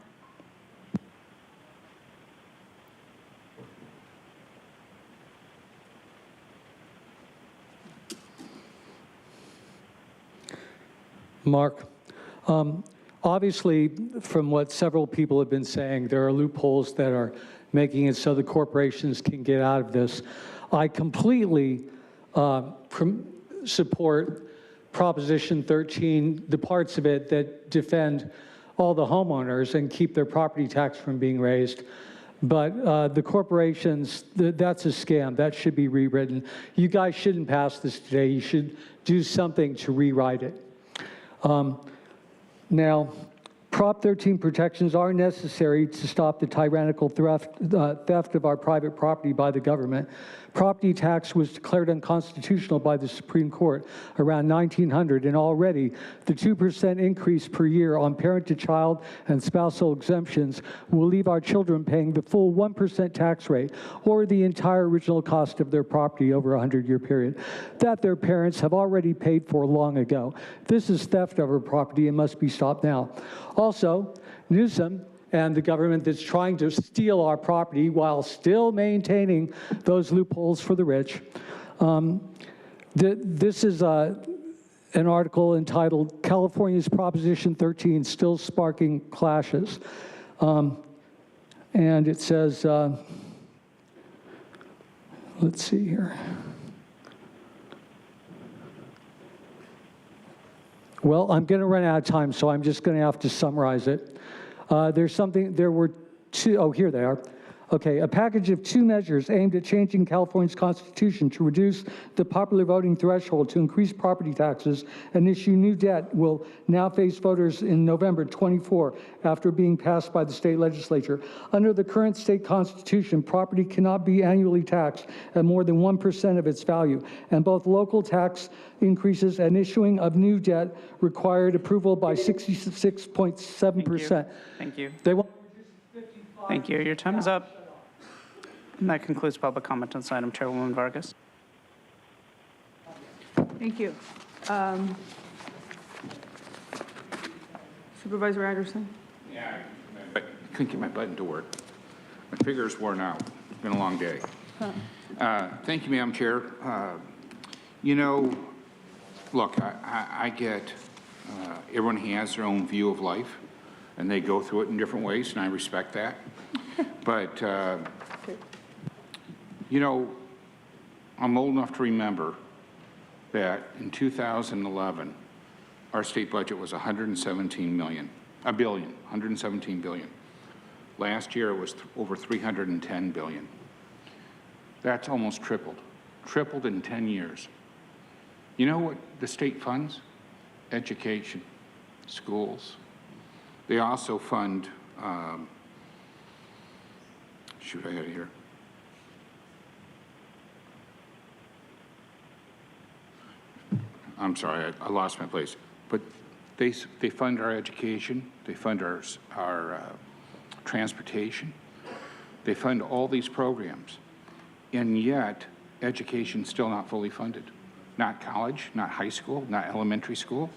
Mark, obviously, from what several people have been saying, there are loopholes that are making it so the corporations can get out of this. I completely support Proposition 13, the parts of it that defend all the homeowners and keep their property tax from being raised. But the corporations, that's a scam. That should be rewritten. You guys shouldn't pass this today. You should do something to rewrite it. Now, Prop 13 protections are necessary to stop the tyrannical theft of our private property by the government. Property tax was declared unconstitutional by the Supreme Court around 1900, and already the 2% increase per year on parent-to-child and spousal exemptions will leave our children paying the full 1% tax rate, or the entire original cost of their property over a 100-year period, that their parents have already paid for long ago. This is theft of our property and must be stopped now. Also, Newsom and the government that's trying to steal our property while still maintaining those loopholes for the rich. This is an article entitled "California's Proposition 13 Still Sparking Clashes." And it says, let's see here. Well, I'm going to run out of time, so I'm just going to have to summarize it. There were two, oh, here they are. Okay, a package of 2 measures aimed at changing California's constitution to reduce the popular voting threshold, to increase property taxes, and issue new debt will now face voters in November 24 after being passed by the state legislature. Under the current state constitution, property cannot be annually taxed at more than 1% of its value, and both local tax increases and issuing of new debt required approval by 66.7%. Thank you. They want. Thank you. Your time is up. And that concludes public comment on this item. Chairwoman Vargas. Thank you. Supervisor Anderson? Yeah, I couldn't get my button to work. My finger's worn out. It's been a long day. Thank you, Madam Chair. You know, look, I get everyone has their own view of life, and they go through it in different ways, and I respect that. But, you know, I'm old enough to remember that in 2011, our state budget was $117 billion. Last year, it was over $310 billion. That's almost tripled in 10 years. You know what the state funds? Education, schools. They also fund, shoot, I got it here. I'm sorry, I lost my place. But they fund our education, they fund our transportation, they fund all these programs, and yet education's still not fully funded. Not college, not high school, not elementary school.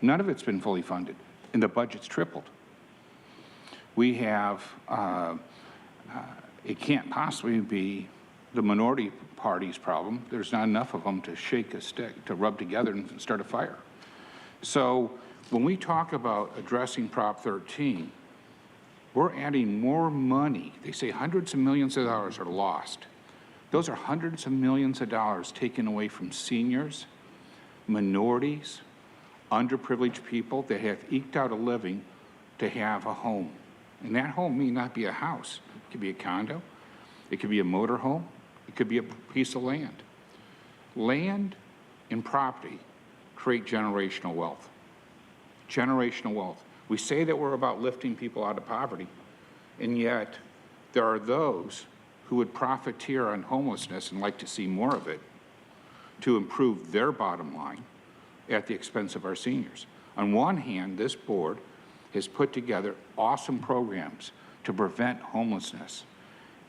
None of it's been fully funded, and the budget's tripled. We have, it can't possibly be the minority party's problem. There's not enough of them to shake a stick, to rub together and start a fire. So when we talk about addressing Prop 13, we're adding more money. They say hundreds of millions of dollars are lost. Those are hundreds of millions of dollars taken away from seniors, minorities, underprivileged people that have eked out a living to have a home. And that home may not be a house. It could be a condo. It could be a motor home. It could be a piece of land. Land and property create generational wealth. Generational wealth. We say that we're about lifting people out of poverty, and yet there are those who would profiteer on homelessness and like to see more of it to improve their bottom line at the expense of our seniors. On one hand, this board has put together awesome programs to prevent homelessness.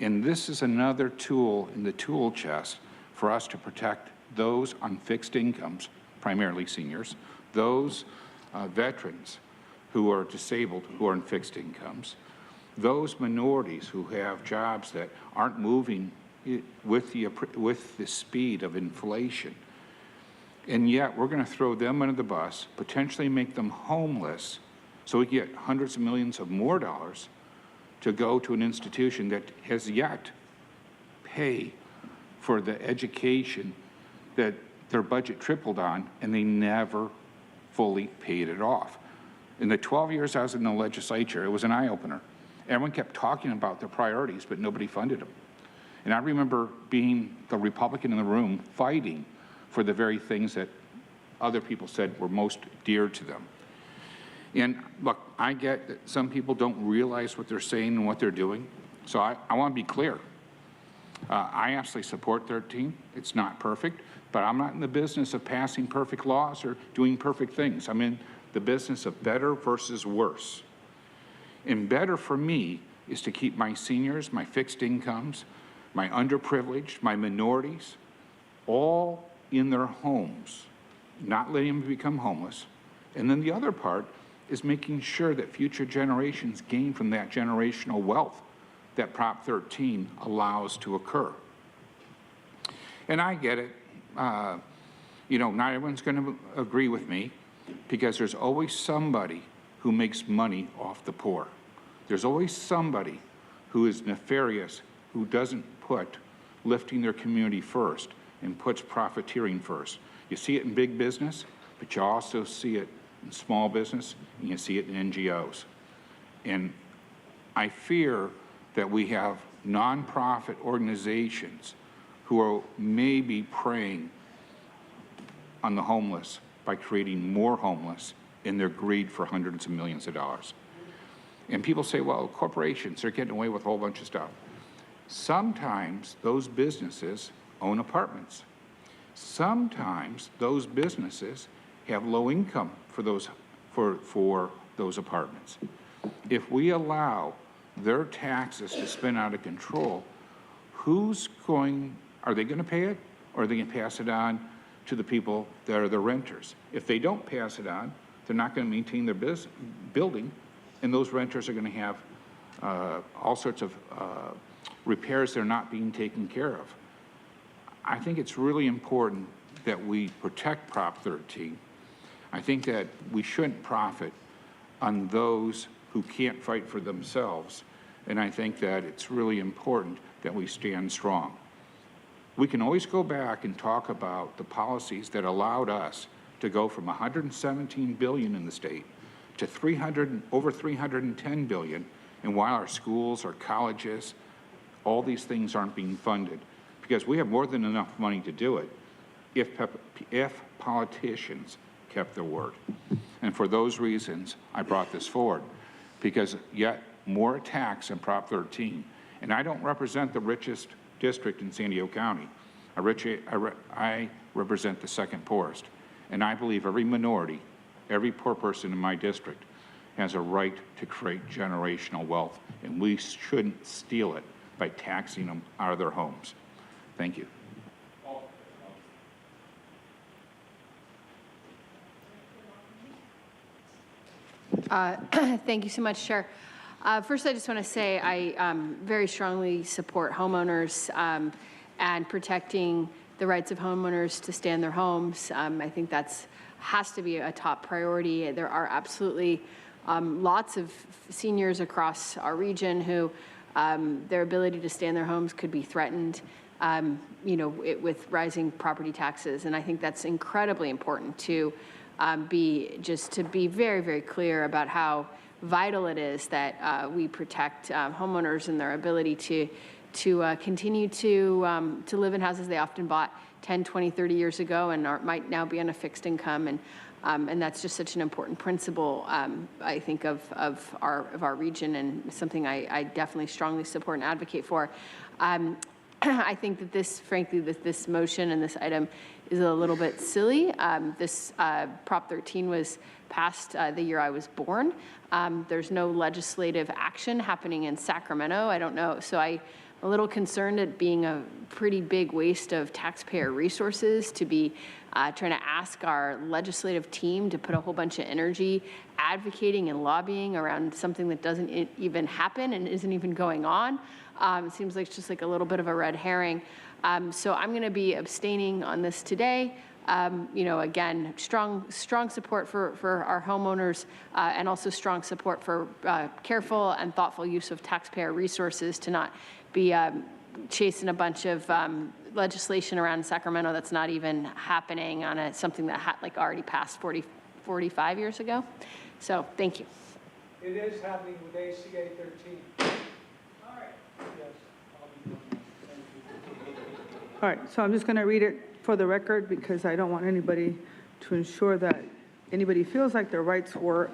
And this is another tool in the tool chest for us to protect those on fixed incomes, primarily seniors, those veterans who are disabled, who are on fixed incomes, those minorities who have jobs that aren't moving with the speed of inflation. And yet we're going to throw them under the bus, potentially make them homeless, so we get hundreds of millions of more dollars to go to an institution that has yet pay for the education that their budget tripled on, and they never fully paid it off. In the 12 years I was in the legislature, it was an eye-opener. Everyone kept talking about their priorities, but nobody funded them. And I remember being the Republican in the room fighting for the very things that other people said were most dear to them. And look, I get that some people don't realize what they're saying and what they're doing. So I want to be clear. I absolutely support 13. It's not perfect, but I'm not in the business of passing perfect laws or doing perfect things. I'm in the business of better versus worse. And better for me is to keep my seniors, my fixed incomes, my underprivileged, my minorities, all in their homes, not letting them become homeless. And then the other part is making sure that future generations gain from that generational wealth that Prop 13 allows to occur. And I get it. You know, not everyone's going to agree with me because there's always somebody who makes money off the poor. There's always somebody who is nefarious, who doesn't put lifting their community first and puts profiteering first. You see it in big business, but you also see it in small business, and you see it in NGOs. And I fear that we have nonprofit organizations who are maybe preying on the homeless by creating more homeless in their greed for hundreds of millions of dollars. And people say, well, corporations are getting away with a whole bunch of stuff. Sometimes those businesses own apartments. Sometimes those businesses have low income for those apartments. If we allow their taxes to spin out of control, are they going to pay it, or are they going to pass it on to the people that are the renters? If they don't pass it on, they're not going to maintain their building, and those renters are going to have all sorts of repairs that are not being taken care of. I think it's really important that we protect Prop 13. I think that we shouldn't profit on those who can't fight for themselves, and I think that it's really important that we stand strong. We can always go back and talk about the policies that allowed us to go from $117 billion in the state to over $310 billion, and while our schools, our colleges, all these things aren't being funded, because we have more than enough money to do it if politicians kept their word. And for those reasons, I brought this forward, because yet more attacks on Prop 13. And I don't represent the richest district in San Diego County. I represent the second poorest. And I believe every minority, every poor person in my district has a right to create generational wealth, and we shouldn't steal it by taxing them out of their homes. Thank you. Thank you so much, Chair. First, I just want to say I very strongly support homeowners and protecting the rights of homeowners to stay in their homes. I think that's has to be a top priority. There are absolutely lots of seniors across our region who their ability to stay in their homes could be threatened, with rising property taxes. And I think that's incredibly important to be very, very clear about how vital it is that we protect homeowners and their ability to continue to live in houses they often bought 10, 20, 30 years ago and might now be on a fixed income. And that's just such an important principle, I think, of our region, and something I definitely strongly support and advocate for. I think that this motion and this item is a little bit silly. This Prop 13 was passed the year I was born. There's no legislative action happening in Sacramento. I don't know. So I'm a little concerned at being a pretty big waste of taxpayer resources to be trying to ask our legislative team to put a whole bunch of energy advocating and lobbying around something that doesn't even happen and isn't even going on. It seems like it's just like a little bit of a red herring. So I'm going to be abstaining on this today. Again, strong support for our homeowners and also strong support for careful and thoughtful use of taxpayer resources to not be chasing a bunch of legislation around Sacramento that's not even happening on something that already passed 45 years ago. So thank you. It is happening with ACA 13. All right. Yes, I'll be doing that. Thank you. All right, so I'm just going to read it for the record because I don't want anybody to ensure that anybody feels like their rights were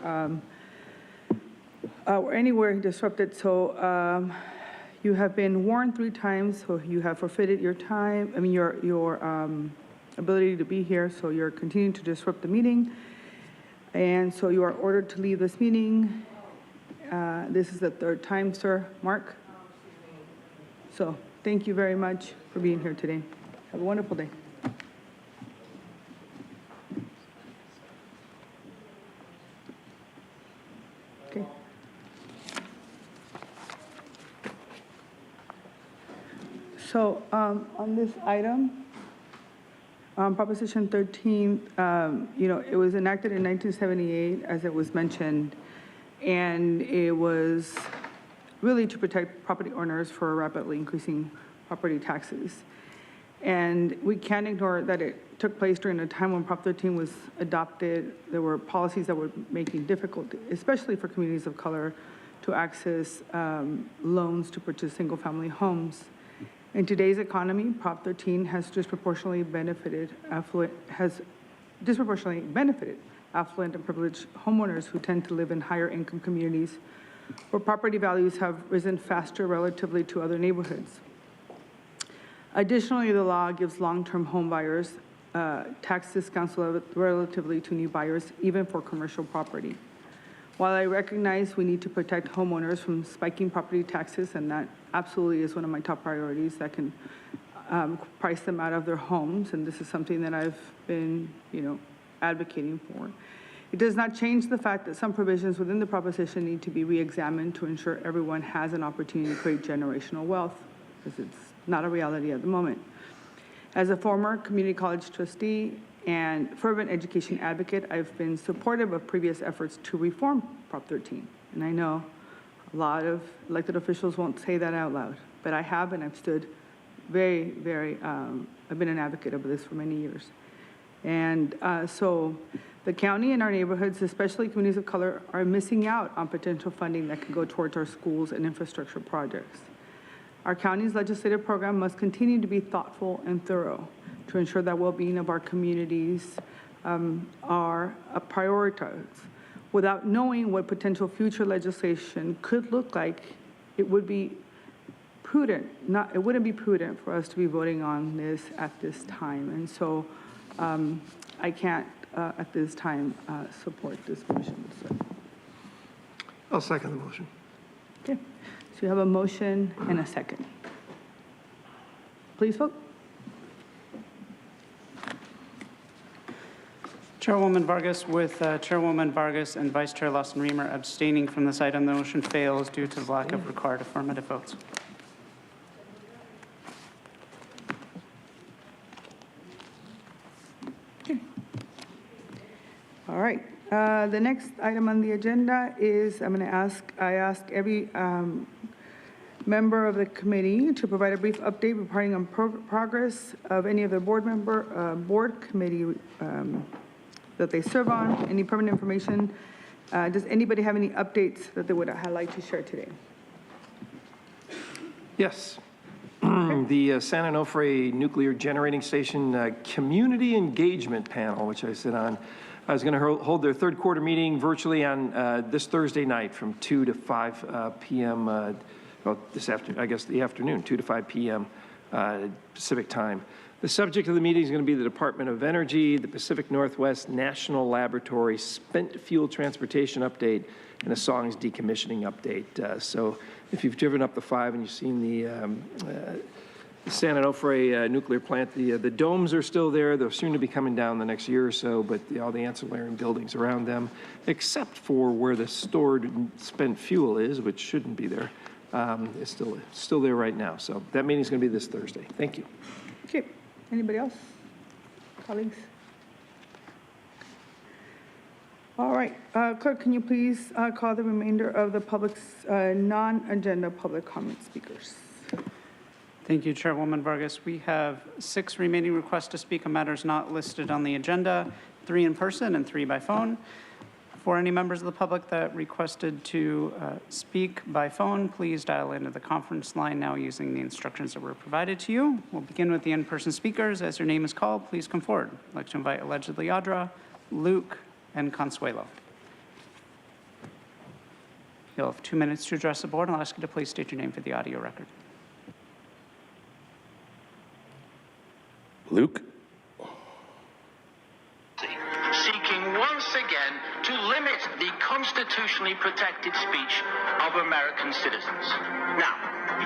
anywhere disrupted. So you have been warned 3 times, so you have forfeited your time, your ability to be here, so you're continuing to disrupt the meeting. And so you are ordered to leave this meeting. This is the 3rd time, sir. Mark? So thank you very much for being here today. Have a wonderful day. Okay. So on this item, Proposition 13, it was enacted in 1978, as it was mentioned, and it was really to protect property owners for rapidly increasing property taxes. And we can't ignore that it took place during a time when Prop 13 was adopted. There were policies that were making it difficult, especially for communities of color, to access loans to purchase single-family homes. In today's economy, Prop 13 has disproportionately benefited affluent and privileged homeowners who tend to live in higher income communities where property values have risen faster relatively to other neighborhoods. Additionally, the law gives long-term home buyers tax discounts relatively to new buyers, even for commercial property. While I recognize we need to protect homeowners from spiking property taxes, and that absolutely is one of my top priorities that can price them out of their homes, and this is something that I've been, advocating for. It does not change the fact that some provisions within the proposition need to be re-examined to ensure everyone has an opportunity to create generational wealth, because it's not a reality at the moment. As a former community college trustee and fervent education advocate, I've been supportive of previous efforts to reform Prop 13. And I know a lot of elected officials won't say that out loud, but I have, and I've stood very, I've been an advocate of this for many years. And so the county and our neighborhoods, especially communities of color, are missing out on potential funding that can go towards our schools and infrastructure projects. Our county's legislative program must continue to be thoughtful and thorough to ensure that well-being of our communities are prioritized. Without knowing what potential future legislation could look like, it would be prudent, it wouldn't be prudent for us to be voting on this at this time. And so I can't at this time support this motion. So. I'll second the motion. Okay, so you have a motion and a second. Please vote. Chairwoman Vargas, with Chairwoman Vargas and Vice Chair Lawson-Remer abstaining from this item, the motion fails due to the lack of required affirmative votes. All right. The next item on the agenda is I ask every member of the committee to provide a brief update reporting on progress of any of the board committee that they serve on, any permanent information. Does anybody have any updates that they would like to share today? Yes. The San Onofre Nuclear Generating Station Community Engagement Panel, which I sit on, is going to hold their 3rd quarter meeting virtually on this Thursday night from 2 to 5 p.m. I guess the afternoon, 2 to 5 p.m. Pacific time. The subject of the meeting is going to be the Department of Energy, the Pacific Northwest National Laboratory Spent Fuel Transportation Update, and a SONGS decommissioning update. So if you've driven up the 5 and you've seen the San Onofre nuclear plant, the domes are still there. They're soon to be coming down the next year or so, but all the ancillary buildings around them, except for where the stored spent fuel is, which shouldn't be there, is still there right now. So that meeting is going to be this Thursday. Thank you. Okay. Anybody else? Colleagues? All right. Clerk, can you please call the remainder of the public's non-agenda public comment speakers? Thank you, Chairwoman Vargas. We have 6 remaining requests to speak on matters not listed on the agenda, 3 in person and 3 by phone. For any members of the public that requested to speak by phone, please dial into the conference line now using the instructions that were provided to you. We'll begin with the in-person speakers. As your name is called, please come forward. I'd like to invite allegedly Audra, Luke, and Consuelo. You'll have 2 minutes to address the board, and I'll ask you to please state your name for the audio record. Luke? Seeking once again to limit the constitutionally protected speech of American citizens. Now,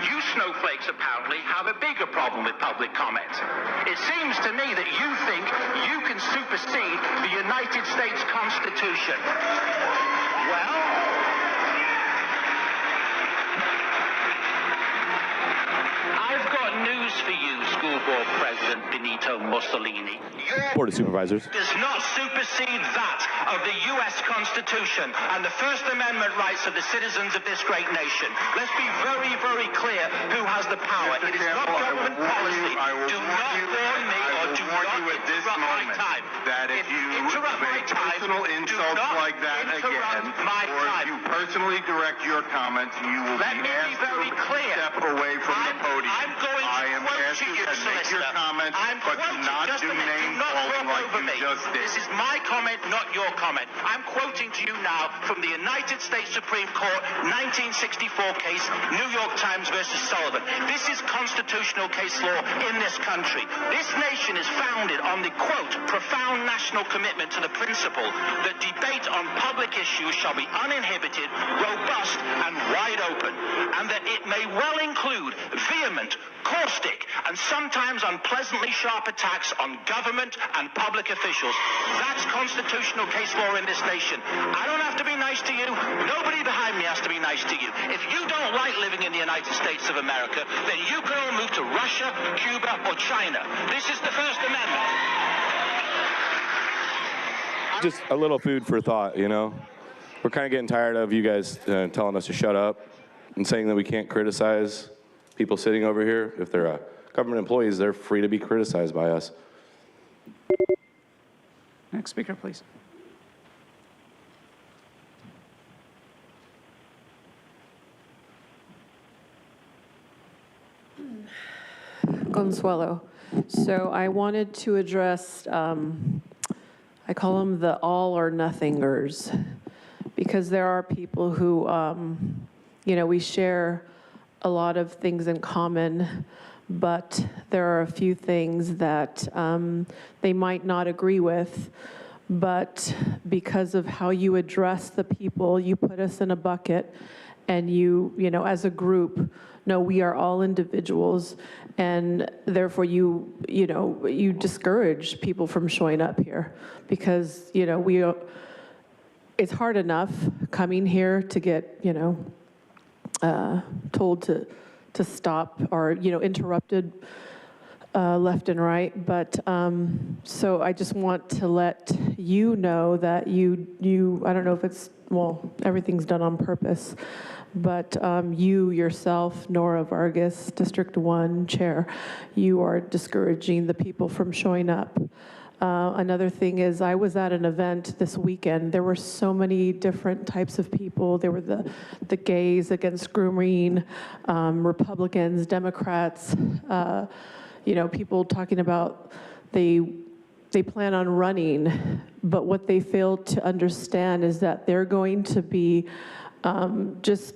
you snowflakes apparently have a bigger problem with public comment. It seems to me that you think you can supersede the United States Constitution. Well, I've got news for you, School Board President Benito Mussolini. Board of Supervisors. Does not supersede that of the U.S. Constitution and the First Amendment rights of the citizens of this great nation. Let's be very, very clear who has the power. It is not government policy. Do not warn me or do not interrupt my time. That if you make personal insults like that again, or if you personally direct your comments, you will be asked to step away from the podium. I am asking you to make your comments, but do not do name calling like you just did. This is my comment, not your comment. I'm quoting to you now from the United States Supreme Court 1964 case, New York Times versus Sullivan. This is constitutional case law in this country. This nation is founded on the, quote, profound national commitment to the principle that debate on public issues shall be uninhibited, robust, and wide open, and that it may well include vehement, caustic, and sometimes unpleasantly sharp attacks on government and public officials. That's constitutional case law in this nation. I don't have to be nice to you. Nobody behind me has to be nice to you. If you don't like living in the United States of America, then you can all move to Russia, Cuba, or China. This is the First Amendment. Just a little food for thought, you know? We're kind of getting tired of you guys telling us to shut up and saying that we can't criticize people sitting over here. If they're government employees, they're free to be criticized by us. Next speaker, please. Consuelo. So I wanted to address, I call them the all or nothingers, because there are people who, you know, we share a lot of things in common, but there are a few things that they might not agree with, but because of how you address the people, you put us in a bucket, and you know, as a group, no, we are all individuals, and therefore you know, you discourage people from showing up here because, you know, it's hard enough coming here to get, you know, told to stop or, you know, interrupted left and right. But so I just want to let you know that you I don't know if it's, well, everything's done on purpose, but you yourself, Nora Vargas, District 1 Chair, you are discouraging the people from showing up. Another thing is, I was at an event this weekend. There were so many different types of people. There were the gays against grooming, Republicans, Democrats, you know, people talking about they plan on running, but what they fail to understand is that they're going to be just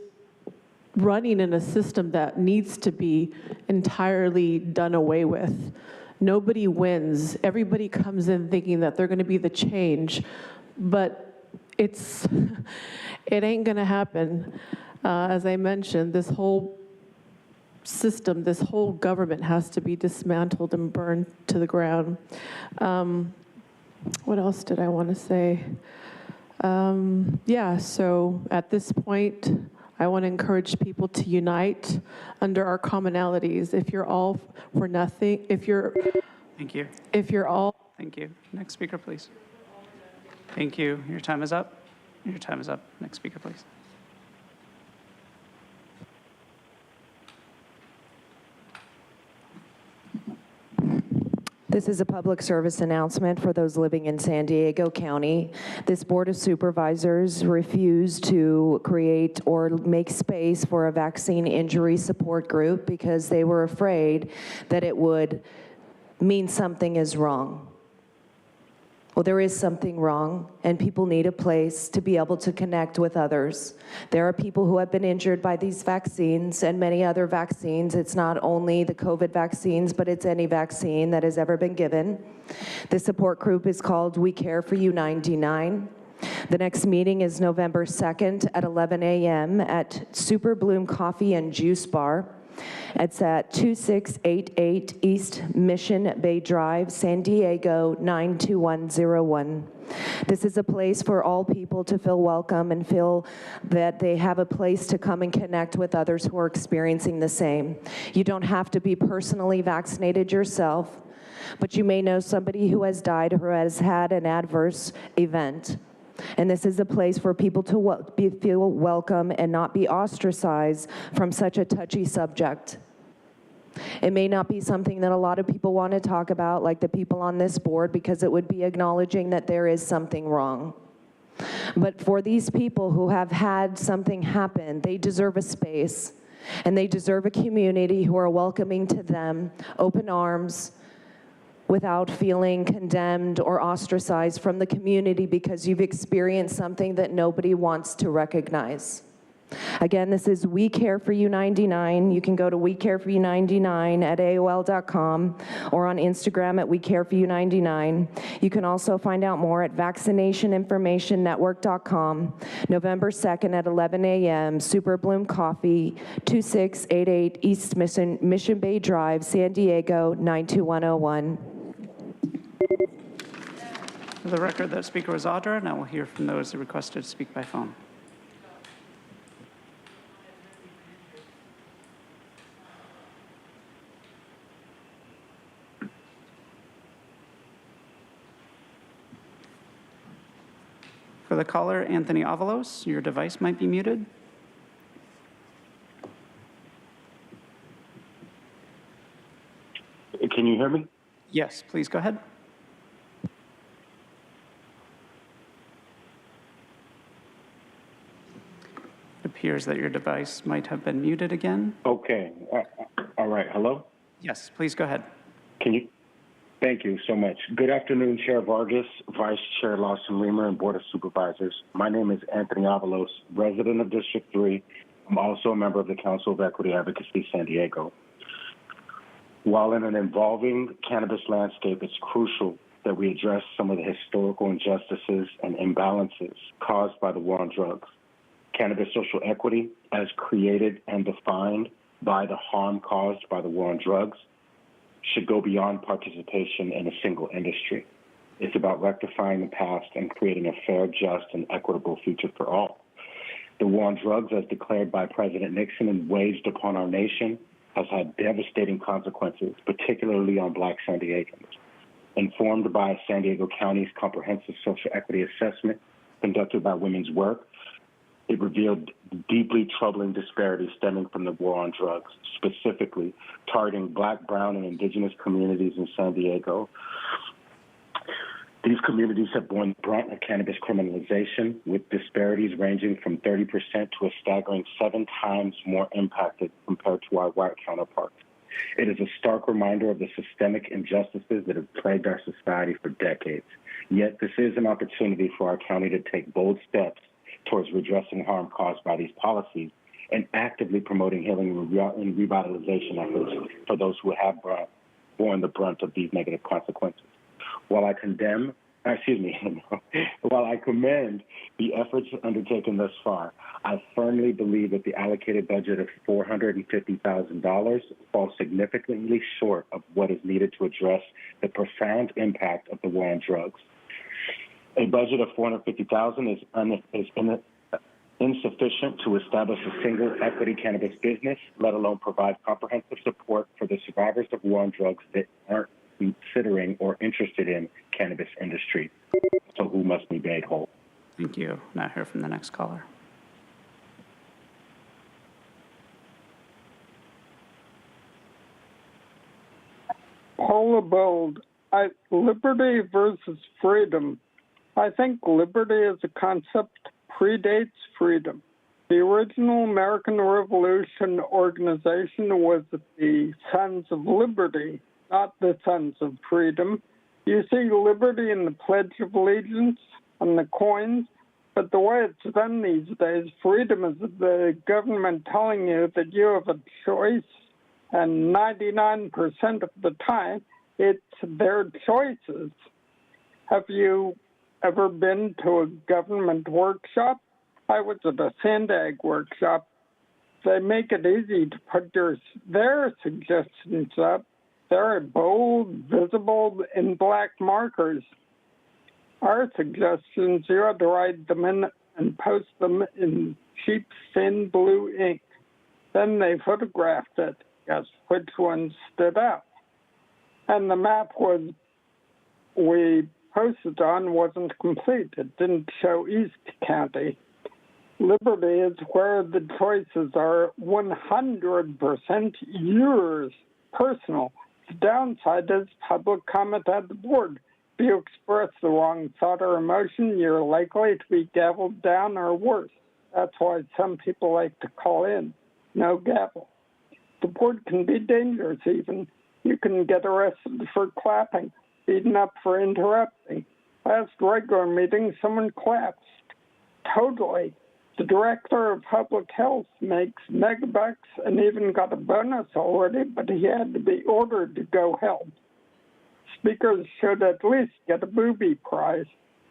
running in a system that needs to be entirely done away with. Nobody wins. Everybody comes in thinking that they're going to be the change, but it ain't going to happen. As I mentioned, this whole system, this whole government has to be dismantled and burned to the ground. What else did I want to say? Yeah, so at this point, I want to encourage people to unite under our commonalities. If you're all for nothing, if you're... Thank you. If you're all... Thank you. Next speaker, please. Thank you. Your time is up. Your time is up. Next speaker, please. This is a public service announcement for those living in San Diego County. This Board of Supervisors refused to create or make space for a vaccine injury support group because they were afraid that it would mean something is wrong. Well, there is something wrong, and people need a place to be able to connect with others. There are people who have been injured by these vaccines and many other vaccines. It's not only the COVID vaccines, but it's any vaccine that has ever been given. The support group is called We Care For You 99. The next meeting is November 2nd at 11 a.m. at Super Bloom Coffee and Juice Bar. It's at 2688 East Mission Bay Drive, San Diego 92101. This is a place for all people to feel welcome and feel that they have a place to come and connect with others who are experiencing the same. You don't have to be personally vaccinated yourself, but you may know somebody who has died or has had an adverse event. And this is a place for people to feel welcome and not be ostracized from such a touchy subject. It may not be something that a lot of people want to talk about, like the people on this board, because it would be acknowledging that there is something wrong. But for these people who have had something happen, they deserve a space, and they deserve a community who are welcoming to them, open arms, without feeling condemned or ostracized from the community because you've experienced something that nobody wants to recognize. Again, this is We Care For You 99. You can go to We Care For You 99 at AOL.com or on Instagram at We Care For You 99. You can also find out more at vaccinationinformationnetwork.com. November 2nd at 11 a.m. Super Bloom Coffee, 2688 East Mission Bay Drive, San Diego 92101. For the record, that speaker was Audra. Now we'll hear from those who requested to speak by phone. For the caller, Anthony Avalos, your device might be muted. Can you hear me? Yes, please go ahead. It appears that your device might have been muted again. Okay. All right. Hello? Yes, please go ahead. Can you? Thank you so much. Good afternoon, Chair Vargas, Vice Chair Lawson-Remer, and Board of Supervisors. My name is Anthony Avalos, resident of District 3. I'm also a member of the Council of Equity Advocacy San Diego. While in an evolving cannabis landscape, it's crucial that we address some of the historical injustices and imbalances caused by the war on drugs. Cannabis social equity, as created and defined by the harm caused by the war on drugs, should go beyond participation in a single industry. It's about rectifying the past and creating a fair, just, and equitable future for all. The war on drugs, as declared by President Nixon and waged upon our nation, has had devastating consequences, particularly on Black San Diegans. Informed by San Diego County's comprehensive social equity assessment conducted by Women's Work, it revealed deeply troubling disparities stemming from the war on drugs, specifically targeting Black, Brown, and Indigenous communities in San Diego. These communities have borne the brunt of cannabis criminalization, with disparities ranging from 30% to a staggering 7 times more impacted compared to our white counterparts. It is a stark reminder of the systemic injustices that have plagued our society for decades. Yet this is an opportunity for our county to take bold steps towards redressing harm caused by these policies and actively promoting healing and revitalization efforts for those who have borne the brunt of these negative consequences. While I commend the efforts undertaken thus far, I firmly believe that the allocated budget of $450,000 falls significantly short of what is needed to address the profound impact of the war on drugs. A budget of $450,000 is insufficient to establish a single equity cannabis business, let alone provide comprehensive support for the survivors of war on drugs that aren't considering or interested in cannabis industry. So who must be made whole? Thank you. Now hear from the next caller. Paula Bold, liberty versus freedom. I think liberty as a concept predates freedom. The original American Revolution organization was the Sons of Liberty, not the Sons of Freedom. You see liberty in the Pledge of Allegiance on the coins, but the way it's done these days, freedom is the government telling you that you have a choice, and 99% of the time, it's their choices. Have you ever been to a government workshop? I was at a Sandag workshop. They make it easy to put their suggestions up. They're bold, visible in black markers. Our suggestions, you had to write them in and post them in cheap, thin blue ink. Then they photographed it. Guess which one stood out? And the map we posted on wasn't complete. It didn't show East County. Liberty is where the choices are 100% yours, personal. The downside is public comment at the board. If you express the wrong thought or emotion, you're likely to be gavelled down or worse. That's why some people like to call in. No gavel. The board can be dangerous even. You can get arrested for clapping, beaten up for interrupting. Last regular meeting, someone clapped. Totally. The director of public health makes megabucks and even got a bonus already, but he had to be ordered to go help. Speakers should at least get a booby prize.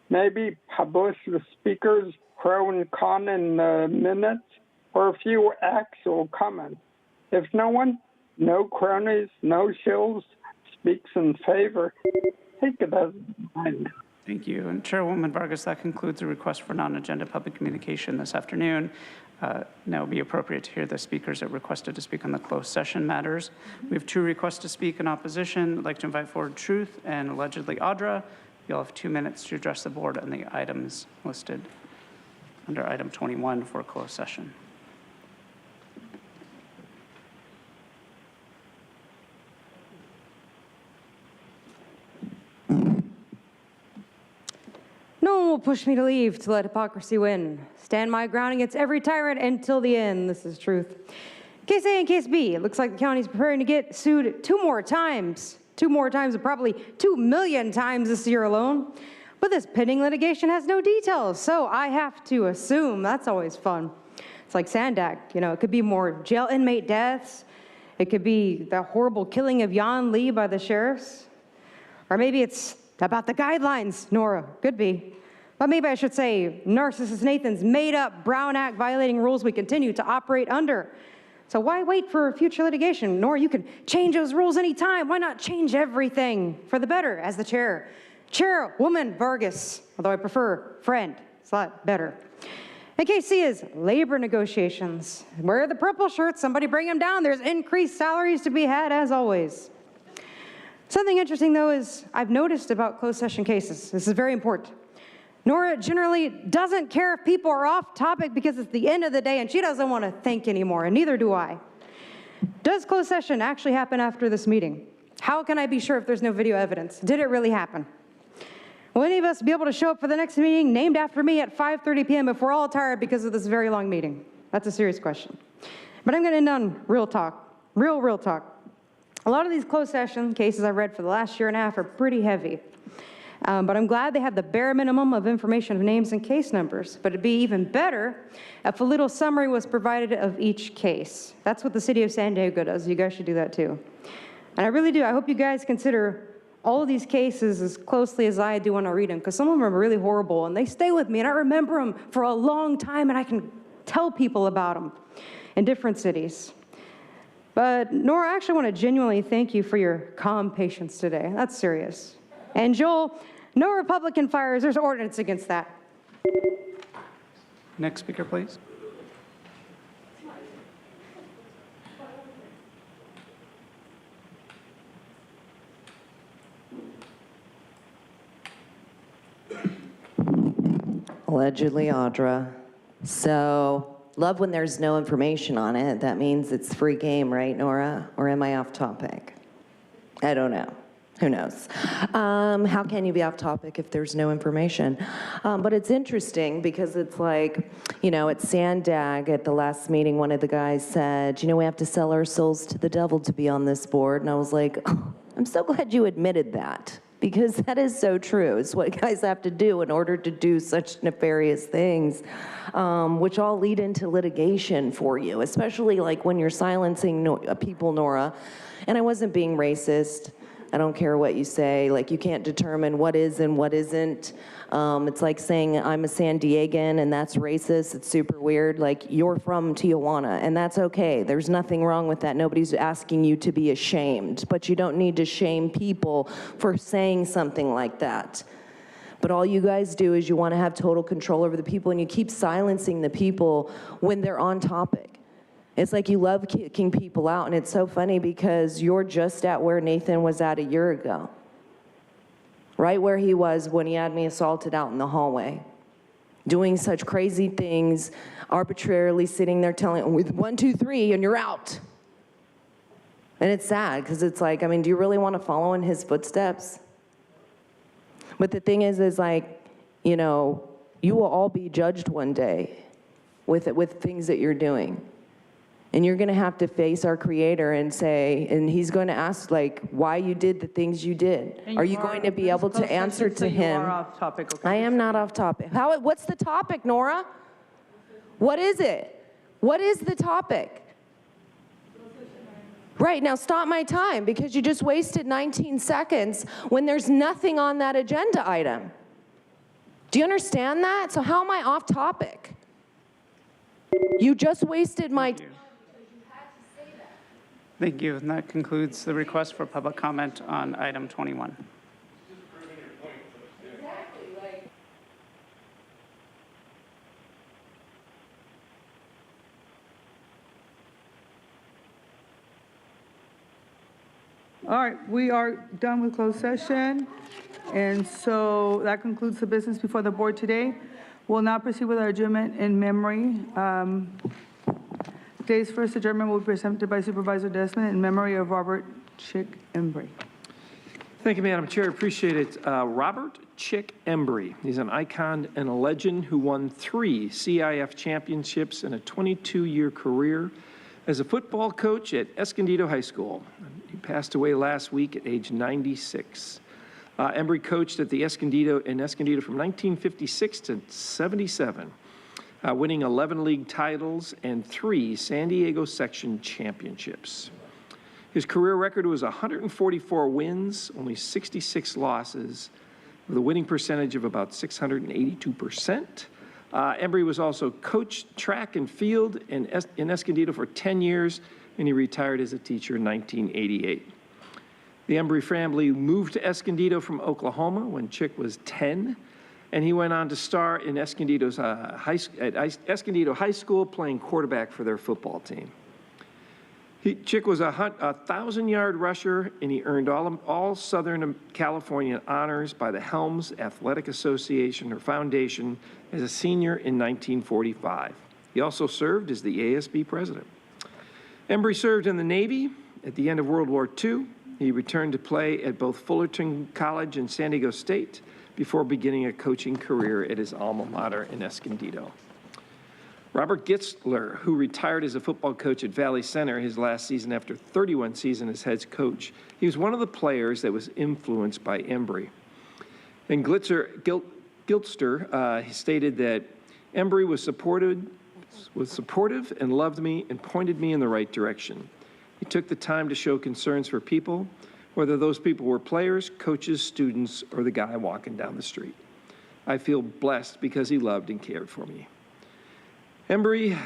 Maybe publish the speakers' pro and con in the minutes, or a few actual comments. If no one, no cronies, no shills, speaks in favor, take it as mine. Thank you. And Chairwoman Vargas, that concludes the request for non-agenda public communication this afternoon. Now it would be appropriate to hear the speakers that requested to speak on the closed session matters. We have 2 requests to speak in opposition. I'd like to invite forward Truth and allegedly Audra. You'll have 2 minutes to address the board on the items listed under item 21 for closed session. No one will push me to leave to let hypocrisy win. Stand my ground against every tyrant until the end. This is truth. Case A and case B. It looks like the county's preparing to get sued 2 more times. 2 more times and probably 2 million times this year alone. But this pending litigation has no details, so I have to assume. That's always fun. It's like Sandak, you know, it could be more jail inmate deaths. It could be the horrible killing of Yan Lee by the sheriffs. Or maybe it's about the guidelines, Nora. Could be. But maybe I should say Narcissus Nathan's made-up Brown Act violating rules we continue to operate under. So why wait for future litigation? Nora, you can change those rules anytime. Why not change everything for the better as the chair? Chairwoman Vargas, although I prefer friend. It's a lot better. And case C is labor negotiations. Wear the purple shirts, somebody bring them down. There's increased salaries to be had as always. Something interesting though is I've noticed about closed session cases. This is very important. Nora generally doesn't care if people are off topic because it's the end of the day and she doesn't want to think anymore, and neither do I. Does closed session actually happen after this meeting? How can I be sure if there's no video evidence? Did it really happen? Will any of us be able to show up for the next meeting named after me at 5:30 p.m. if we're all tired because of this very long meeting? That's a serious question. But I'm going to end on real talk, real talk. A lot of these closed session cases I read for the last year and a half are pretty heavy. But I'm glad they have the bare minimum of information of names and case numbers. But it'd be even better if a little summary was provided of each case. That's what the city of San Diego does. You guys should do that too. And I really do. I hope you guys consider all of these cases as closely as I do when I read them, because some of them are really horrible and they stay with me and I remember them for a long time and I can tell people about them in different cities. But Nora, I actually want to genuinely thank you for your calm patience today. That's serious. And Joel, no Republican fires. There's ordinance against that. Next speaker, please. Allegedly, Audra. So, love when there's no information on it. That means it's free game, right, Nora? Or am I off topic? I don't know. Who knows? How can you be off topic if there's no information? But it's interesting because it's like, you know, at Sandag at the last meeting, one of the guys said, you know, we have to sell our souls to the devil to be on this board. And I was like, oh, I'm so glad you admitted that. because that is so true. It's what guys have to do in order to do such nefarious things, which all lead into litigation for you, especially like when you're silencing people, Nora. And I wasn't being racist. I don't care what you say. Like, you can't determine what is and what isn't. It's like saying I'm a San Diegan and that's racist. It's super weird. Like, you're from Tijuana, and that's okay. There's nothing wrong with that. Nobody's asking you to be ashamed, but you don't need to shame people for saying something like that. But all you guys do is you want to have total control over the people, and you keep silencing the people when they're on topic. It's like you love kicking people out, and it's so funny because you're just at where Nathan was at a year ago. Right where he was when he had me assaulted out in the hallway. Doing such crazy things, arbitrarily sitting there telling, with 1, 2, 3, and you're out. And it's sad, because it's like, I mean, do you really want to follow in his footsteps? But the thing is like, you know, you will all be judged one day with things that you're doing. And you're going to have to face our Creator and say, and He's going to ask, like, why you did the things you did. Are you going to be able to answer to Him? You are off topic, okay? I am not off topic. What's the topic, Nora? What is it? What is the topic? Right, now stop my time, because you just wasted 19 seconds when there's nothing on that agenda item. Do you understand that? So how am I off topic? You just wasted my time. Thank you, and that concludes the request for public comment on item 21. All right, we are done with closed session, and so that concludes the business before the board today. We'll now proceed with our adjournment in memory. Today's first adjournment will be presented by Supervisor Desmond in memory of Robert Chick Embry. Thank you, Madam Chair. Appreciate it. Robert Chick Embry. He's an icon and a legend who won 3 CIF championships in a 22-year career as a football coach at Escondido High School. He passed away last week at age 96. Embry coached at the Escondido from 1956 to 77. Winning 11 league titles and 3 San Diego section championships. His career record was 144 wins, only 66 losses, with a winning percentage of about 682%. Embry was also coached track and field in Escondido for 10 years, and he retired as a teacher in 1988. The Embry family moved to Escondido from Oklahoma when Chick was 10. And he went on to star in Escondido High School, playing quarterback for their football team. Chick was a 1,000-yard rusher, and he earned all Southern California honors by the Helms Athletic Association or Foundation as a senior in 1945. He also served as the ASB president. Embry served in the Navy. At the end of World War II, he returned to play at both Fullerton College and San Diego State, before beginning a coaching career at his alma mater in Escondido. Robert Gitzler, who retired as a football coach at Valley Center his last season after 31 seasons as head coach, he was one of the players that was influenced by Embry. And Giltster he stated that Embry was supportive and loved me and pointed me in the right direction. He took the time to show concerns for people, whether those people were players, coaches, students, or the guy walking down the street. I feel blessed because he loved and cared for me. Embry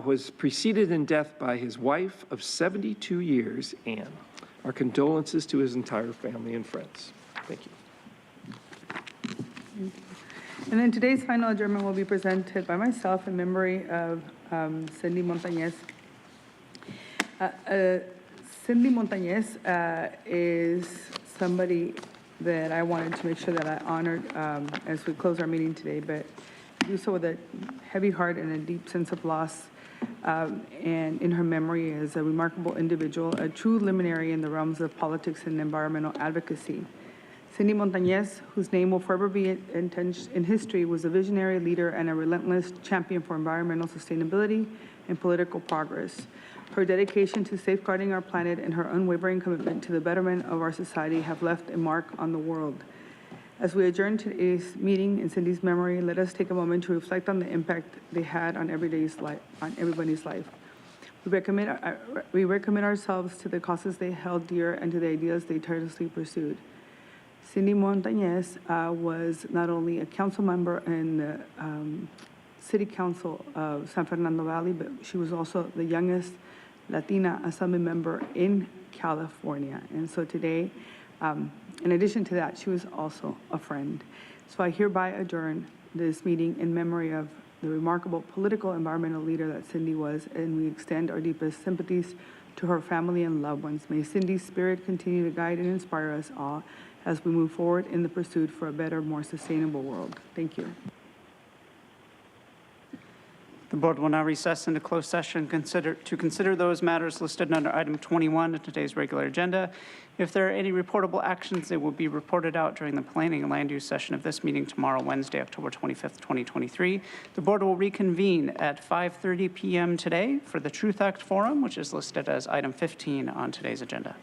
was preceded in death by his wife of 72 years, Anne. Our condolences to his entire family and friends. Thank you. And then today's final adjournment will be presented by myself in memory of Cindy Montañez. Cindy Montañez is somebody that I wanted to make sure that I honored as we close our meeting today, but do so with a heavy heart and a deep sense of loss. And in her memory as a remarkable individual, a true luminary in the realms of politics and environmental advocacy. Cindy Montañez, whose name will forever be in history, was a visionary leader and a relentless champion for environmental sustainability and political progress. Her dedication to safeguarding our planet and her unwavering commitment to the betterment of our society have left a mark on the world. As we adjourn today's meeting in Cindy's memory, let us take a moment to reflect on the impact they had on everybody's life. We recommit ourselves to the causes they held dear and to the ideas they tirelessly pursued. Cindy Montañez was not only a council member in the City Council of San Fernando Valley, but she was also the youngest Latina Assembly member in California. And so today, in addition to that, she was also a friend. So I hereby adjourn this meeting in memory of the remarkable political environmental leader that Cindy was, and we extend our deepest sympathies to her family and loved ones. May Cindy's spirit continue to guide and inspire us all as we move forward in the pursuit for a better, more sustainable world. Thank you. The board will now recess into closed session to consider those matters listed under item 21 of today's regular agenda. If there are any reportable actions, they will be reported out during the planning and land use session of this meeting tomorrow, Wednesday, October 25th, 2023. The board will reconvene at 5:30 p.m. today for the Truth Act Forum, which is listed as item 15 on today's agenda.